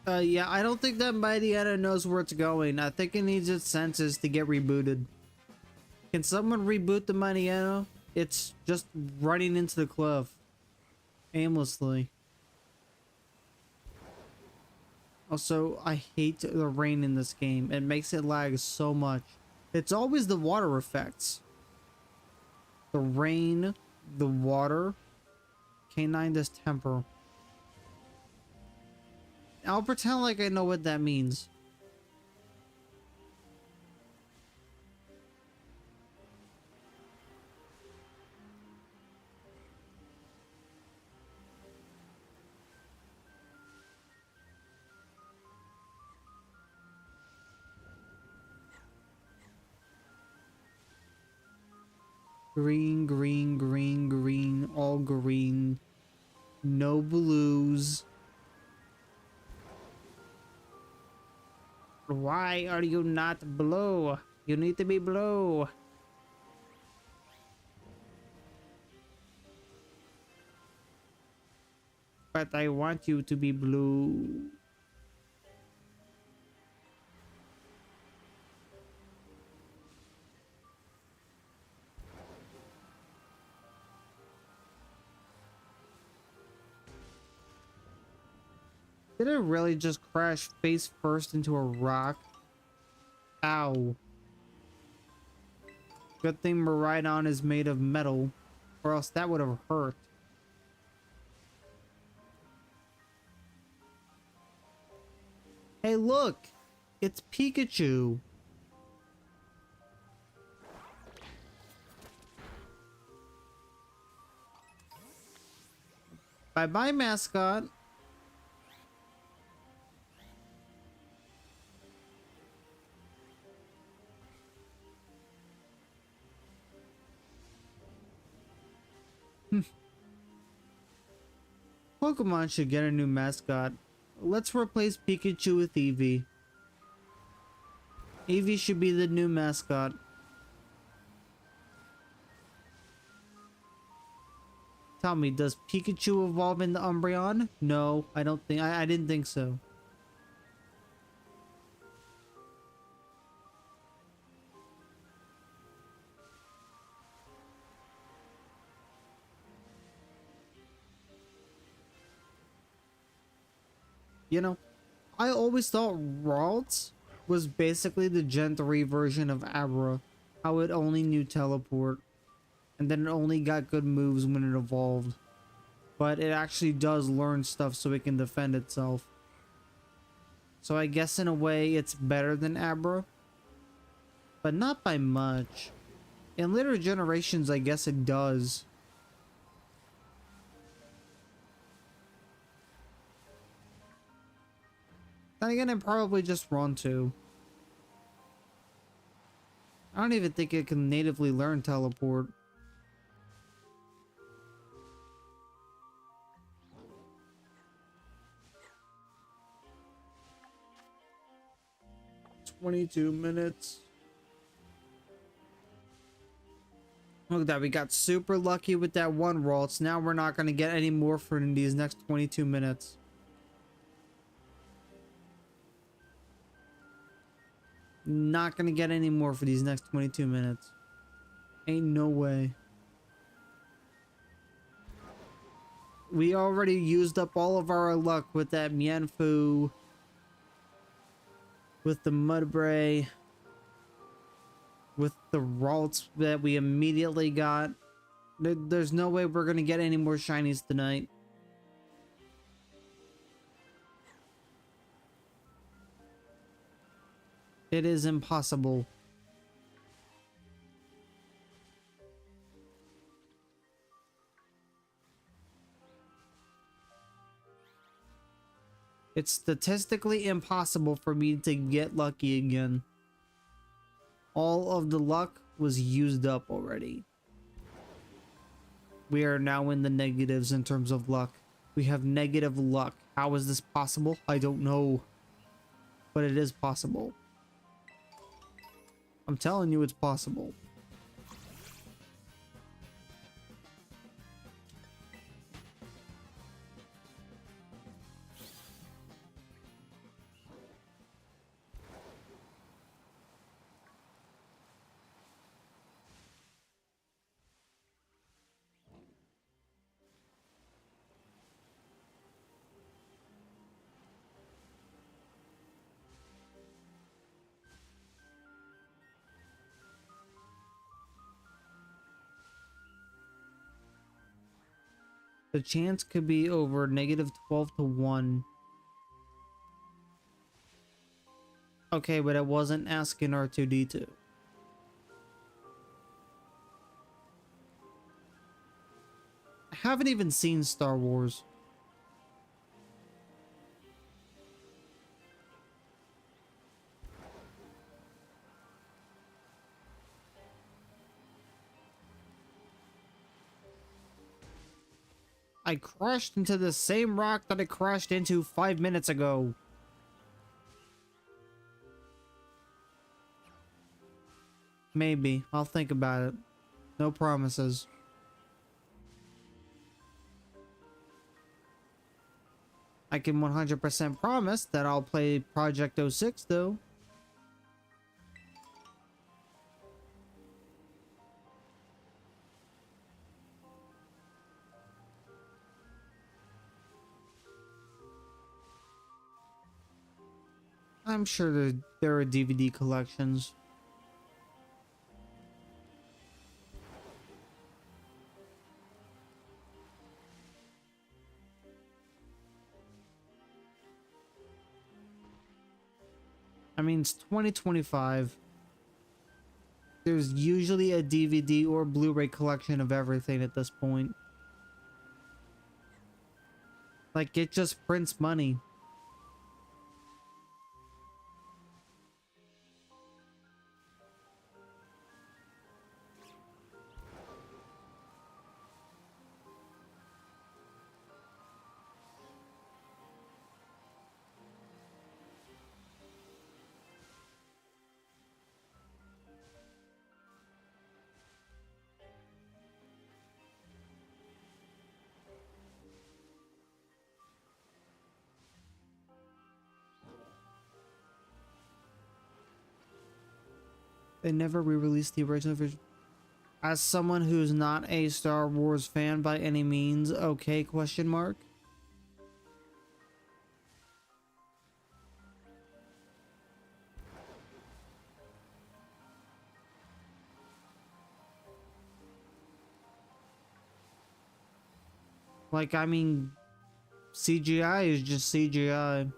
Speaker 1: Yeah, I don't think that Mightyena knows where it's going. I think it needs its senses to get rebooted. Can someone reboot the Mightyena? It's just running into the cliff. Aimlessly. Also, I hate the rain in this game. It makes it lag so much. It's always the water effects. The rain, the water, canine distemper. I'll pretend like I know what that means. Green, green, green, green, all green. No blues. Why are you not blue? You need to be blue. But I want you to be blue. Did it really just crash face first into a rock? Ow. Good thing Maridon is made of metal, or else that would have hurt. Hey, look! It's Pikachu! Bye-bye, mascot. Pokemon should get a new mascot. Let's replace Pikachu with Eevee. Eevee should be the new mascot. Tell me, does Pikachu evolve into Umbreon? No, I don't think. I didn't think so. You know, I always thought Ralts was basically the Gen 3 version of Abra. How it only knew teleport. And then it only got good moves when it evolved. But it actually does learn stuff so it can defend itself. So I guess in a way it's better than Abra. But not by much. In later generations I guess it does. Then again, I'm probably just wrong too. I don't even think it can natively learn teleport. $22. Look at that, we got super lucky with that one Ralts. Now we're not going to get any more for in these next 22 minutes. Not going to get any more for these next 22 minutes. Ain't no way. We already used up all of our luck with that Mienfoo. With the Mudbray. With the Ralts that we immediately got. There's no way we're going to get any more shinies tonight. It is impossible. It's statistically impossible for me to get lucky again. All of the luck was used up already. We are now in the negatives in terms of luck. We have negative luck. How is this possible? I don't know. But it is possible. I'm telling you it's possible. The chance could be over -12 to 1. Okay, but I wasn't asking R2-D2. I haven't even seen Star Wars. I crashed into the same rock that I crashed into 5 minutes ago. Maybe. I'll think about it. No promises. I can 100% promise that I'll play Project 06 though. I'm sure there are DVD collections. I mean, it's 2025. There's usually a DVD or Blu-ray collection of everything at this point. Like, it just prints money. They never re-released the original version. As someone who's not a Star Wars fan by any means, okay, question mark? Like, I mean, CGI is just CGI.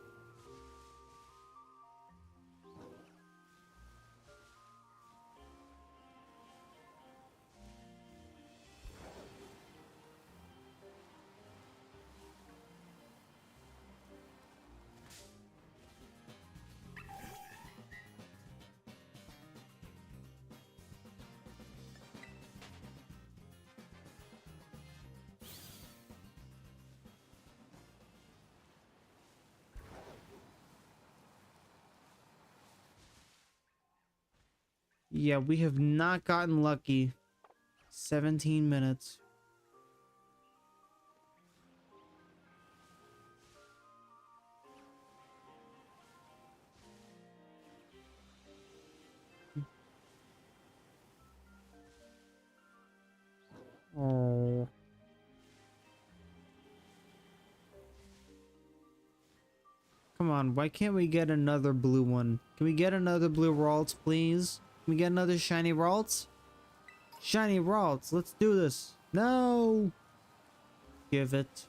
Speaker 1: Yeah, we have not gotten lucky. 17 minutes. Oh. Come on, why can't we get another blue one? Can we get another blue Ralts, please? Can we get another shiny Ralts? Shiny Ralts, let's do this. No! Give it.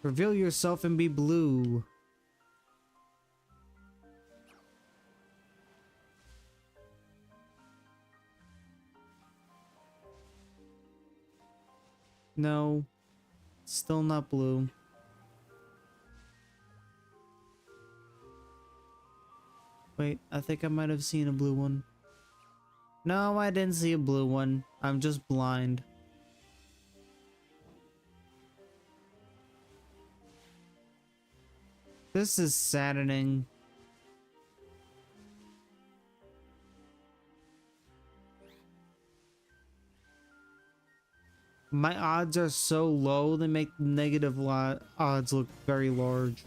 Speaker 1: Reveal yourself and be blue. No. Still not blue. Wait, I think I might have seen a blue one. No, I didn't see a blue one. I'm just blind. This is saddening. My odds are so low, they make negative odds look very large.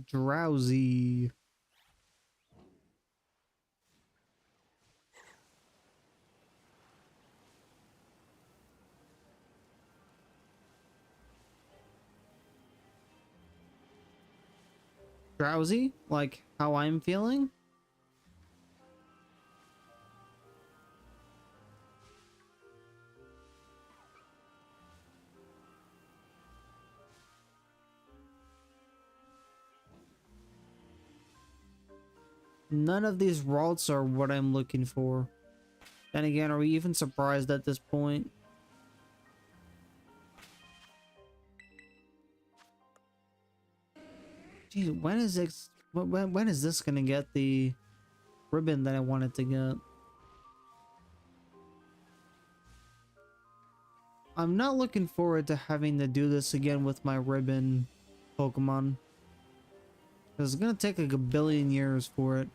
Speaker 1: Drowsy. Drowsy? Like how I'm feeling? None of these Ralts are what I'm looking for. Then again, are we even surprised at this point? Jeez, when is this? When is this gonna get the ribbon that I wanted to get? I'm not looking forward to having to do this again with my ribbon Pokemon. It's gonna take like a billion years for it.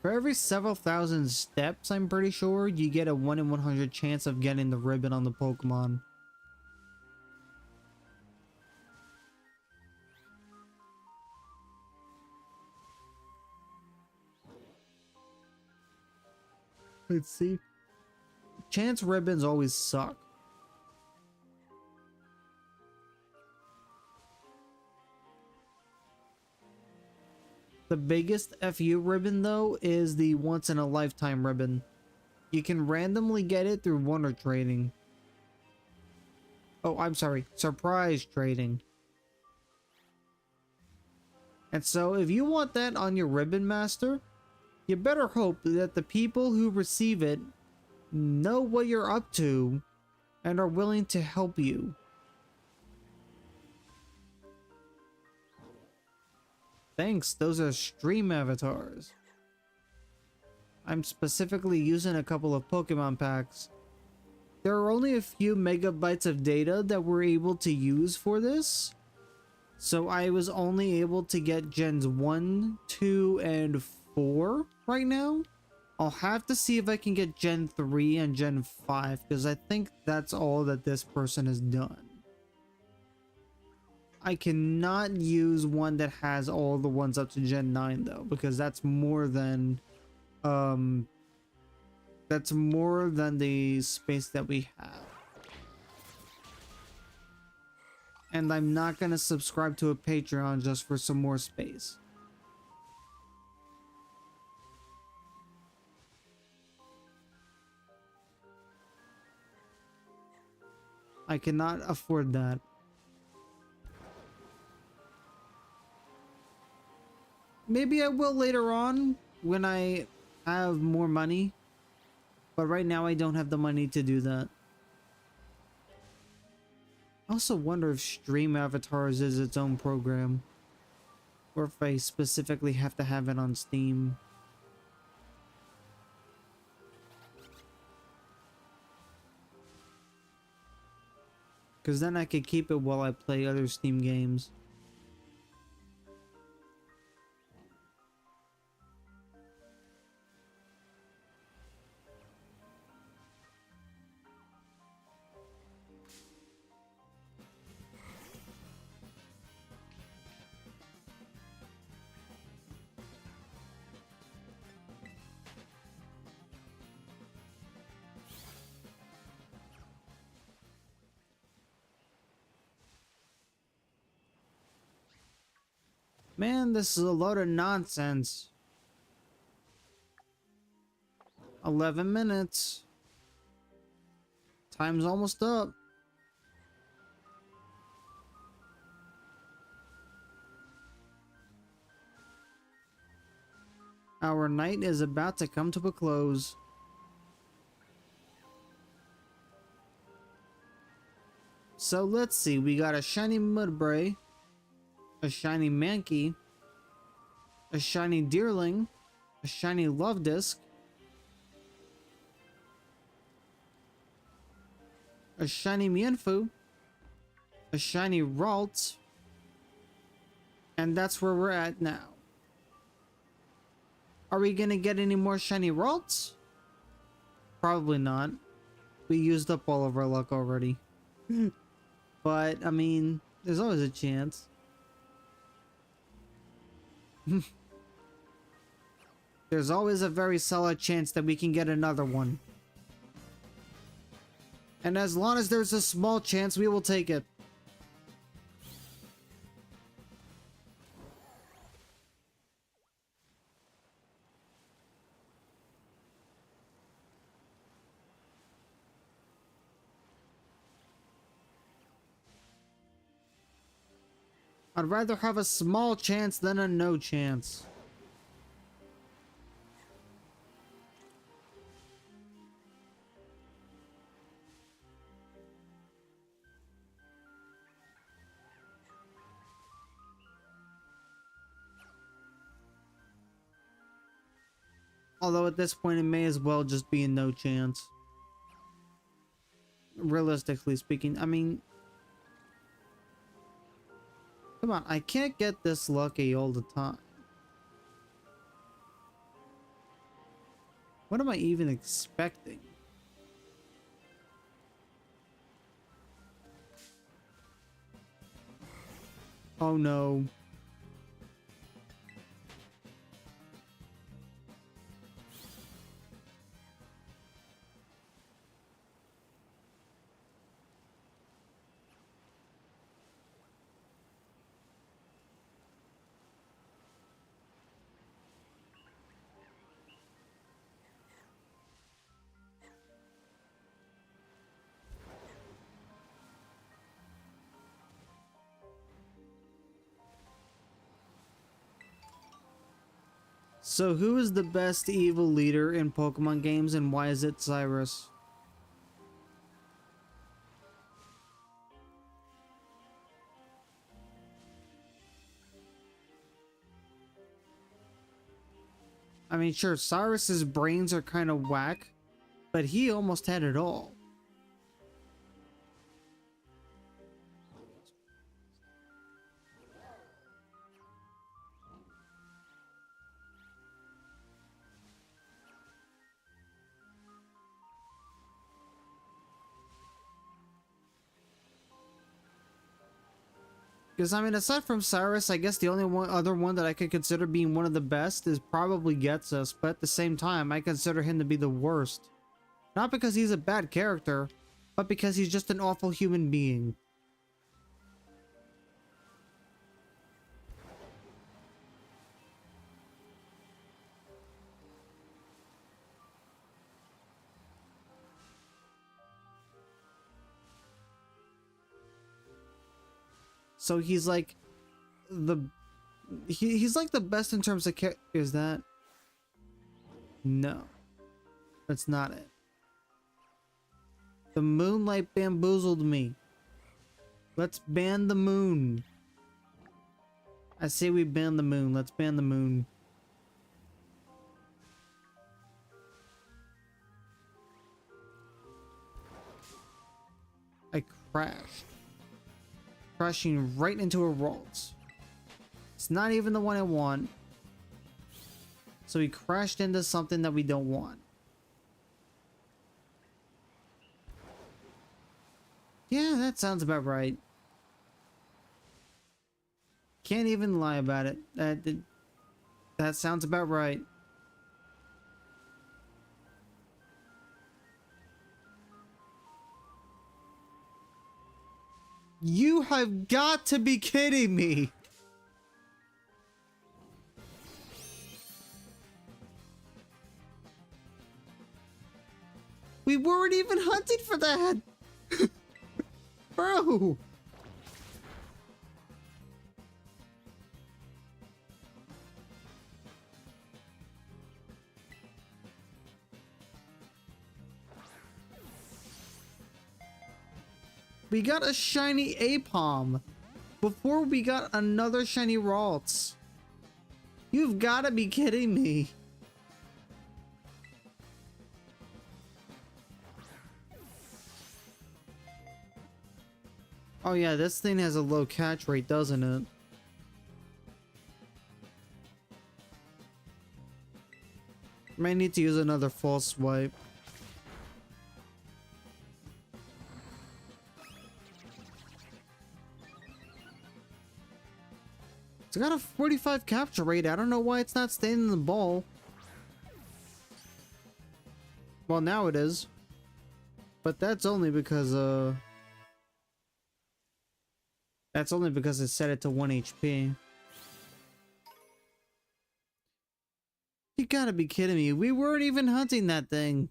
Speaker 1: For every several thousand steps, I'm pretty sure, you get a 1 in 100 chance of getting the ribbon on the Pokemon. Let's see. Chance ribbons always suck. The biggest FU ribbon though is the once in a lifetime ribbon. You can randomly get it through wonder trading. Oh, I'm sorry, surprise trading. And so if you want that on your ribbon master, you better hope that the people who receive it know what you're up to and are willing to help you. Thanks, those are stream avatars. I'm specifically using a couple of Pokemon packs. There are only a few megabytes of data that we're able to use for this. So I was only able to get gens 1, 2, and 4 right now. I'll have to see if I can get Gen 3 and Gen 5 because I think that's all that this person has done. I cannot use one that has all the ones up to Gen 9 though, because that's more than the space that we have. And I'm not gonna subscribe to a Patreon just for some more space. I cannot afford that. Maybe I will later on when I have more money. But right now I don't have the money to do that. I also wonder if Stream Avatars is its own program. Or if I specifically have to have it on Steam. Because then I could keep it while I play other Steam games. Man, this is a load of nonsense. 11 minutes. Time's almost up. Our night is about to come to a close. So let's see, we got a shiny Mudbray, a shiny Mankey, a shiny Deerling, a shiny Love Disc, a shiny Mienfoo, a shiny Ralt, and that's where we're at now. Are we gonna get any more shiny Ralts? Probably not. We used up all of our luck already. But, I mean, there's always a chance. There's always a very solid chance that we can get another one. And as long as there's a small chance, we will take it. I'd rather have a small chance than a no chance. Although at this point it may as well just be a no chance. Realistically speaking, I mean... Come on, I can't get this lucky all the time. What am I even expecting? Oh no. So who is the best evil leader in Pokemon games and why is it Cyrus? I mean, sure, Cyrus's brains are kind of whack, but he almost had it all. Because, I mean, aside from Cyrus, I guess the only other one that I could consider being one of the best is probably Getsus, but at the same time, I consider him to be the worst. Not because he's a bad character, but because he's just an awful human being. So he's like he's like the best in terms of is that? No. That's not it. The moonlight bamboozled me. Let's ban the moon. I say we ban the moon. Let's ban the moon. I crashed. Crashing right into a Ralts. It's not even the one I want. So we crashed into something that we don't want. Yeah, that sounds about right. Can't even lie about it. That sounds about right. You have got to be kidding me. We weren't even hunting for that. Bro. We got a shiny Apom before we got another shiny Ralts. You've got to be kidding me. Oh yeah, this thing has a low catch rate, doesn't it? Might need to use another false swipe. It's got a 45 capture rate. I don't know why it's not staying in the ball. Well, now it is. But that's only because it set it to 1 HP. You gotta be kidding me. We weren't even hunting that thing.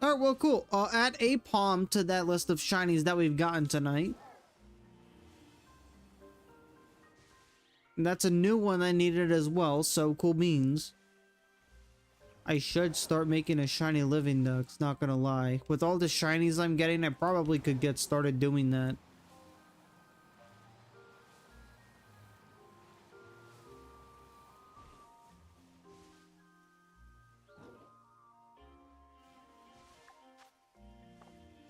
Speaker 1: Alright, well, cool. I'll add a palm to that list of shinies that we've gotten tonight. And that's a new one I needed as well, so cool beans. I should start making a shiny living ducks, not gonna lie. With all the shinies I'm getting, I probably could get started doing that.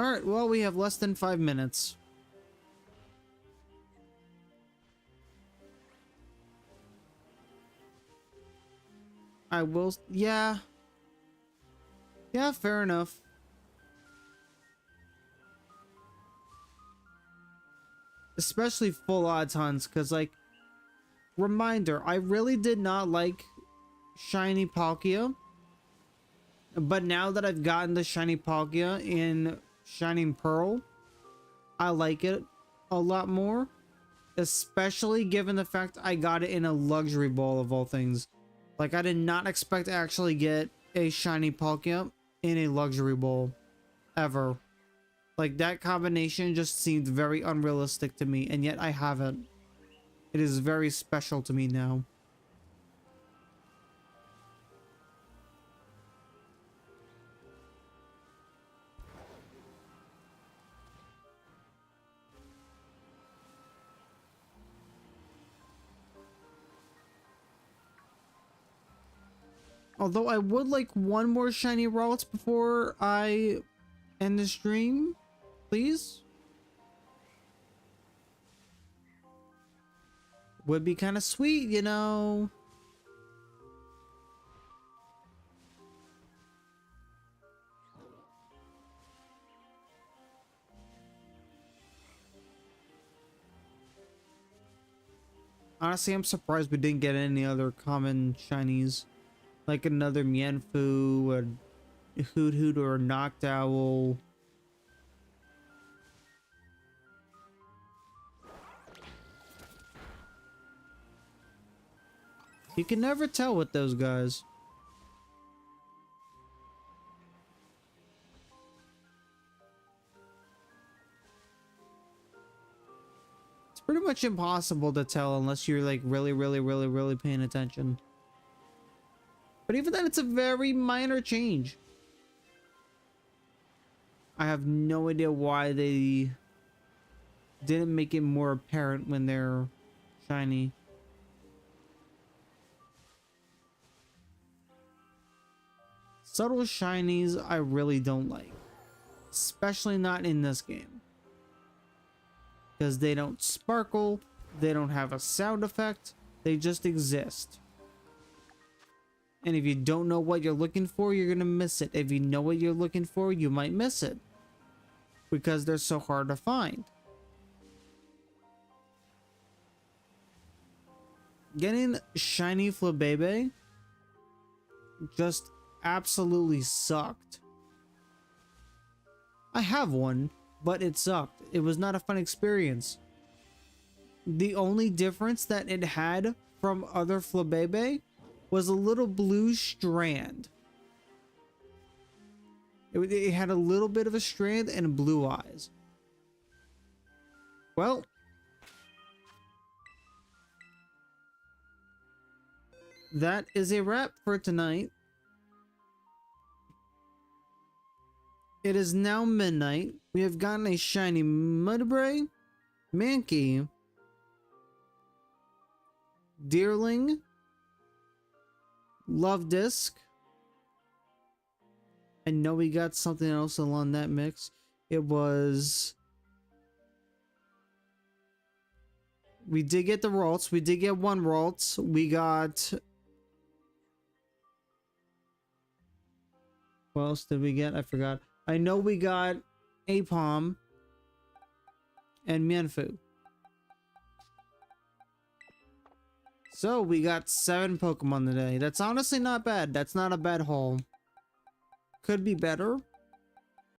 Speaker 1: Alright, well, we have less than 5 minutes. I will... Yeah. Yeah, fair enough. Especially full odds hunts, because, like... Reminder, I really did not like Shiny Palkia. But now that I've gotten the Shiny Palkia in Shining Pearl, I like it a lot more, especially given the fact I got it in a luxury bowl of all things. Like, I did not expect to actually get a shiny Palkia in a luxury bowl ever. Like, that combination just seemed very unrealistic to me, and yet I have it. It is very special to me now. Although I would like one more shiny Ralts before I end the stream, please. Would be kind of sweet, you know. Honestly, I'm surprised we didn't get any other common shinies. Like another Mienfoo, a Hoot Hoot, or a Noctowl. You can never tell with those guys. It's pretty much impossible to tell unless you're like really paying attention. But even then, it's a very minor change. I have no idea why they didn't make it more apparent when they're shiny. Subtle shinies I really don't like. Especially not in this game. Because they don't sparkle, they don't have a sound effect, they just exist. And if you don't know what you're looking for, you're gonna miss it. If you know what you're looking for, you might miss it. Because they're so hard to find. Getting shiny Flabébé just absolutely sucked. I have one, but it sucked. It was not a fun experience. The only difference that it had from other Flabébé was a little blue strand. It had a little bit of a strand and blue eyes. Well, that is a wrap for tonight. It is now midnight. We have gotten a shiny Mudbray, Mankey, Deerling, Love Disc. I know we got something else along that mix. It was... We did get the Ralts. We did get one Ralts. We got... What else did we get? I forgot. I know we got Apom and Mienfoo. So we got 7 Pokemon today. That's honestly not bad. That's not a bad haul. Could be better,